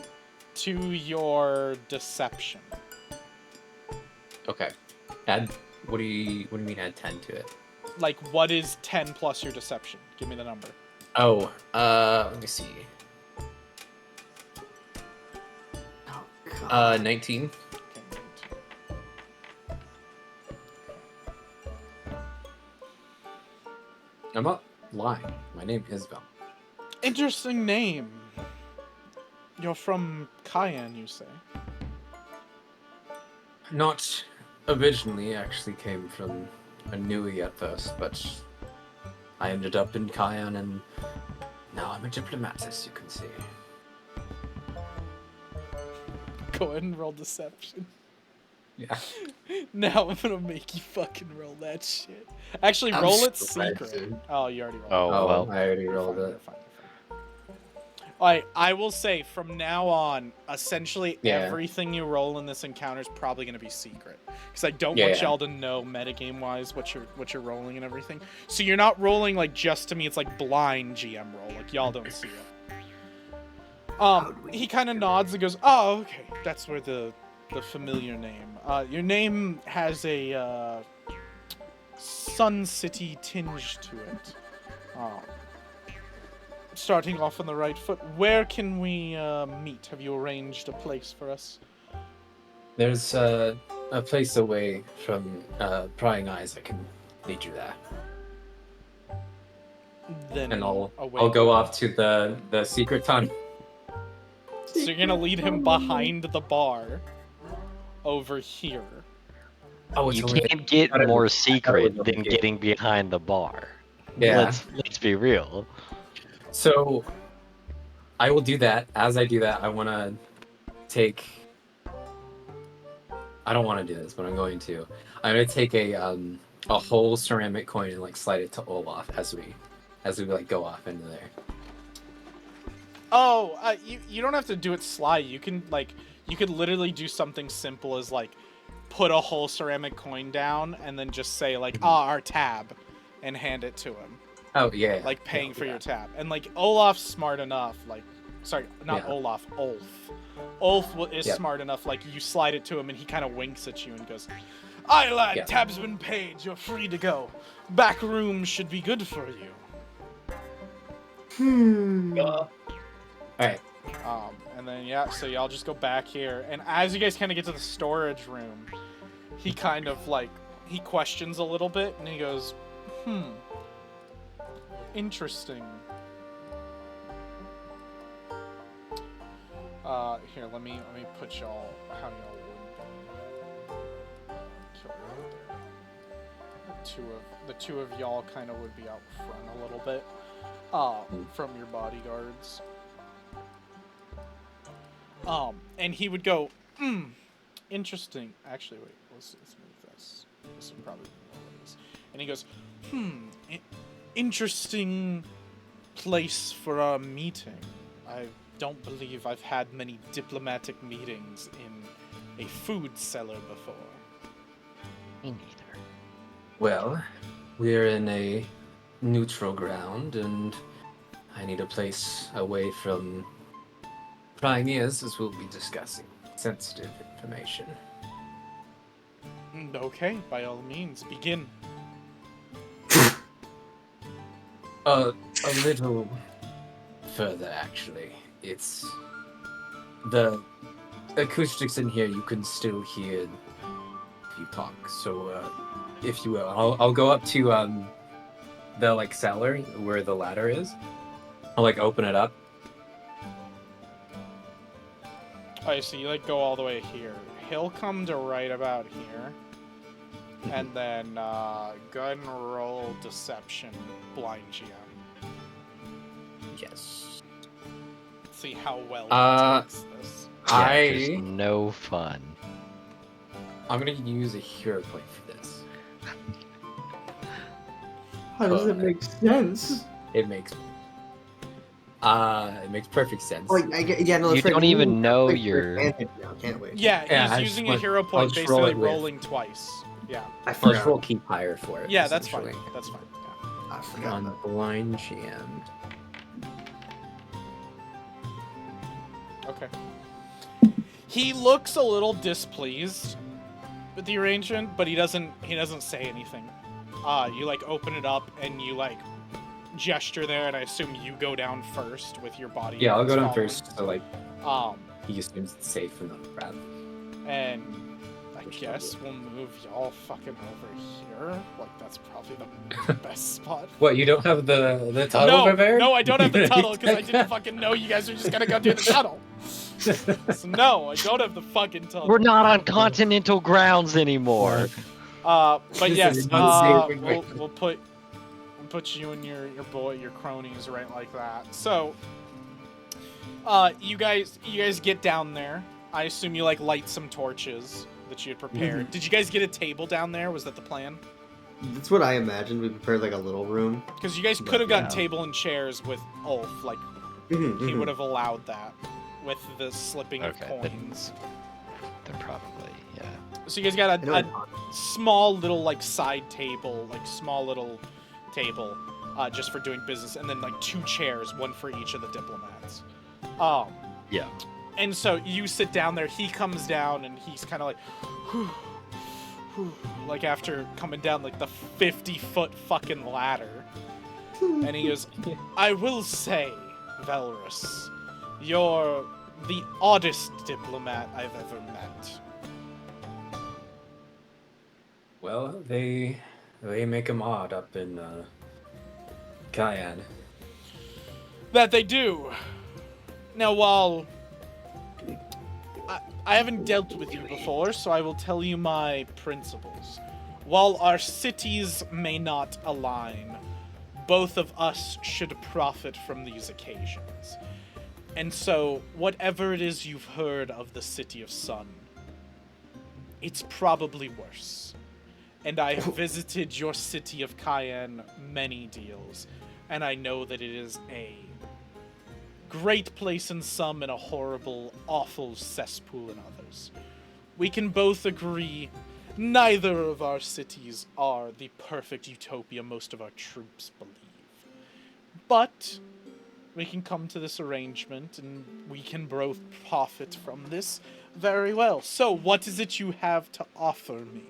to your deception. Okay. Add. What do you mean? Add 10 to it? Like, what is 10 plus your deception? Give me the number. Oh. Let me see. Oh, God. 19. Okay, 19. I'm not lying. My name is Bell. Interesting name. You're from Cayenne, you say? Not originally, actually came from Anui at first, but I ended up in Cayenne and now I'm a diplomat, as you can see. Go ahead and roll deception. Yeah. Now I'm gonna make you fucking roll that shit. Actually, I'm roll it so bad, secret. dude. Oh, you already rolled Oh, it. well. I already You're rolled fine, it. you're fine. Alright, I will say from now on, essentially Yeah. everything you roll in this encounter is probably going to be secret, because I don't Yeah, want yeah. y'all to know metagame wise what you're rolling and everything. So you're not rolling like just to me; it's like blind GM roll, like y'all don't see it. He kind of nods and goes, "Oh, okay, that's where the familiar name. Your name has a Sun City tinge to it. Starting off on the right foot, where can we meet? Have you arranged a place for us? There's a place away from prying eyes. I can lead you there, Then and I'll away. go off to the secret tunnel. So you're gonna lead him behind the bar, over here. Oh, You only- can't get I thought it more was- I thought it secret was than okay. getting behind the bar. Yeah. Let's be real. So I will do that. As I do that, I want to take. I don't want to do this, but I'm going to. I'm going to take a whole ceramic coin and like slide it to Olaf as we like go off into there. Oh, you don't have to do it sly. You could literally do something simple as like put a whole ceramic coin down and then just say like our tab and hand it to him. Oh yeah. Like paying for your tab. And like Olaf's smart enough, like sorry, not Yeah. Olaf, Ulf. Ulf is Yeah. smart enough, like you slide it to him and he kind of winks at you and goes, "Aye lad, Yeah. tab's been paid, you're free to go. Back room should be good for you." Alright. And then yeah, so y'all just go back here, and as you guys kind of get to the storage room, he kind of like he questions a little bit, and he goes, interesting. Here, let me put y'all how y'all would be. Kill right there. The two of y'all kind of would be out front a little bit, from your bodyguards. And he would go, interesting. Actually, wait, let's move this. This would probably be more what it is. And he goes, interesting place for our meeting. I don't believe I've had many diplomatic meetings in a food cellar before. Me neither. Well, we're in a neutral ground, and I need a place away from prying ears, as we'll be discussing. sensitive information. Okay, by all means, begin. A little further, actually. It's the acoustics in here. You can still hear if you talk. So, if you will, I'll go up to the like cellar where the ladder is. I'll like open it up. Alright, so you like go all the way here. He'll come to right about here. And then go ahead and roll deception, blind GM. Yes. See how well Uh, he takes this. Yeah, 'cause no fun. I'm gonna use a hero point for this. How does it make sense? It makes perfect sense. Like, yeah, no, You that's right. don't We even need know like, your- advantage now, can't we? Yeah, Yeah, I he's just using a want- hero I'll point, just roll basically it with- rolling twice. Yeah. I I'll forgot. just roll keep higher for it. Yeah, that's fine. essentially. That's fine. Yeah. I forgot. On that. blind GM. Okay. He looks a little displeased with the arrangement, but he doesn't say anything. You like open it up and you like gesture there, and I assume you go down first with your body. Yeah, I'll go down following. first. So like Um, he assumes it's safe in the crowd. and I Which guess we'll move y'all fucking over here. Like that's probably the best spot. What, you don't have the tunnel No, prepared? no, I don't have the tunnel because I didn't fucking know you guys were just gonna go do the tunnel. So no, I don't have the fucking tunnel. We're not on continental grounds anymore. But This yes, is unsafe. we'll put you and your cronies right like that. So, you guys get down there. I assume you like light some torches that you had prepared. Mhm. Did you guys get a table down there? Was that the plan? That's what I imagined. We prepared like a little room. Because you guys could have gotten Yeah. table and chairs with Ulf. Like Mhm, he mhm. would have allowed that with the slipping Okay, of then- coins. Then probably, yeah. So you guys got I know a I- small little like side table, just for doing business, and then like 2 chairs, one for each of the diplomats. Yeah. And so you sit down there. He comes down, and he's kind of like, whew, whew, like after coming down like the 50-foot fucking ladder, and he goes, "I will say, Velrus, you're the oddest diplomat I've ever met." Well, they make 'em odd up in Cayenne. That they do. Now, while I haven't dealt with you before, so I will tell you my principles. While our cities may not align, both of us should profit from these occasions. And so, whatever it is you've heard of the City of Sun, it's probably worse. And I have visited your city of Cayenne many deals, and I know that it is a great place in some and a horrible, awful cesspool in others. We can both agree neither of our cities are the perfect utopia most of our troops believe. But we can come to this arrangement and we can both profit from this very well. So, what is it you have to offer me?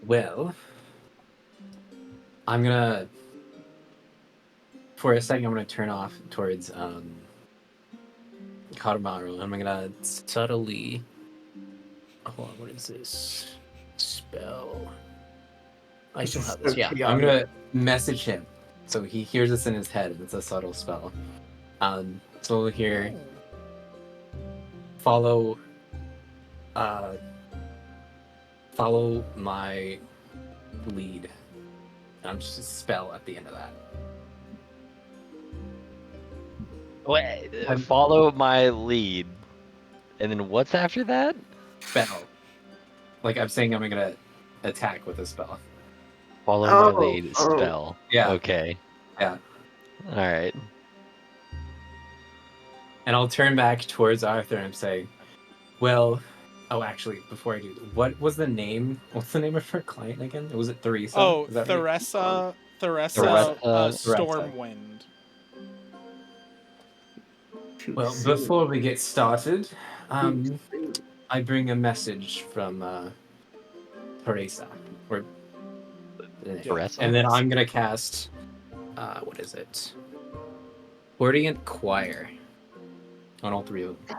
Well, I'm gonna, for a second, I'm gonna turn off towards Karamaru. I'm gonna subtly. Hold on, what is this spell? I still have this. Yeah, I'm gonna message him, so he hears this in his head, and it's a subtle spell. So we'll hear. Follow my lead. I'm just a spell at the end of that. Wait, follow my lead. And then what's after that? Spell. Like I'm saying, I'm gonna attack with a spell. Follow my lead, oh. spell. Yeah. Okay. Yeah. Alright. And I'll turn back towards Arthur and say, "Well, oh, actually, before I do, what was the name? What's the name of her client again? Was it Theresa? Oh, Is that right? Theresa Theresa. Stormwind. Too Well, soon. before we get started, Too soon. I bring a message from Teresa, or Teresa? and then I'm gonna cast. What is it? Orient Choir on all three of them.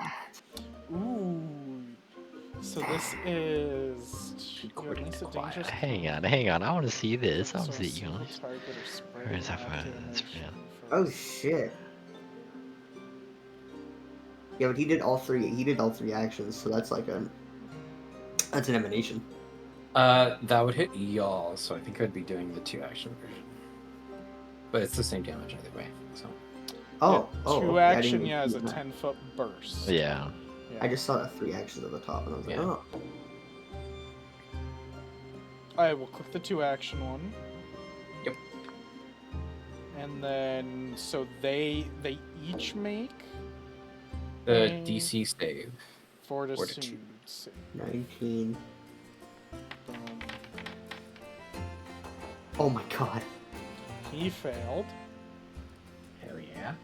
Ooh. So this is Recording release a quiet. dangerous. Hang on. I want to see this. I want So to a see you. single target or spread Where is that active from? That's from- emanation Oh first. shit. Yeah, but he did all three. He did all three actions, so that's like that's an emanation. That would hit y'all, so I think I'd be doing the 2-action version. But it's the same damage either way. So Oh, Yeah, oh. two okay, I action, didn't yeah, is see a that. 10-foot burst. Yeah. Yeah. I just saw the 3 actions at the top, and I was like, Yeah. oh. Alright, we'll click the 2-action one. Yep. And then, so they each make the Okay. DC save. fortitude save. 19. Boom. Oh my god. He failed. Hell yeah.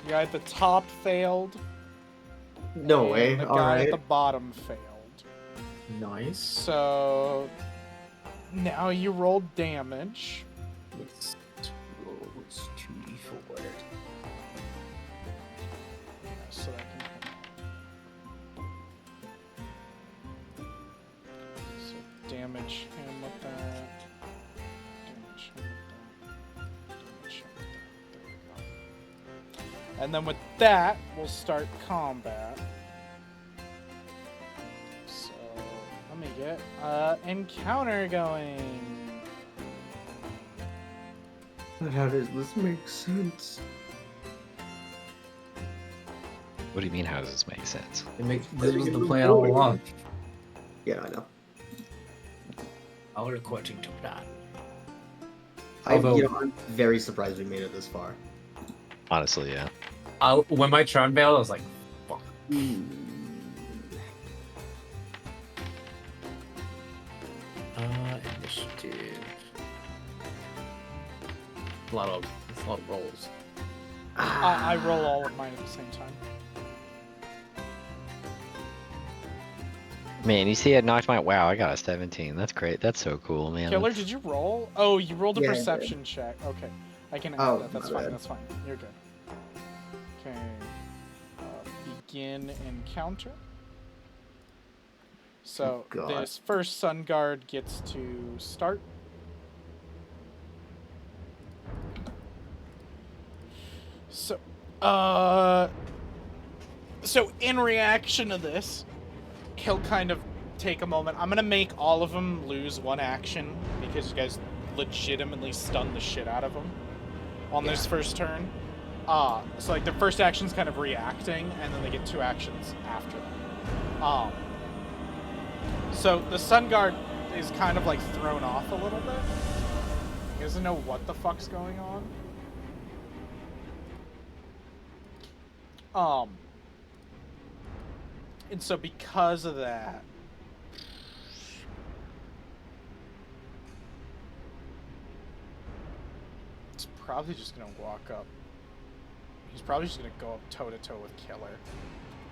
The guy at the top failed. No and way. The guy Alright. at the bottom failed. Nice. So now you roll damage. It's 2d4. Yeah, so that can come out. So damage him with that. Damage him with that. Damage him with that. There we go. And then with that, we'll start combat. So let me get encounter going. But how does this make sense? What do you mean? How does this make sense? This was the plan all along. Yeah, I know. All according to plan. I'm very surprised we made it this far. Honestly, yeah. When my Tron failed, I was like, fuck. Initiative. It's a lot of rolls. I roll all of mine at the same time. Man, you see, I knocked my. Wow, I got a 17. That's great. That's so cool, man. Killer, That's- did you roll? Oh, you rolled a Yeah, I did. perception check. Okay. I can add Oh, that. That's my fine. bad. That's fine. You're good. Okay. Begin encounter. So God. this first Sun Guard gets to start. So, so in reaction to this, he'll kind of take a moment. I'm gonna make all of them lose 1 action because you guys legitimately stunned the shit out of them on this first turn. So like the first action's kind of reacting, and then they get 2 actions after that. So the Sun Guard is kind of like thrown off a little bit. He doesn't know what the fuck's going on. And so because of that, it's probably just gonna walk up. He's probably just gonna go up toe to toe with Killer.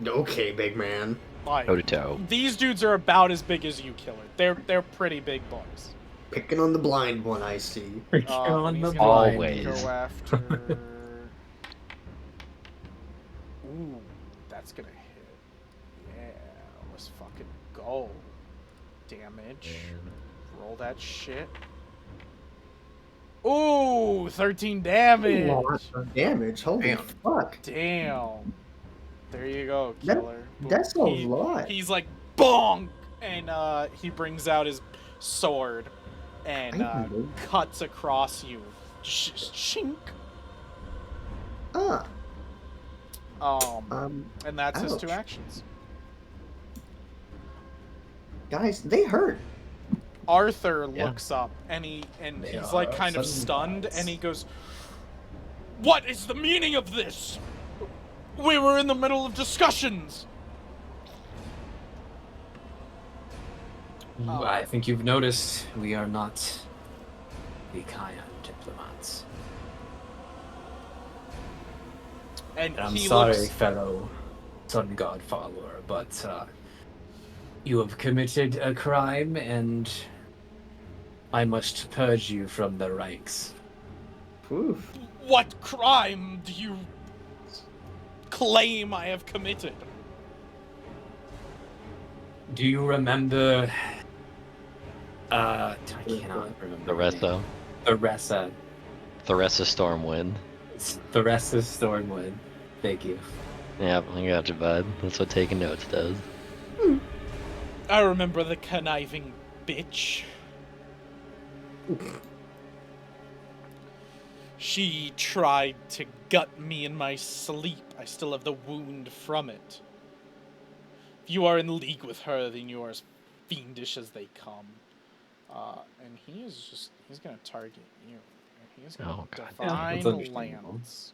Okay, big man. Like, Toe to toe. these dudes are about as big as you, Killer. They're pretty big boys. Picking on the blind one, I see. And on he's the gonna Always. go after. Ooh, that's gonna hit. Yeah, let's fucking go. Damage. Roll that shit. Ooh, 13 damage. Lot of damage. Holy Damn. fuck. Damn. There you go, That- Killer. That's a lot. He's like, bonk! And he brings out his sword and Damn. cuts across you. Shink. Ah. And that's his ouch. 2 actions. Guys, they hurt. Arthur Yeah. looks up and They he's like are kind of sudden stunned gods. and he goes, "What is the meaning of this? We were in the middle of discussions." I think you've noticed we are not the Kayan diplomats. And I'm he sorry, looks. fellow Sun God follower, but you have committed a crime, and I must purge you from the ranks. Oof. What crime do you claim I have committed? Do you remember? I cannot remember. her name. Theresa. Theresa. Theresa Stormwind. Theresa Stormwood. Thank you. Yep, I got you, bud. That's what taking notes does. I remember the conniving bitch. She tried to gut me in my sleep. I still have the wound from it. If you are in league with her, then you are as fiendish as they come. And he's gonna target you. He's gonna Oh, God. Yeah, that's divine understandable. lance.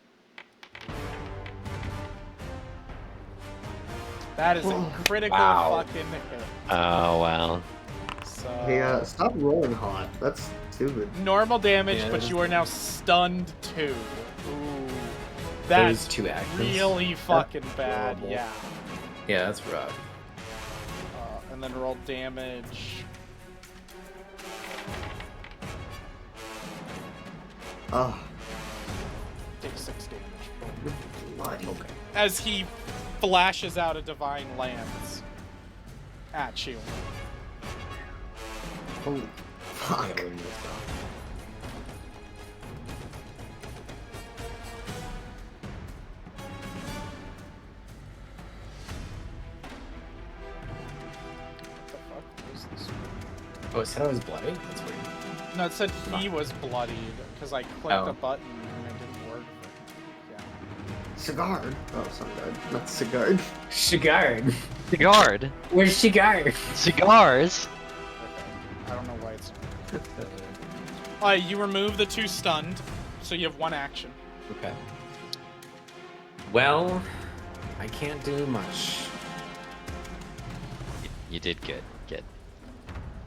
That is a critical Wow. fucking hit. Oh, wow. So, Hey, stop rolling hot. That's stupid. normal damage, Yeah, but that you are now stunned too. Ooh. Those That's two actions. really fucking bad, horrible. yeah. Yeah, that's rough. And then roll damage. Oh, Take 6 damage. you're bloody. Okay. As he flashes out a divine lance at you. Holy fuck. Yeah, we're gonna stop. What the fuck? What is this? Oh, it said I was bloody? That's weird. No, it said he was bloodied because I clicked Oh. a button and it didn't work. Yeah. Cigar. Oh, Sunguard. Not cigar. Shigard! Cigard. Where's Shigard? Cigars. Okay. I don't know why it's. You remove the 2 stunned, so you have 1 action. Okay. Well, I can't do much. You did good. Good.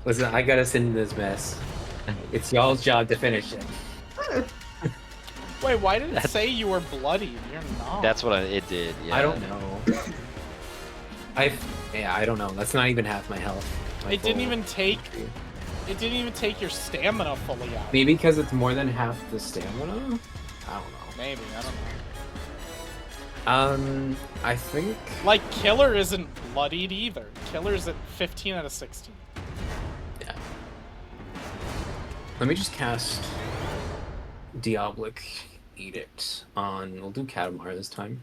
Listen, I got us into this mess. It's y'all's job to finish it. Wait, why did it That's- say you were bloodied? You're not. That's what it did. Yeah. I don't know. I don't know. That's not even half my health. My It didn't full- even take. It didn't even take your stamina fully out. Maybe because it's more than half the stamina? I don't know. Maybe, I don't know. I think. Like, Killer isn't bloodied either. Killer's at 15 out of 16. Yeah. Let me just cast Diabolic Edict on. We'll do Katamar this time.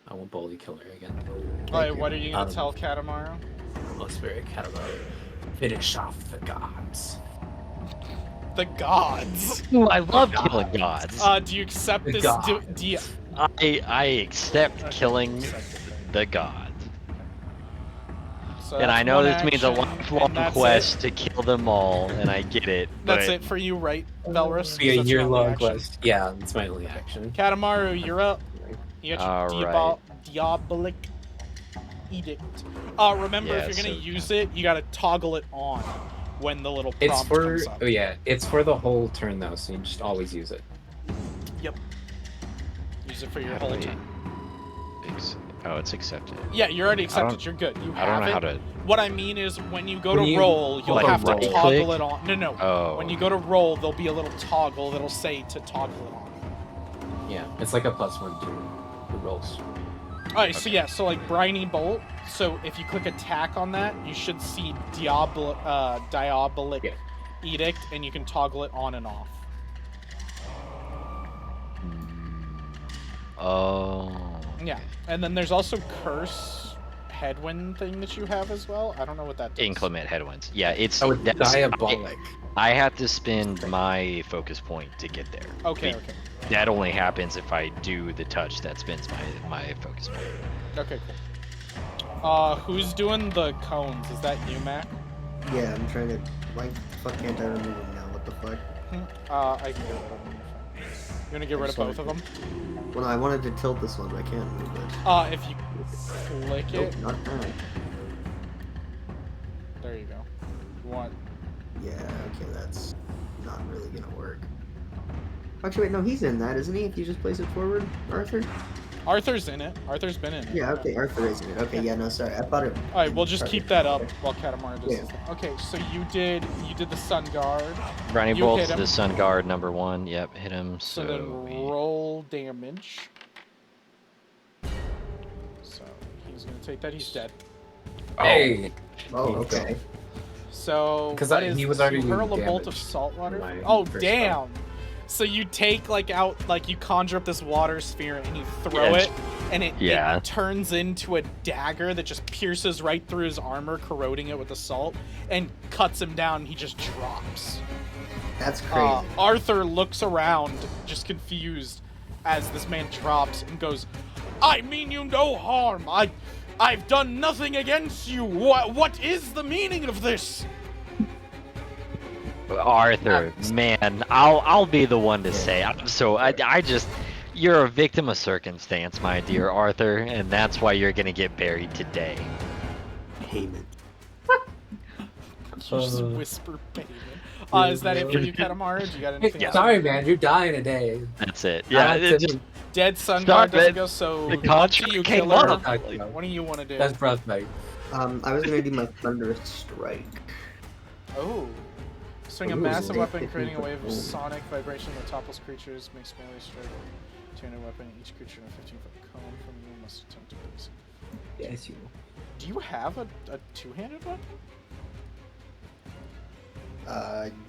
I won't bully Killer again. Alright, what are you gonna Um, tell Katamaru? Oh, Spirit Katamar. Finish off the gods. The gods. Ooh, I love killing gods. Do you accept The this? gods. I accept killing the gods. So And I that's know 1 this means a action, lifelong and that's quest to kill them all, and I get it. That's but it for you, right, Belrus? Yeah, That's your your only long action. quest. Yeah, it's my only action. Katamaru, you're up. You got your Alright. Diabolic Edict. Remember, Yeah, if you're gonna so- use it, you gotta toggle it on when the little prompt It's for comes up. it's for the whole turn though, so you just always use it. Yep. Use it for your How whole do we- turn. Oh, it's accepted. Yeah, you already I accepted. don't- You're good. You I have don't know it. how to. What I mean is, when you go When to you- roll, you'll like have to right toggle click? it on. No. Oh. When you go to roll, there'll be a little toggle that'll say to toggle it on. Yeah, it's like a +1 to the rolls. Alright, so yeah, so like Briny Bolt. So if you click attack on that, you should see Diabolic Yeah. Edict, and you can toggle it on and off. Oh. Yeah, and then there's also Curse Headwind thing that you have as well. I don't know what that does. Inclement headwinds. Yeah, it's. Oh, it's that's- diabolic. I have to spend my focus point to get there. Okay, Be- okay. That only happens if I do the touch that spends my focus point. Okay, cool. Who's doing the cones? Is that you, Mac? Yeah, I'm trying to. Why the fuck can't I remove them now? What the fuck? I can get rid of them. You wanna get rid of both of them? Well, no, I wanted to tilt this one, but I can't move it. If you click Nope, it, not that. there you go. You want? Yeah, okay, that's not really gonna work. Actually, wait, no, he's in that, isn't he? If you just place it forward, Arthur? Arthur's in it. Arthur's been in it. Yeah, okay, Arthur is in it. Okay, yeah, no, sorry. I thought it... All right, we'll just keep that up while Katamari does Yeah. his thing. Okay, so you did the Sun Guard. Brownie You bolts hit him. the Sun Guard #1. Yep, hit him. So So then roll damage. So he's gonna take that. He's dead. Hey. Oh, okay. So 'Cause what he is- was so already you hurl a bolt of damaged salt water. my Oh first damn! So you take you conjure up this water sphere and you throw Yeah, it, and it turns into a dagger that just pierces right through his armor, corroding it with the salt, and cuts him down. And he just drops. That's crazy. Arthur looks around, just confused, as this man drops and goes, "I mean you no harm. I've done nothing against you. What is the meaning of this?" Arthur, man, I'll be the one to say. I just, you're a victim of circumstance, my dear Arthur, and that's why you're gonna get buried today. Payment. You just whisper payment. Is that it for you, Katamari? Do you got anything else? Sorry, man, you're dying today. That's it. Yeah, it's just, Dead Sun Stop God doesn't it. go, so the up to contract you, came killer. up. What do you want to do? That's breath, mate. I was gonna do my Thunderous Strike. Oh. Swing a Ooh, massive stick weapon, hit creating a me wave for of gold. sonic vibration that topples creatures, makes melee strike. Two-handed weapon, each creature in a 15-foot cone from you must attempt to place it. Yes, you. Do you have a two-handed weapon?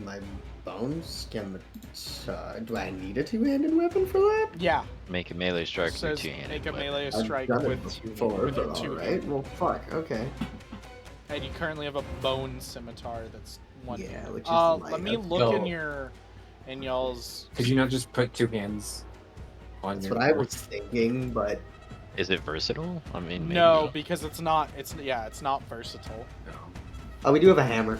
My bones can... do I need a two-handed weapon for that? Yeah. Make a melee strike with Says two-handed make a weapon. melee I've strike done it with before, with but your two alright. Well, fuck, okay. And you currently have a bone scimitar that's one. Yeah, which is Let light. me look in No. y'all's. Could you not just put two hands on That's your what I board? was thinking, but... Is it versatile? I mean, maybe. No, because it's not. It's not versatile. No. Oh, we do have a hammer.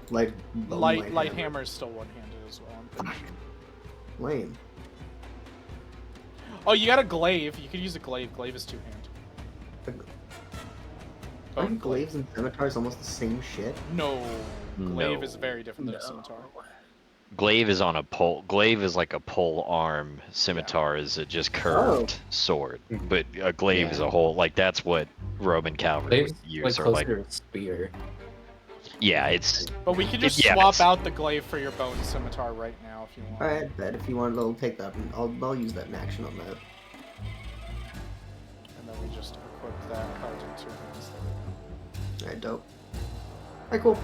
Light Light hammer is still one-handed as well. I'm pretty sure. Lame. Oh, you got a glaive. You could use a glaive. Glaive is two-hand. Aren't glaives and scimitars almost the same shit? No, glaive No. is very different than a No. scimitar. Glaive is on a pole. Glaive is like a pole arm. Scimitar is a just curved sword. Mhm. But a glaive is a whole, like, that's what Roman cavalry They've would use. like Or like, closer to spear. yeah, it's But we could just Yeah, swap it's- out the glaive for your bone scimitar right now if you want. Alright, bet if you want, I'll take that. I'll use that in action on that. And then we just equip that out in two hands. Alright, dope. Alright, cool.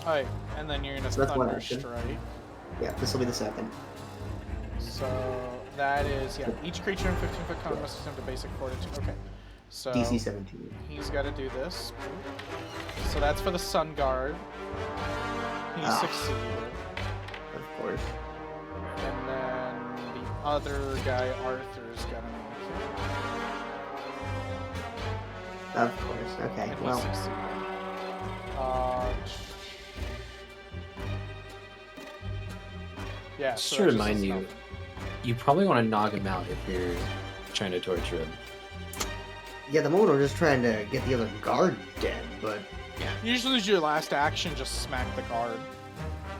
Alright, and then you're gonna So that's one thunder action. strike. Yeah, this will be the second. So that is each creature in 15-foot cone must attempt a basic fortitude. Okay. So DC 17. he's got to do this. So that's for the Sun Guard. He Ah. succeeded. Of course. And then the other guy, Arthur's got to make it. Of course. Okay, And he well, succeeded. Yeah, Just so to that's remind a you, stealth. you probably want to knock him out if you're trying to torture him. yeah, the moment we're just trying to get the other guard dead, but Usually your last action, just smack the guard.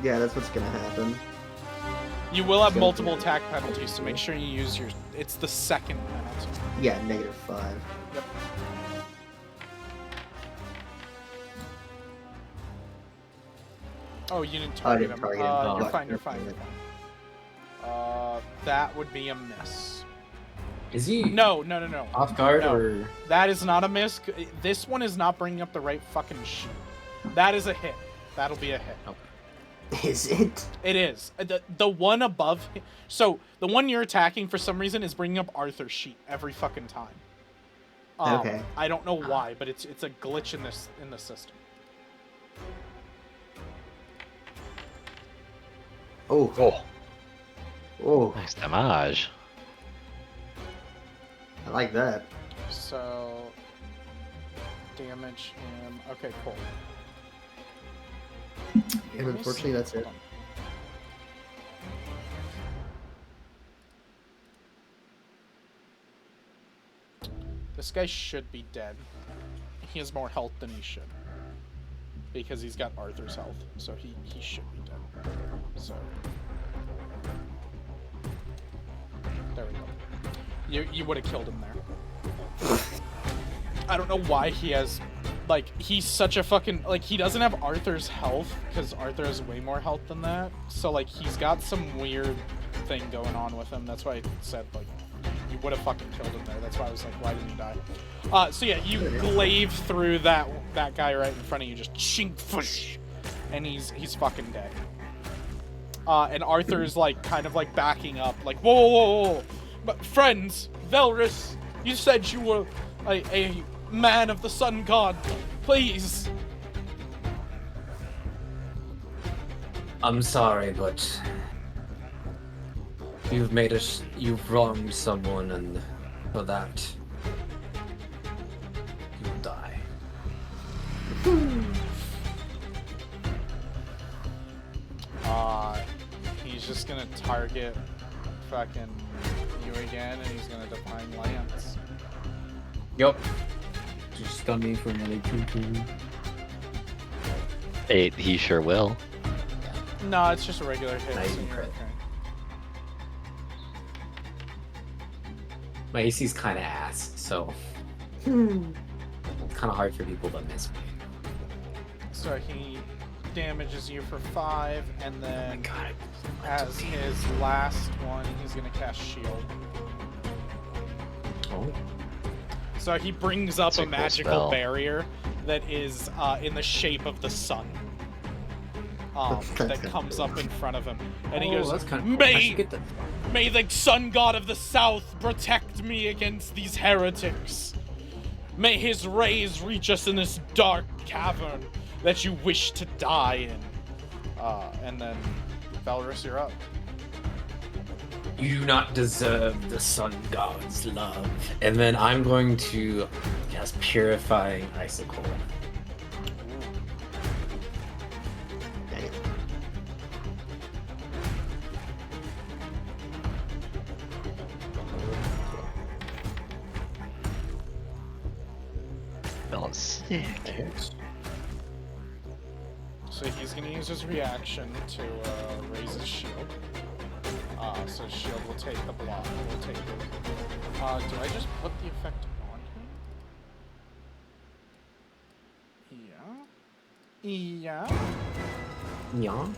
yeah, that's what's gonna happen. You will have Go multiple for it. attack penalties, so make sure you use your... It's the second penalty. Yeah, -5. Yep. Oh, you didn't target didn't him. target him. Oh, You're fuck. fine, you're fine, you're fine. That would be a miss. Is he No. off guard No. or? That is not a miss. This one is not bringing up the right fucking sheet. That is a hit. That'll be a hit. Is it? It is. The one above... So, the one you're attacking, for some reason, is bringing up Arthur's sheet every fucking time. Okay. I don't know why, but it's a glitch in the system. Oh. oh, Oh. nice damage. I like that. So... Damage him. Okay, cool. And unfortunately, that's it. Hold on. This guy should be dead. He has more health than he should. Because he's got Arthur's health. So he should be dead. So... There we go. You would have killed him there. I don't know why he has, like, he's such a fucking, like, he doesn't have Arthur's health, because Arthur has way more health than that. So, like, he's got some weird thing going on with him. That's why I said, like, you would have fucking killed him there. That's why I was like, why didn't you die? So yeah, you glaive through that guy right in front of you, just chink, fush, and he's fucking dead. And Arthur's, like, kind of, like, backing up, like, whoa, whoa, whoa, whoa. But friends, Velrus, you said you were a man of the sun god. Please. I'm sorry, but you've wronged someone, and for that, you'll die. He's just gonna target fucking you again, and he's gonna Divine Lance. Yup. Just stun me for another 2 turns. He sure will. No, it's just a regular hit. Nice So and you're crit. okay. My AC's kind of ass, so it's kind of hard for people to miss me. So he damages you for 5, and then God. as his last one, he's gonna cast Shield. Oh. So he brings up That's a a cool magical spell. barrier that is in the shape of the sun. That comes up in front of him, and he goes, that's kind of cool. I should "May get the... May the sun god of the south protect me against these heretics. May his rays reach us in this dark cavern that you wish to die in." And then, Valrus, you're up. You do not deserve the sun god's love. And then I'm going to cast Purifying Icicle. Dang it. Feeling sick. So he's going to use his reaction to raise his shield. So shield will take the block. Will take the... do I just put the effect on him? Yeah. Yeah. Yeah.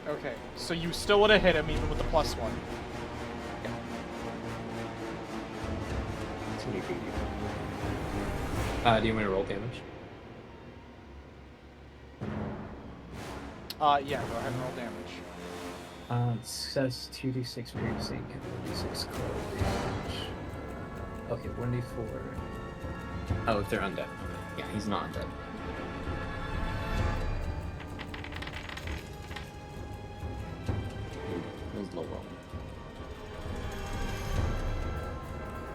Okay, so you still would have hit him even with the +1. It's gonna be greedy. Do you want me to roll damage? Yeah, go ahead and roll damage. It says 2d6 piercing and 1d6 cold damage. Okay, 1d4. Oh, if they're undead. Okay. Yeah, he's not undead. It was low roll.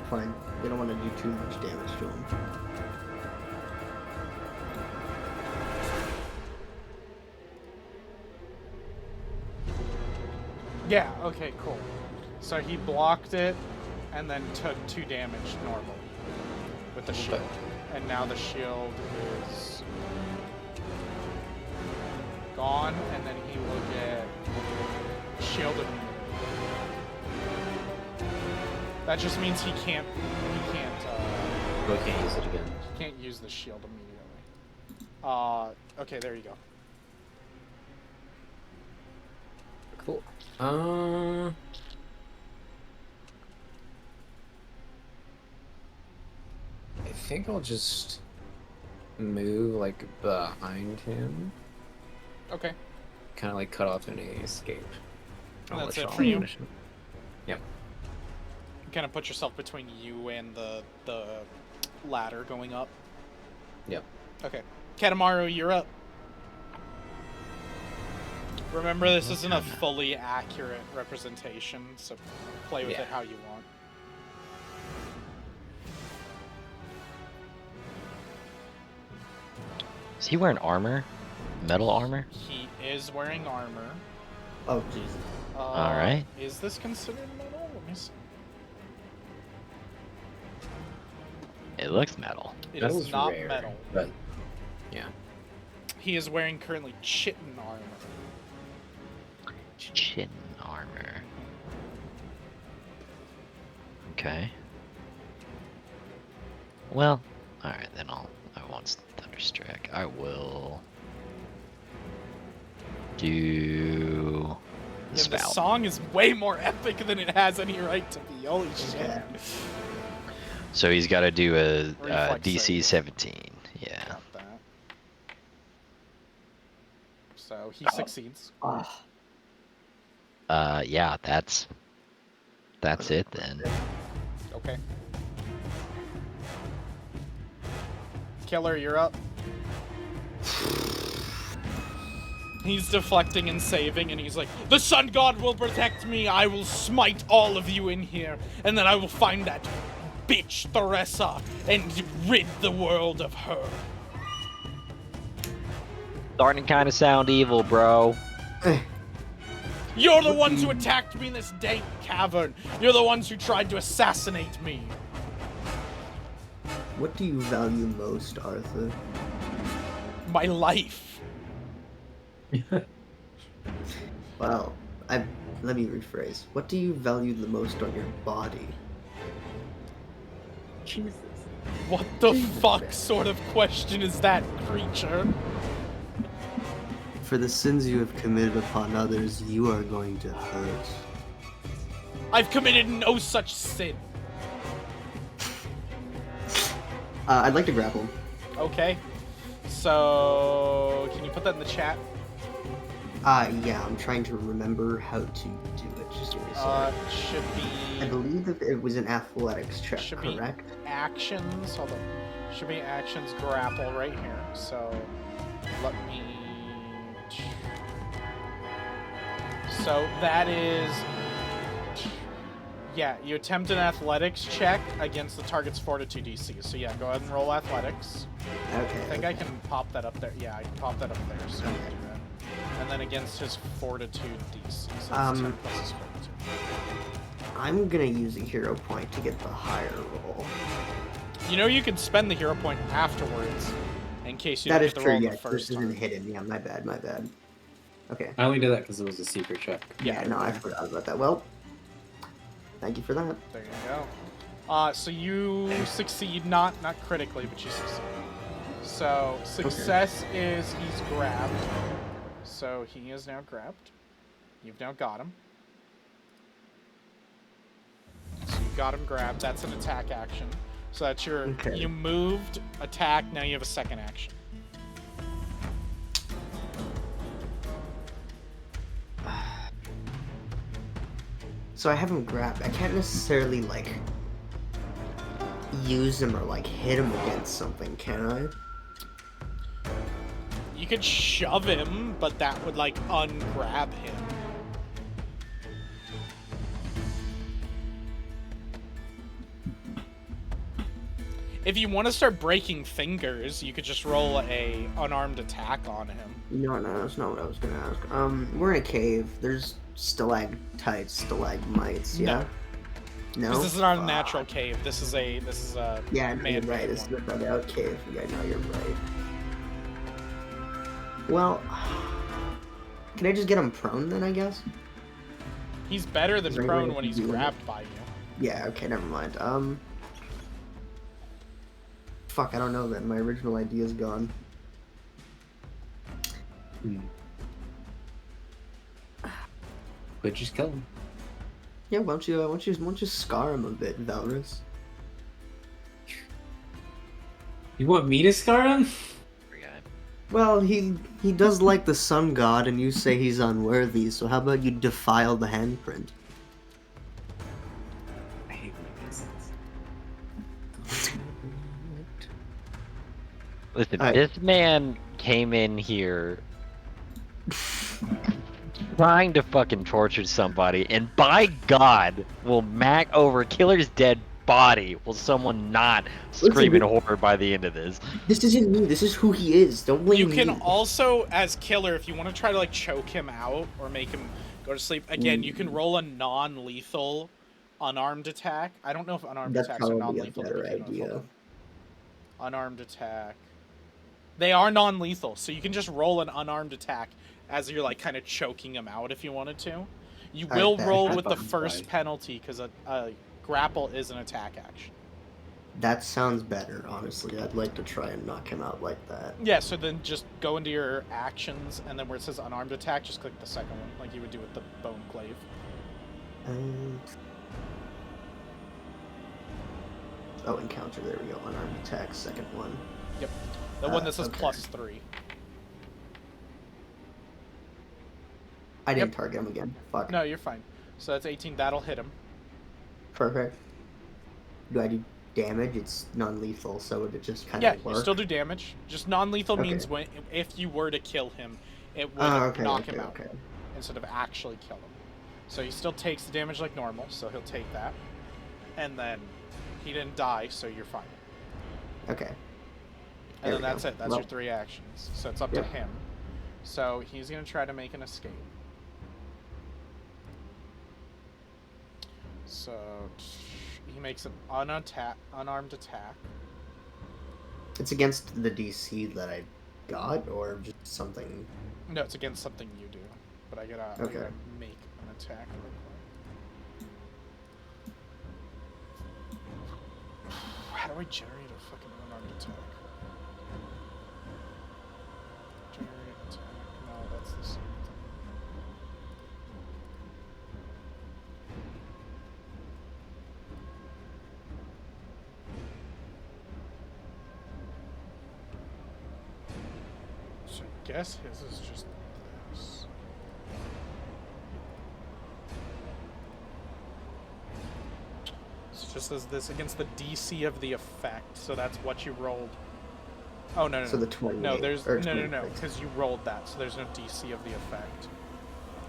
Fine. We don't want to do too much damage to him. Yeah, okay, cool. So he blocked it and then took 2 damage normal with the shield. And now the shield is gone, and then he will get shield immunity. That just means he can't Bro can't use it again. he can't use the shield immediately. Okay, there you go. Cool. I think I'll just move like behind him, Okay. kind of like cut off any escape. And I'll that's let it Sean for you? finish him. Yep. You kind of put yourself between you and the ladder going up. Yep. Okay. Katamaru, you're up. Remember, this isn't a fully accurate representation, so play with Yeah. it how you want. Is he wearing armor? Metal armor? He is wearing armor. Oh, Jesus. Alright. Is this considered metal? Let me see. It looks metal. It Metal's is not rare, metal. but yeah. He is wearing currently chitin armor. Chin armor. Okay. Well, alright, then I won't Thunderstruck. I will do the And the spout. song is way more epic than it has any right to be. Holy shit. Okay. So he's got to do a Reflex DC save. 17. Yeah. Got that. So he succeeds. Ah, Yeah, that's it then. Okay. Killer, you're up. He's deflecting and saving, and he's like, "The Sun God will protect me. I will smite all of you in here, and then I will find that bitch Theresa and rid the world of her." Starting to kind of sound evil, bro. You're the ones who attacked me in this dank cavern. You're the ones who tried to assassinate me. what do you value most, Arthur? My life. Well, let me rephrase. What do you value the most on your body? Jesus. What the fuck sort of question is that, creature? For the sins you have committed upon others, you are going to hurt. I've committed no such sin. I'd like to grapple him. Okay. So, can you put that in the chat? Yeah, I'm trying to remember how to do it. Just give me a second. Should I be believe that it was an athletics check, Should be- correct? actions. Hold on. Should be actions grapple right here. So, let me. So that is. Yeah, you attempt an athletics check against the target's fortitude DC. So yeah, go ahead and roll athletics. Okay. I think I can pop that up there. Yeah, I can pop that up there. So you can do that. And then against his fortitude DC. So that's 10 plus his fortitude. I'm gonna use a hero point to get the higher roll. You know you can spend the hero point afterwards in case you That don't is get the true, roll yeah. the This first isn't time. hidden. Yeah, my bad. Okay. I only did that because it was a secret check. Yeah, no, I forgot about that. Well, thank you for that. There you go. So you succeed, not critically, but you succeed. So success is he's grabbed. So he is now grabbed. You've now got him. So you got him grabbed. That's an attack action. So that's your. Okay. You moved, attack. Now you have a second action. So I have him grabbed. I can't necessarily like use him or like hit him against something, can I? You could shove him, but that would like ungrab him. If you want to start breaking fingers, you could just roll a unarmed attack on him. No, that's not what I was gonna ask. We're in a cave. There's stalactites, stalagmites. Yeah. No. Because this is not a Fuck. natural cave. This is a Yeah, no, you're man-made right. It's one. the bug out cave. Yeah, no, you're right. Well, can I just get him prone then? I guess. He's better than Is there any prone way when to he's do that? grabbed by you. Yeah. Okay. Never mind. Fuck. I don't know. Then my original idea is gone. But just kill him. Yeah. Why don't you scar him a bit, Valrus? You want me to scar him? Well, he does like the sun god, and you say he's unworthy. So how about you defile the handprint? I hate when it makes sense. Listen, Alright. this man came in here trying to fucking torture somebody, and by God, will Mac over Killer's dead body will someone not scream in horror by the end of this. This isn't me. This is who he is. Don't blame You me. can also, as Killer, if you want to try to like choke him out or make him go to sleep, again, you can roll a non-lethal unarmed attack. I don't know if unarmed That's attacks are probably a non-lethal. better to begin with. Hold idea. on. Unarmed attack. They are non-lethal, so you can just roll an unarmed attack as you're like kind of choking him out if you wanted to. You Alright, will that- roll that with the sounds first right. penalty because a grapple is an attack action. That sounds better, honestly. I'd like to try and knock him out like that. Yeah, so then just go into your actions, and then where it says unarmed attack, just click the second one, like you would do with the bone glaive. Oh, encounter. There we go. Unarmed attack. Second one. Yep. The one that says okay. +3. I didn't target him again. Fuck. No, you're fine. So that's 18. That'll hit him. Perfect. Do I do damage? It's non-lethal, so would it just kind Yeah, of work? you still do damage. Just non-lethal Okay. means when if you were to kill him, it would Okay, knock okay, him out okay. instead of actually kill him. So he still takes the damage like normal, so he'll take that. And then he didn't die, so you're fine. Okay. And There then we that's go. it. That's Well- your 3 actions. So it's up to Yep. him. So he's going to try to make an escape. So he makes an unarmed attack. It's against the DC that I got, or just something. No, it's against something you do. But I gotta Okay. make an attack real quick. How do I generate a fucking unarmed attack? Generate attack. No, that's the same thing. So I guess his is just this. So it just says this against the DC of the effect. So that's what you rolled. Oh no no So no. the 28. No, there's or no 26. because you rolled that, so there's no DC of the effect.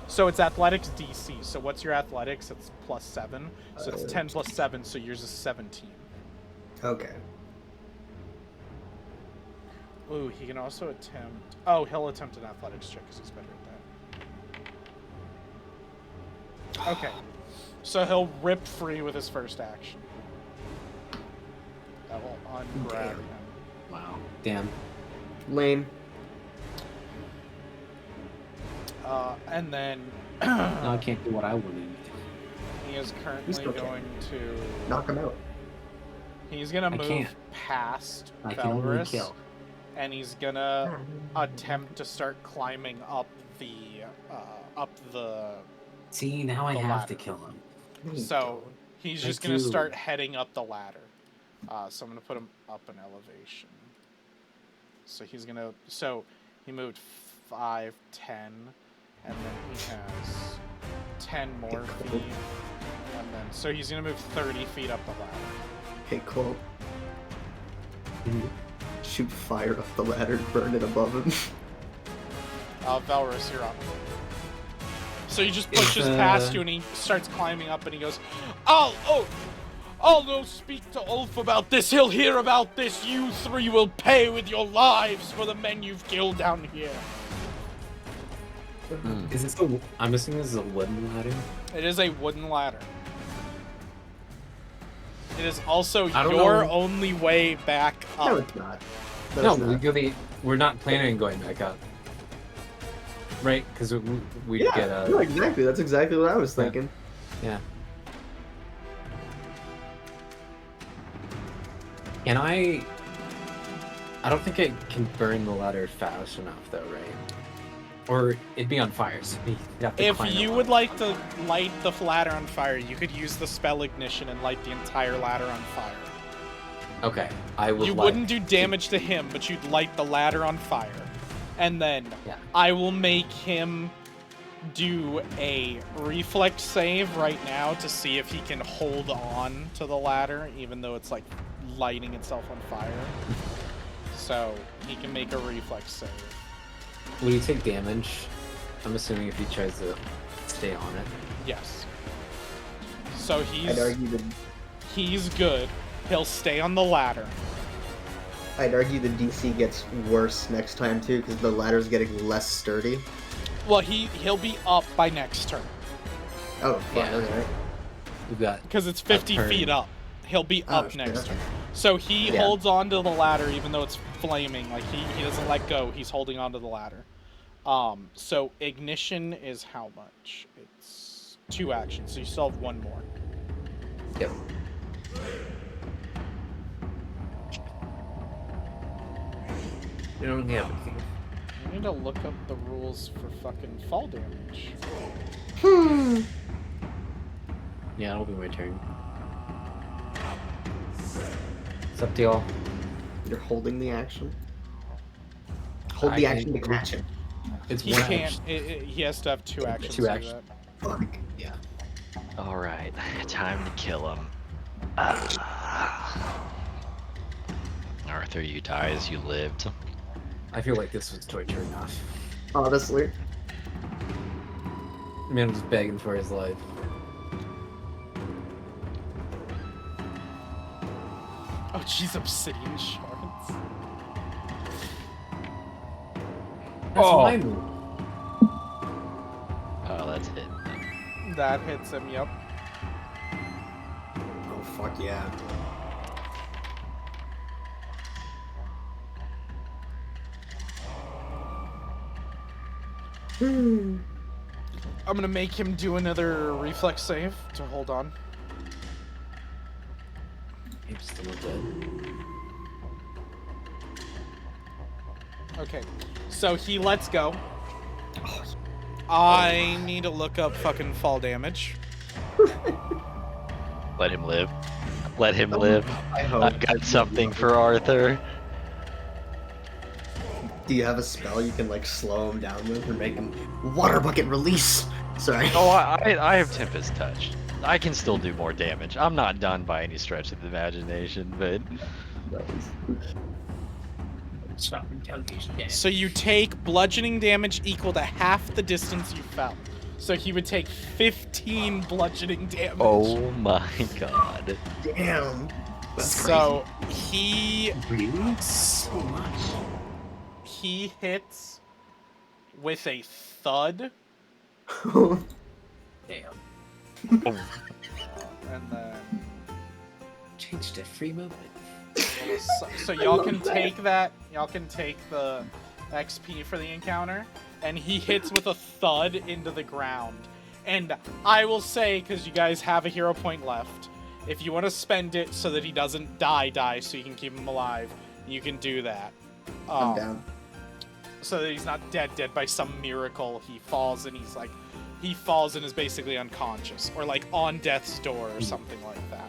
So it's athletics DC. So what's your athletics? It's +7. So it's 10 plus 7. So yours is 17. Okay. Ooh, he can also attempt. Oh, he'll attempt an athletics check because he's better at that. Okay, so he'll rip free with his first action. That will ungrab Damn. him. Wow. Damn. Lame. And then Now I can't do what I wanted. he is currently He's okay. going to. Knock him out. He's gonna I move can't. past I can only Valrus, kill. and he's gonna attempt to start climbing up the See, now I The have ladder. to kill him. No, you So he's I just gonna do. start heading up the ladder. So I'm gonna put him up an elevation. So he's gonna. So he moved 5, 10, and then he has 10 more Get feet, cool. and then so he's gonna move 30 feet up the ladder. Hey, Quote. Shoot fire up the ladder and burn it above him. Valrus, you're up. So he just It's, pushes past you and he starts climbing up and he goes, I'll go speak to Ulf about this. He'll hear about this. You 3 will pay with your lives for the men you've killed down here. Is this a? I'm assuming this is a wooden ladder. It is a wooden ladder. It is also I don't your know. only way back up. No, it's not. No, No, it's not. we're not planning on going back up. Right? Because we'd Yeah, get a. no, exactly. That's exactly what I was Yeah. thinking. Yeah. Can I don't think it can burn the ladder fast enough, though, right? Or it'd be on fire, so we'd have to If climb you it. would like to light the ladder on fire, you could use the spell ignition and light the entire ladder on fire. Okay, I would. You like wouldn't do damage to him, but you'd light the ladder on fire. And then Yeah. I will make him do a reflex save right now to see if he can hold on to the ladder, even though it's like lighting itself on fire. So he can make a reflex save. Will he take damage? I'm assuming if he tries to stay on it. Yes. So I'd argue the he's good. He'll stay on the ladder. the DC gets worse next time too, because the ladder's getting less sturdy. Well, he'll be up by next turn Oh, fine, Yeah. alright. We've got. because it's 50 turn. feet up. He'll be Oh, up next shit. turn. So he Yeah. holds on to the ladder even though it's flaming. Like he doesn't let go. He's holding onto the ladder. So ignition is how much? It's 2 actions. So you still have 1 more. Yep. You don't have anything. I need to look up the rules for fucking fall damage. Yeah, it'll be my turn. It's up to y'all. You're holding the action. Hold the action to catch it. It's He one can't. action. He has to have 2 actions. 2 to do actions. that. Fuck. Yeah. All right, time to kill him. Arthur, you die as you lived. I feel like this was torture enough. Honestly. Man was begging for his life. Oh, jeez, obsidian shards. That's Oh. my move. Oh, that's hit. That hits him. Yep. Oh fuck yeah. I'm gonna make him do another reflex save to hold on. I'm still dead. Okay, so he lets go. I need to look up fucking fall damage. Let him live. Let him live. I hope. I've got something for Arthur. Do you have a spell you can like slow him down with or make him water bucket release? Sorry. Oh, I have Tempest Touch. I can still do more damage. I'm not done by any stretch of the imagination, but So you take bludgeoning damage equal to half the distance you fell. So he would take 15 bludgeoning damage. oh my god. Damn. That's So he Really? So much. he hits with a thud, crazy. Damn. and then Change to free movement. so y'all can take that. Y'all can take the XP for the encounter, and he hits with a thud into the ground. And I will say, because you guys have a hero point left, if you want to spend it so that he doesn't die, so you can keep him alive, you can do that. I'm down. So that he's not dead by some miracle. He falls and he falls and is basically unconscious, or like on death's door or something like that.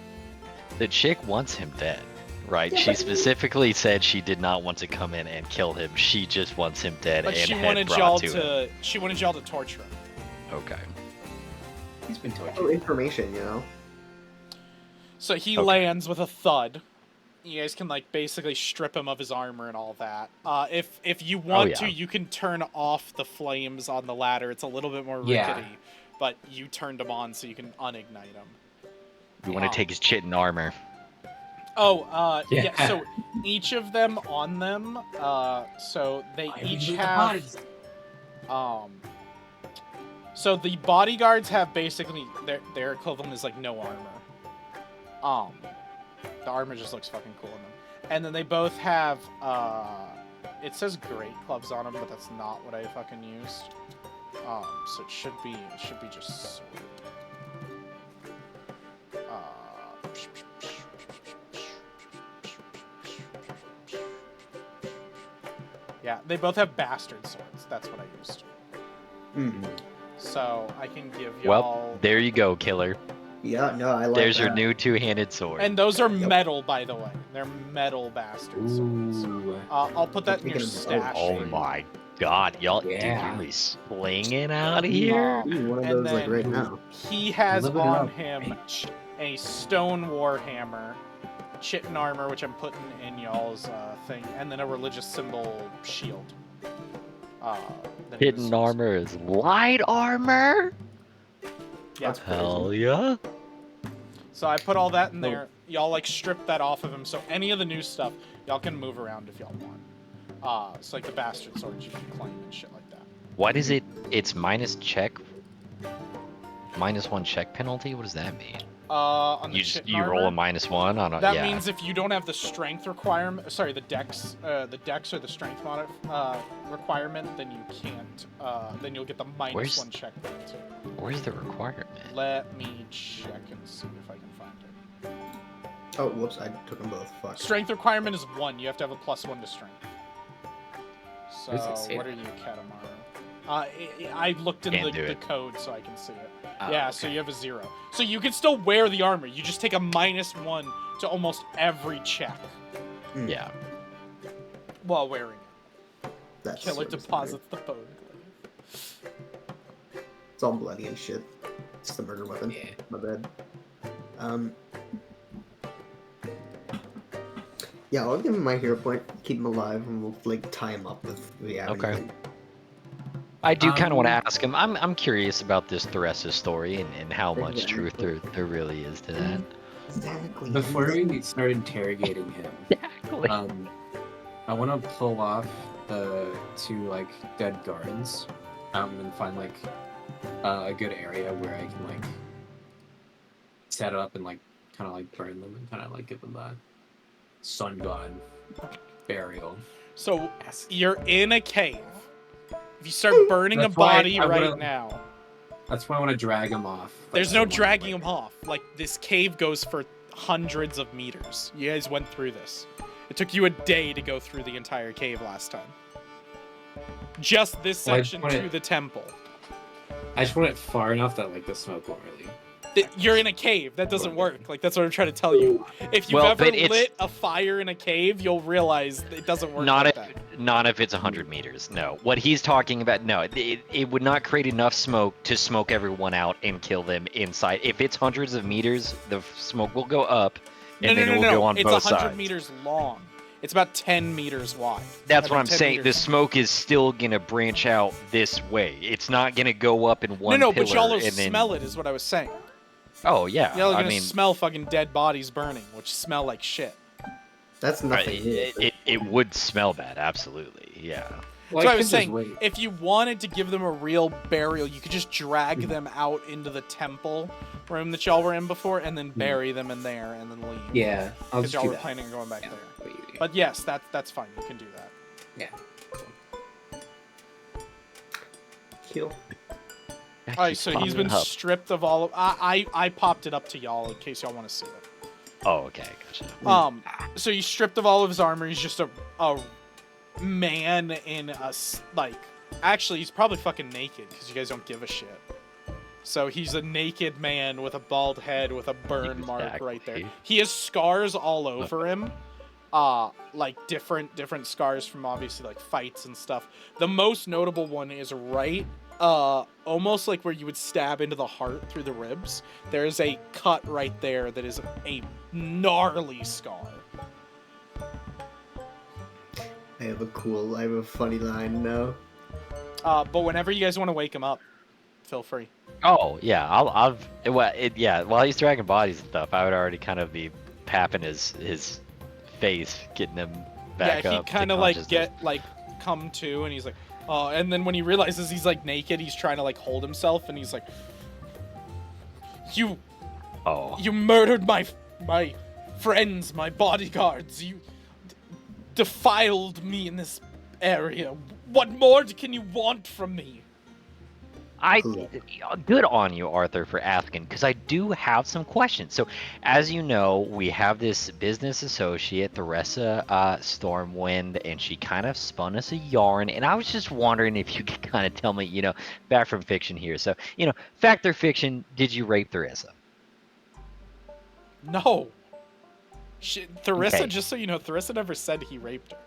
The chick wants him dead, right? Yeah, She but- specifically said she did not want to come in and kill him. She just wants him dead But and she head wanted brought y'all to him. she wanted y'all to torture him. Okay. He's been Oh, tortured. information, you know. So he Okay. lands with a thud. You guys can like basically strip him of his armor and all that. If you want yeah. to, you can turn off the flames on the ladder. It's a little bit more rickety, Yeah. but you turned them on so you can unignite them. We want to take his chitin armor. Oh, yeah. Yeah. So each of them on them, so they I each need the have, bodies. so the bodyguards have basically their equivalent is like no armor. The armor just looks fucking cool in them, and then they both have, it says great clubs on them, but that's not what I fucking used. So it should be just sword. Yeah, they both have bastard swords. That's what I used. Mm. So I can give Well, y'all. there you go, killer. Yeah, no, I like There's that. your new two-handed sword. And those are Yep. metal, by the way. They're metal bastard swords. Ooh. I'll put that in your Speaking of- stash. Oh for you. my god, y'all, Yeah. dude, you be slinging out here? Ooh, one of And those like right then- now. He has Live it on up, him bitch. a stone warhammer, chitin armor, which I'm putting in y'all's thing, and then a religious symbol shield. That he Hidden was- armor is light armor? Yeah. That's crazy. Hell yeah. So I put all that in there. Y'all like strip that off of him. So any of the new stuff, y'all can move around if y'all want. So like the bastard swords you can claim and shit like that. What is it? It's minus check. -1 check penalty? What does that mean? On the You just chitin you roll a armor, -1 on a that yeah. means if you don't have the strength requirement, sorry, the dex or the strength requirement, then you can't. Then you'll get the -1 check penalty. Where's the requirement? Let me check and see if I can find it. Oh, whoops! I took them both. Fuck. Strength requirement is 1. You have to have a +1 to strength. So, Where does it say what that? are you, Katamaru? I looked in Can't do the it. code so I can see it. Oh, Yeah, okay. so you have a 0. So you can still wear the armor. You just take a -1 to almost every check Yeah. while wearing it. That's Killer sort of deposits the bone glaive. standard. It's all bloody and shit. It's the murder weapon. Yeah. My bad. Yeah, I'll give him my hero point, keep him alive, and we'll like tie him up with Okay. I do kind of want to Um, ask him. I'm curious about this Theresa story and how much truth there really is to that. Exactly. Before we start interrogating him, Exactly. I want to pull off the 2 like dead guards, and find like a good area where I can like set up and like kind of like burn them and kind of like give them a sun god burial. So you're in a cave. If you start burning That's a why body I right would've- now, That's why I want to drag him off. like, there's no somewhere, dragging like- him off. Like, this cave goes for hundreds of meters. You guys went through this. It took you a day to go through the entire cave last time. Just this Well, I section wanted- to the temple. I just want it far enough that like the smoke won't really. You're in a cave. That doesn't work. Like, that's what I'm trying to tell you. If you've Well, ever but it's- lit a fire in a cave, you'll realize it doesn't work Not like if that. not if it's 100 meters. No. What he's talking about, no, it would not create enough smoke to smoke everyone out and kill them inside. If it's hundreds of meters, the smoke will go up, and then it will go on It's both 100 sides. meters long. It's about 10 meters wide. That's I what mean, I'm 10 saying. The meters. smoke is still gonna branch out this way. It's not gonna go up in one No, pillar but y'all will and then. smell it, is what I was saying. Oh yeah. Y'all are I gonna mean, smell fucking dead bodies burning, which smell like shit. That's nothing. it would smell bad. Absolutely. Yeah. Well, So I could was just saying, wait. if you wanted to give them a real burial, you could just drag them out into the temple room that y'all were in before, and then bury them in there, and then leave. Yeah, I'll Because just y'all do were that. planning on going back Yeah. there. But yes, that's fine. You can do that. Yeah. Kill. Alright, so he's been Up. stripped of all of. I popped it up to y'all in case y'all want to see it. Oh, okay. Gotcha. So he's stripped of all of his armor. He's just a man in like. Actually, he's probably fucking naked because you guys don't give a shit. So he's a naked man with a bald head with a burn mark right there. Exactly. He has scars all over him. Like different scars from obviously like fights and stuff. The most notable one is right almost like where you would stab into the heart through the ribs. There's a cut right there that is a gnarly scar. I have a funny line now. But whenever you guys want to wake him up, feel free. Oh yeah. While he's dragging bodies and stuff, I would already kind of be papping his face, getting him back Yeah, he up. to kind of like consciousness. come to, and he's like, oh, and then when he realizes he's like naked, he's trying to like hold himself, and he's like, you Oh. murdered my friends, my bodyguards. You defiled me in this area. What more can you want from me? Good on you, Arthur, for asking, because I do have some questions. So, as you know, we have this business associate, Theresa Stormwind, and she kind of spun us a yarn, and I was just wondering if you could kind of tell me, back from fiction here. So, fact or fiction, did you rape Theresa? No. Theresa, Okay. just so you know, Theresa never said he raped her.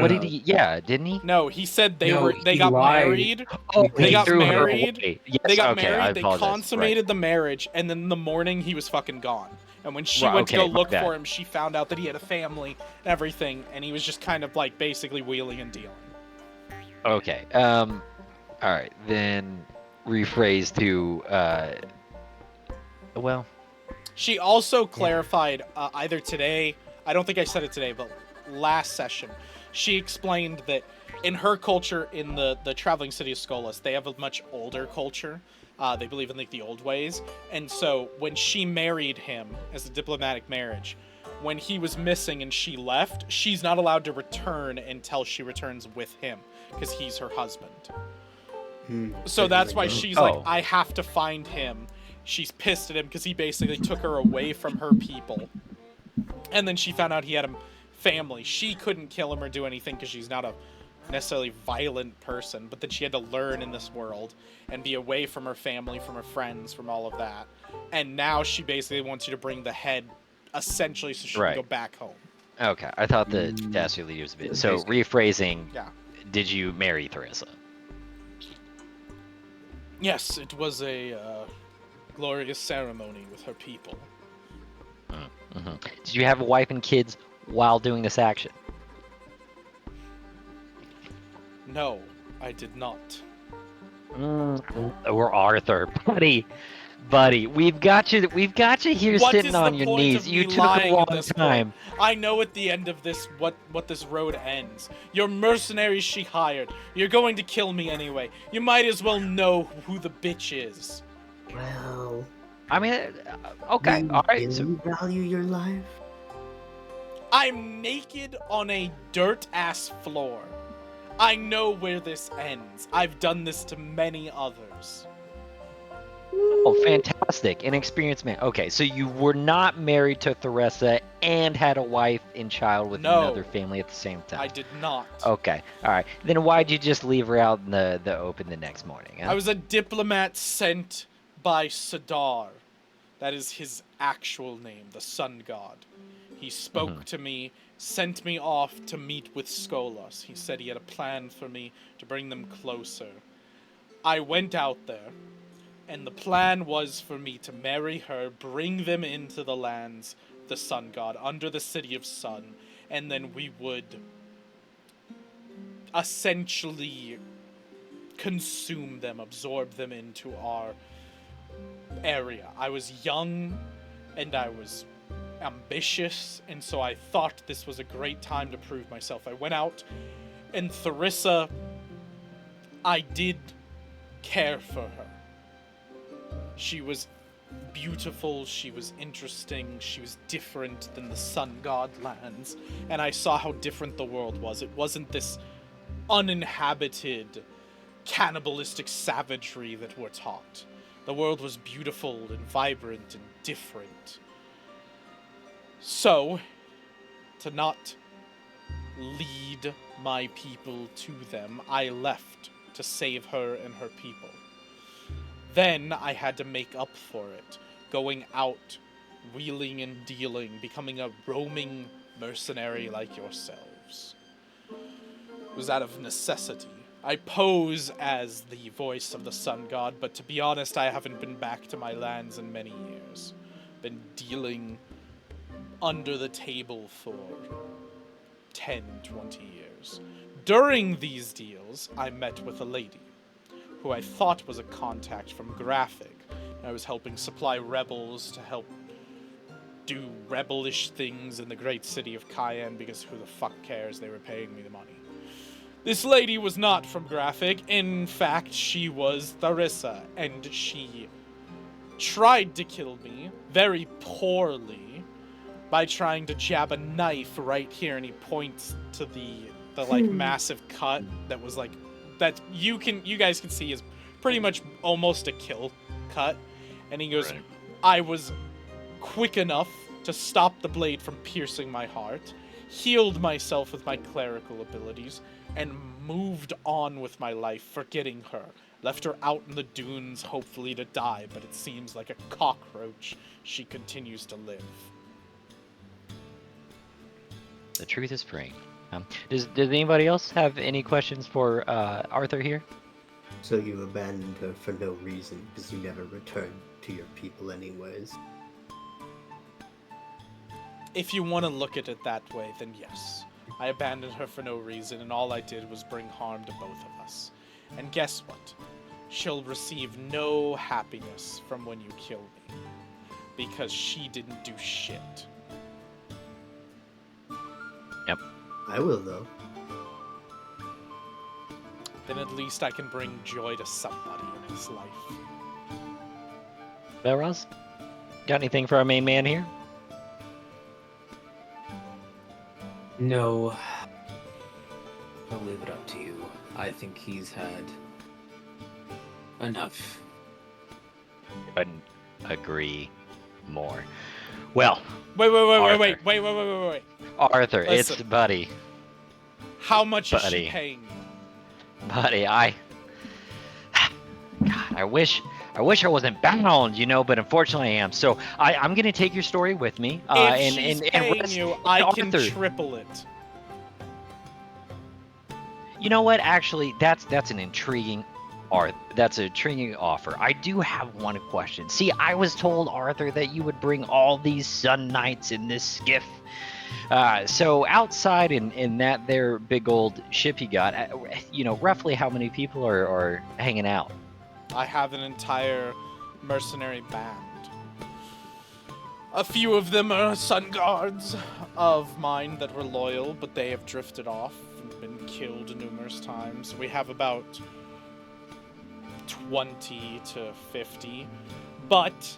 What did he? Yeah, didn't he? No, he said they No, they he got lied. married. Oh, They he got threw her married. away. Yes, They got okay, I married, they apologize. consummated the marriage, and then in the morning he was fucking gone. And when she Right, went to go okay, my look bad. for him, she found out that he had a family and everything, and he was just kind of like basically wheeling and dealing. Okay. All right. Then rephrase to. Well. She also clarified either today, I don't think I said it today, but last session, she explained that in her culture, in the traveling city of Skolas, they have a much older culture. They believe in like the old ways. And so when she married him as a diplomatic marriage, when he was missing and she left, she's not allowed to return until she returns with him because he's her husband. So that's why she's like, I have to find him. She's pissed at him because he basically took her away from her people. And then she found out he had a family. She couldn't kill him or do anything because she's not a necessarily violent person, but then she had to learn in this world and be away from her family, from her friends, from all of that. And now she basically wants you to bring the head, essentially, so she can go back home. Okay, I thought the dastardly leader was a bit. So rephrasing, did you marry Theresa? Yes, it was a glorious ceremony with her people. Did you have a wife and kids while doing this action? No, I did not. Or Arthur, buddy, we've got you here sitting on your knees. You took a long time. I know at the end of this what this road ends. You're mercenaries she hired. You're going to kill me anyway. You might as well know who the bitch is. Well, I mean, okay, all right. Do you value your life? I'm naked on a dirt-ass floor. I know where this ends. I've done this to many others. Oh, fantastic. An experienced man. Okay, so you were not married to Theresa and had a wife and child with another family at the same time. I did not. Okay, all right. Then why'd you just leave her out in the open the next morning? Huh? I was a diplomat sent by Sadar. That is his actual name, the sun god. He spoke to me, sent me off to meet with Skolas. He said he had a plan for me to bring them closer. I went out there, and the plan was for me to marry her, bring them into the lands, the sun god, under the city of Sun, and then we would essentially consume them, absorb them into our area. I was young, and I was ambitious, and so I thought this was a great time to prove myself. I went out, and Theresa, I did care for her. She was beautiful, she was interesting, she was different than the sun god lands, and I saw how different the world was. It wasn't this uninhabited, cannibalistic savagery that we're taught. The world was beautiful and vibrant and different. So, to not lead my people to them, I left to save her and her people. Then I had to make up for it, going out, wheeling and dealing, becoming a roaming mercenary like yourselves. It was out of necessity. I pose as the voice of the sun god, but to be honest, I haven't been back to my lands in many years. Been dealing under the table for 10, 20 years. During these deals, I met with a lady, who I thought was a contact from Graphic. I was helping supply rebels to help do rebellish things in the great city of Cayenne, because who the fuck cares, they were paying me the money. This lady was not from Graphic. In fact, she was Theresa, and she tried to kill me very poorly by trying to jab a knife right here, and he points to the like massive cut that was like, that you guys can see is pretty much almost a kill cut, and he goes, I was quick enough to stop the blade from piercing my heart, healed myself with my clerical abilities, and moved on with my life, forgetting her. Left her out in the dunes, hopefully to die, but it seems like a cockroach, she continues to live. The truth is free. Does anybody else have any questions for Arthur here? So you abandoned her for no reason, because you never returned to your people anyways. If you want to look at it that way, then yes. I abandoned her for no reason, and all I did was bring harm to both of us. And guess what? She'll receive no happiness from when you kill me, because she didn't do shit. Yep. I will, though. Then at least I can bring joy to somebody in his life. Belros, got anything for our main man here? No. I'll leave it up to you. I think he's had enough. Couldn't agree more. Well, Wait. Arthur, it's Listen. Buddy. How much is Buddy. she paying you? Buddy, God, I wish I wasn't bound, but unfortunately I am. So I'm gonna take your story with me. If she's paying rest- you, I can Arthur, triple it. you know what? Actually, that's an intriguing offer. I do have one question. See, I was told, Arthur, that you would bring all these Sun Knights in this skiff. So outside in that there big old ship you got, roughly how many people are hanging out? I have an entire mercenary band. A few of them are sun guards of mine that were loyal, but they have drifted off and been killed numerous times. We have about 20 to 50, but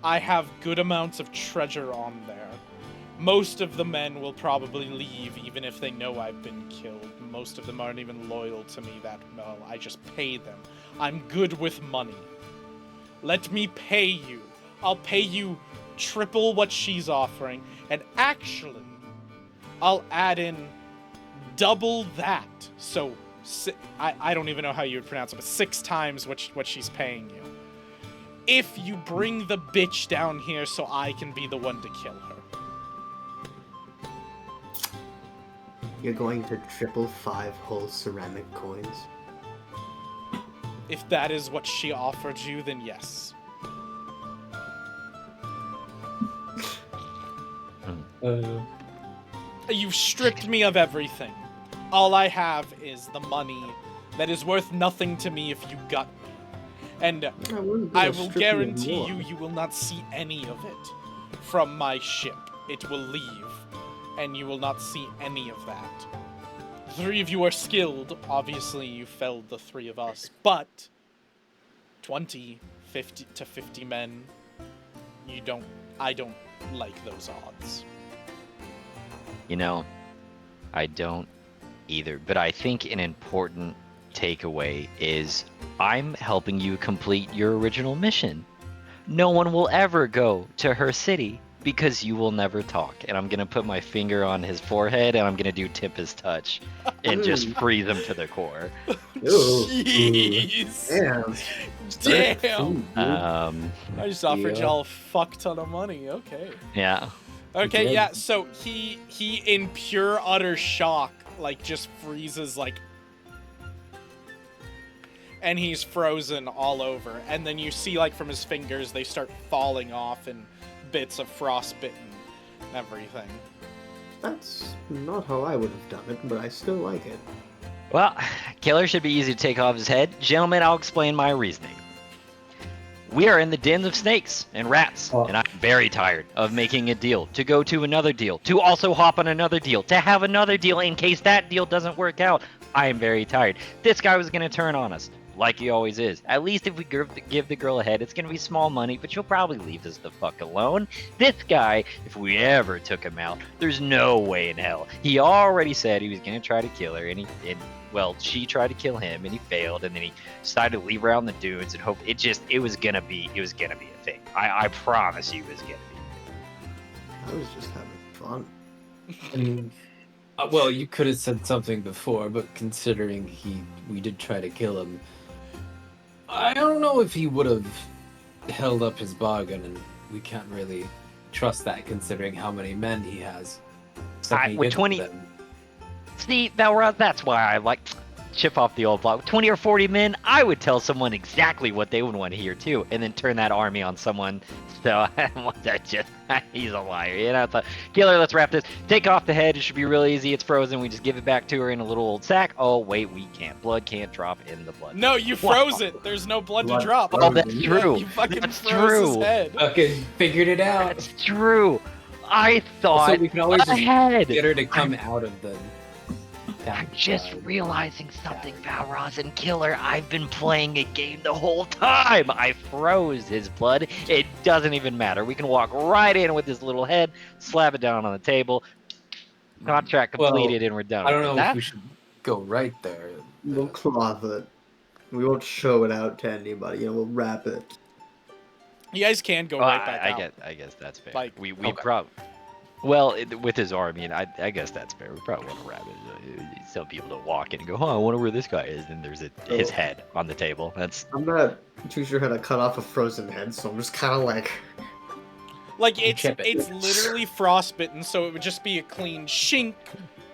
I have good amounts of treasure on there. Most of the men will probably leave even if they know I've been killed. Most of them aren't even loyal to me that well. I just pay them. I'm good with money. Let me pay you. I'll pay you triple what she's offering, and actually, I'll add in double that. So, I don't even know how you would pronounce it, but 6 times what she's paying you. If you bring the bitch down here so I can be the one to kill her. You're going to triple 5 whole ceramic coins. If that is what she offered you, then yes. You've stripped me of everything. All I have is the money that is worth nothing to me if you got me. And I will guarantee you will not see any of it from my ship. It will leave, and you will not see any of that. 3 of you are skilled. Obviously, you felled the 3 of us, but 50 to 50 men, I don't like those odds. I don't either, but I think an important takeaway is I'm helping you complete your original mission. No one will ever go to her city because you will never talk. And I'm gonna put my finger on his forehead and I'm gonna do Tempest touch and just freeze him to the core. Jeez. Damn. I just offered y'all a fuck ton of money. Okay. Yeah. Okay, yeah, so he in pure utter shock, just freezes, and he's frozen all over. And then you see, from his fingers, they start falling off and bits of frostbitten and everything. That's not how I would have done it, but I still like it. Well, killer should be easy to take off his head. Gentlemen, I'll explain my reasoning. We are in the dens of snakes and rats, and I'm very tired of making a deal, to go to another deal, to also hop on another deal, to have another deal in case that deal doesn't work out. I am very tired. This guy was going to turn on us, like he always is. At least if we give the girl a head, it's going to be small money, but she'll probably leave us the fuck alone. This guy, if we ever took him out, there's no way in hell. He already said he was going to try to kill her, and she tried to kill him, and he failed, and then he decided to leave her out in the dunes and hope it was gonna be a thing. I promise you it was gonna be. I was just having fun. And, well, you could have said something before, but considering we did try to kill him, I don't know if he would have held up his bargain, and we can't really trust that considering how many men he has. With 20. See, that's why I like chip off the old block. 20 or 40 men, I would tell someone exactly what they would want to hear too, and then turn that army on someone. So he's a liar. It's a killer. Let's wrap this. Take off the head. It should be real easy. It's frozen. We just give it back to her in a little old sack. Oh wait, we can't. Blood can't drop in the blood. No, you froze it. There's no blood to drop. Oh, that's true. You fucking that's froze his head. Okay, figured it out. That's true. I thought Also, we can always ahead. get her to come out of the I'm just realizing something, Valroz and Killer. I've been playing a game the whole time. I froze his blood. It doesn't even matter. We can walk right in with his little head, slap it down on the table. Contract completed, and we're done. I don't with know it. if we should go right there. We'll cloth it. We won't show it out to anybody. We'll wrap it. You guys can go Well, right back out. I guess that's fair. Like, we okay. probably. Well, with his army, and I guess that's fair. We probably want to wrap it. Some people don't walk in and go, "Oh, I wonder where this guy is." And there's his head on the table. That's. I'm not too sure how to cut off a frozen head, so I'm just kind of like. Like chip it. it's literally frostbitten, so it would just be a clean shink,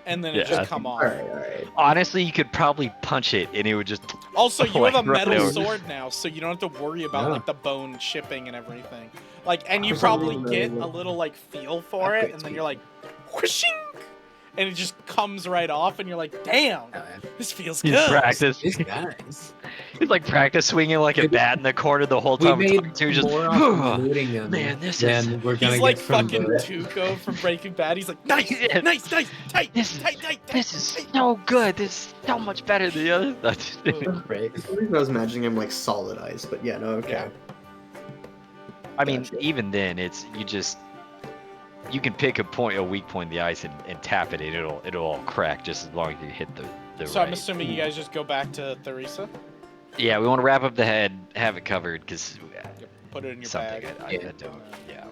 and then it Yeah. just come off. Alright. Honestly, you could probably punch it, and it would just. Also, you Like, have a right metal over. sword now, so you don't have to worry about Yeah. like the bone chipping and everything. Like, and you For some probably reason, get I- a little like feel for That's it, great and then too. you're like, whooshing, and it just comes right off, and you're like, damn, this feels He's good. practice. It's nice. He's like practice swinging like a Maybe- bat in the corner the whole We time. made We're just. more off looting him Man, this than is- we're gonna He's like get from fucking the... Tuco from Breaking Bad. He's like, nice, Yeah. nice, nice, tight, This is- tight, tight, tight. This is so good. This is so much better than the other stuff. Right. For some reason I was imagining him like solid ice, but yeah, no, okay. Yeah. I mean, Gotcha. even then, you can pick a weak point in the ice and tap it, and it'll all crack just as long as you hit the So right. I'm assuming you guys just go back to Theresa, Yeah, we want to wrap up the head, have it covered, because put it in your something bag. I Yeah. don't. Yeah.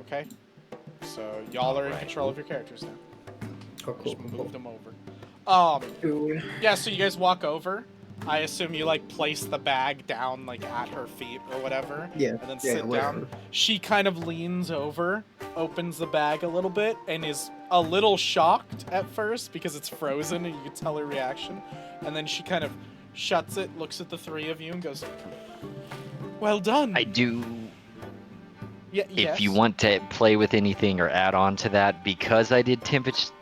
Okay. So y'all are in Alright. control of your characters now. Oh, cool. Just cool. move them over. Yeah. So you guys walk over. I assume you like place the bag down like at her feet or whatever, Yeah. and then Yeah, sit whatever. down. She kind of leans over, opens the bag a little bit, and is a little shocked at first because it's frozen and you can tell her reaction. And then she kind of shuts it, looks at the three of you, and goes, "Well done." I do. Yeah. If you want to play with anything or add on to that, because I did Tempest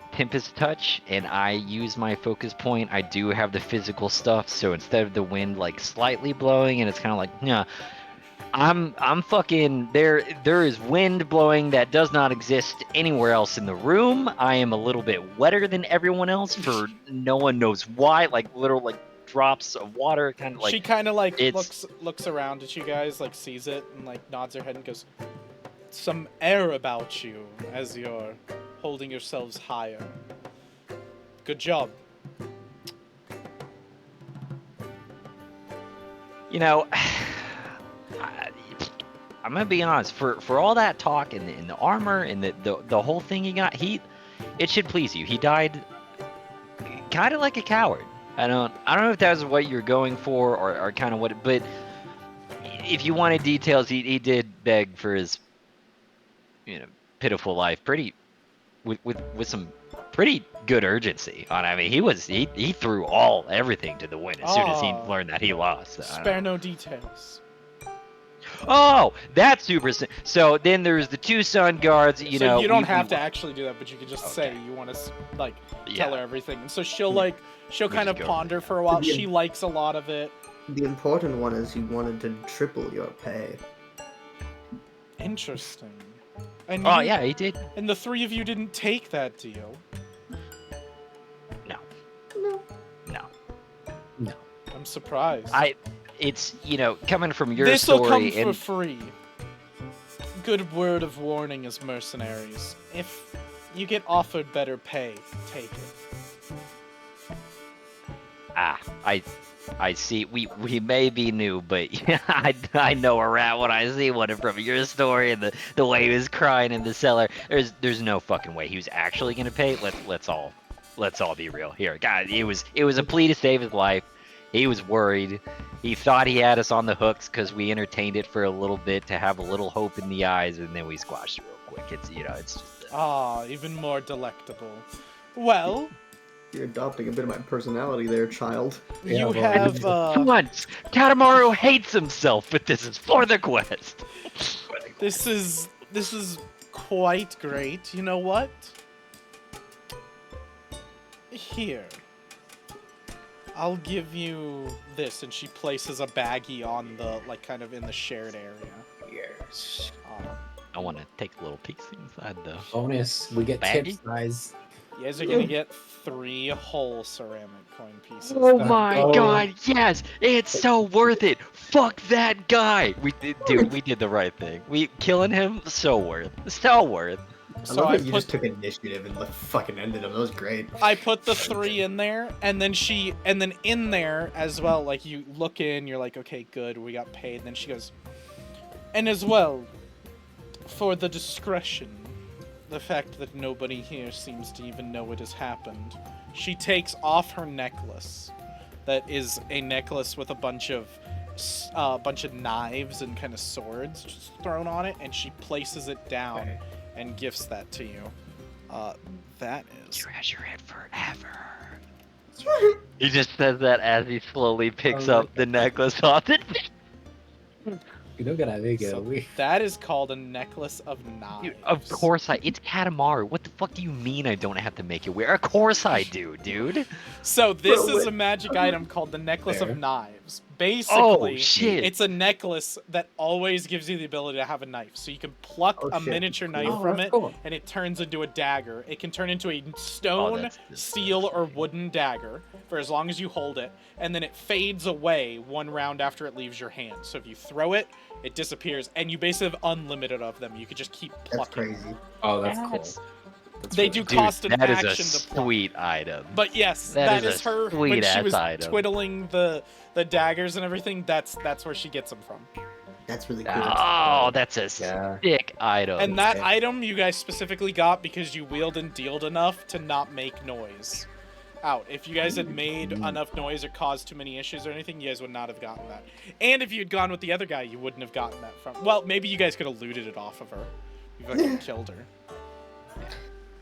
Touch and I use my focus point, I do have the physical stuff. So instead of the wind like slightly blowing and it's kind of like, yeah, I'm fucking there is wind blowing that does not exist anywhere else in the room. I am a little bit wetter than everyone else for no one knows why, like little like drops of water kind of like she kind of like it's- looks around at you guys, like sees it and like nods her head and goes, "Some air about you as you're holding yourselves higher. Good job." You know, I'm gonna be honest. For all that talk and the armor and the whole thing he got, it should please you. He died kind of like a coward. I don't know if that was what you're going for or kind of what. But if you wanted details, he did beg for his, pitiful life. With some pretty good urgency on. I mean, he threw everything to the wind as soon as he Oh. learned that he lost. So, I don't Spare no details. Oh, that's super. So then there's the two sun guards. You So know, you don't we- have we- to actually do that, but you can just Okay. say you want to like Yeah. tell her everything. And so she'll We kind of just go ponder for a while. Yeah. She likes a lot of it. The important one is you wanted to triple your pay. Interesting. And Oh you- yeah, he did. And the three of you didn't take that deal. No, No. no. I'm surprised. It's coming from your This'll come story for and free. Good word of warning as mercenaries. If you get offered better pay, take it. I see. We may be new, but I know a rat when I see one from your story and the way he was crying in the cellar. There's no fucking way he was actually gonna pay. Let's all be real here, God. It was a plea to save his life. He was worried. He thought he had us on the hooks because we entertained it for a little bit to have a little hope in the eyes, and then we squashed it real quick. It's just. Even more delectable. Well, You're adopting a bit of my personality there, child. Yeah, you well, have Come on, Katamaru hates himself, but this is for the quest. this is quite great. You know what? Here. I'll give you this, and she places a baggie on the kind of in the shared area. Yes. Um, I want to take a little peek inside though. Bonus, we get Baggy? tip size. You guys are gonna get 3 whole ceramic coin pieces. Oh That- my god, yes! It's so worth it! Fuck that guy! Dude, we did the right thing. We killing him, so worth. So worth. I So love I that you put just took initiative and fucking ended him. That was great. I put the 3 in there, and then in there as well, like, you look in, you're like, okay, good, we got paid. And then she goes, and as well, for the discretion, the fact that nobody here seems to even know it has happened, she takes off her necklace. That is a necklace with a bunch of knives and kind of swords just thrown on it, and she places it down and gifts that to you. That is Treasure it forever. He just says that as he slowly picks up the necklace off it. So that is called a necklace of knives. Dude, of course it's Katamaru. What the fuck do you mean I don't have to make it wear? Of course I do, dude. So this is a magic item called the necklace of knives. Basically, shit. it's a necklace that always gives you the ability to have a knife. So you can pluck a miniature knife from it, and it turns into a dagger. It can turn into a stone, steel, or wooden dagger for as long as you hold it, and then it fades away 1 round after it leaves your hand. So if you throw it, it disappears, and you basically have unlimited of them. You could just keep plucking. That's crazy. Oh, that's cool. They do cost an action That is a to pluck. sweet item. But yes, That that is is a her when sweet-ass she was item. twiddling the daggers and everything. That's where she gets them from. That's really cool. Oh, that's a sick item. And that item you guys specifically got because you wheeled and dealed enough to not make noise out. If you guys had made enough noise or caused too many issues or anything, you guys would not have gotten that. And if you had gone with the other guy, you wouldn't have gotten that from. Well, maybe you guys could have looted it off of her. You fucking killed her.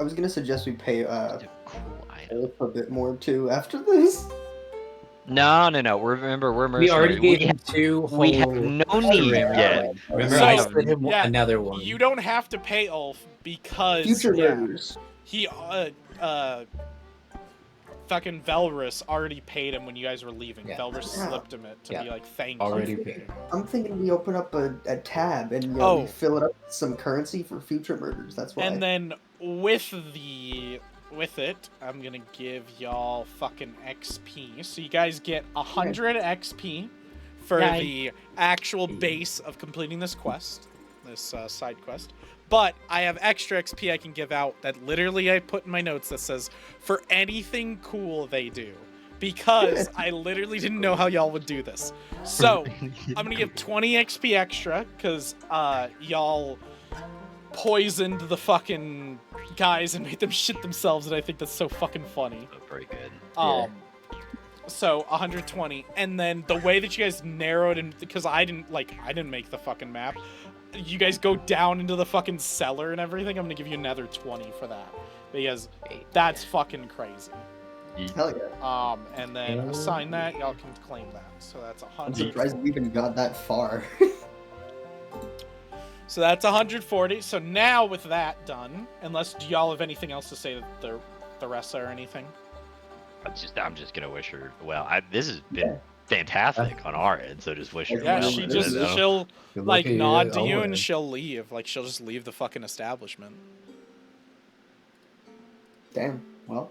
I was gonna suggest we pay It's a cool item. Ulf a bit more too after this. No. Remember, we're mercenaries. We already gave him 2 we have whole no need ceramic yet. coins. Remember, So, I sent him yeah, another one. You don't have to pay Ulf because Future murders. he fucking Velrus already paid him when you guys were leaving. Yeah. Velrus slipped him it to be like, thank Already you. paid. I'm thinking we open up a tab and we fill it up with some currency for future murders. That's why. And then with it, I'm gonna give y'all fucking XP. So you guys get 100 XP for the actual base of completing this quest, this side quest. But I have extra XP I can give out that literally I put in my notes that says for anything cool they do. Because I literally didn't know how y'all would do this. So I'm gonna give 20 XP extra because y'all poisoned the fucking guys and made them shit themselves, and I think that's so fucking funny. Very good. So 120, and then the way that you guys narrowed, and because I didn't make the fucking map, you guys go down into the fucking cellar and everything. I'm gonna give you another 20 for that because that's fucking crazy. Hell yeah. And then assign that, y'all can claim that. So that's 100. I'm surprised we even got that far. So that's 140. So now with that done, unless do y'all have anything else to say to the rest or anything? I'm just gonna wish her well. This has been fantastic on our end, so just wish her Yeah, well. she'll like Lucky nod to you and always. she'll leave. Like she'll just leave the fucking establishment. Damn. Well,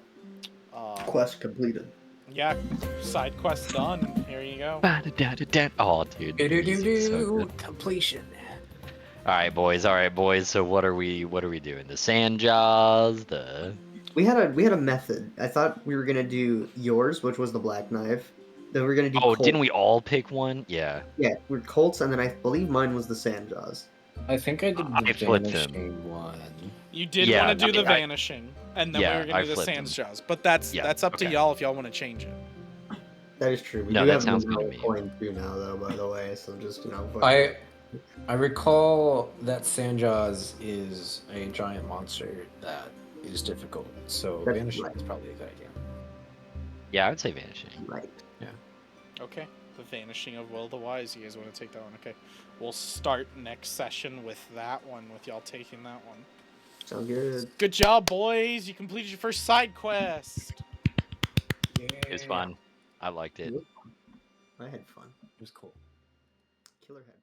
quest completed. Yeah, side quest done. Here you go. Oh, dude. So good. Completion. All right, boys. So what are we doing? The sand jaws, the We had a method. I thought we were gonna do yours, which was the black knife. Then we were gonna do. Oh, Colt. didn't we all pick one? Yeah. Yeah, we're Colts, and then I believe mine was the sand jaws. I think I did I the flipped vanishing one. You did Yeah, want to do I the mean, vanishing, and then yeah, we were gonna I do the flipped sand them. jaws. But that's up to okay. y'all if y'all want to change it. That is true. We No, do that have sounds the good to me. coin too now, though. By the way, so just I recall that Sandjaws is a giant monster that is difficult, so That's vanishing right. is probably a good idea. Yeah, I would say vanishing. Right. Okay. The vanishing of Will the Wise. You guys want to take that one? Okay. We'll start next session with that one, with y'all taking that one. Sounds good. Good job, boys. You completed your first side quest. It was fun. I liked it. I had fun. It was cool. Killer head.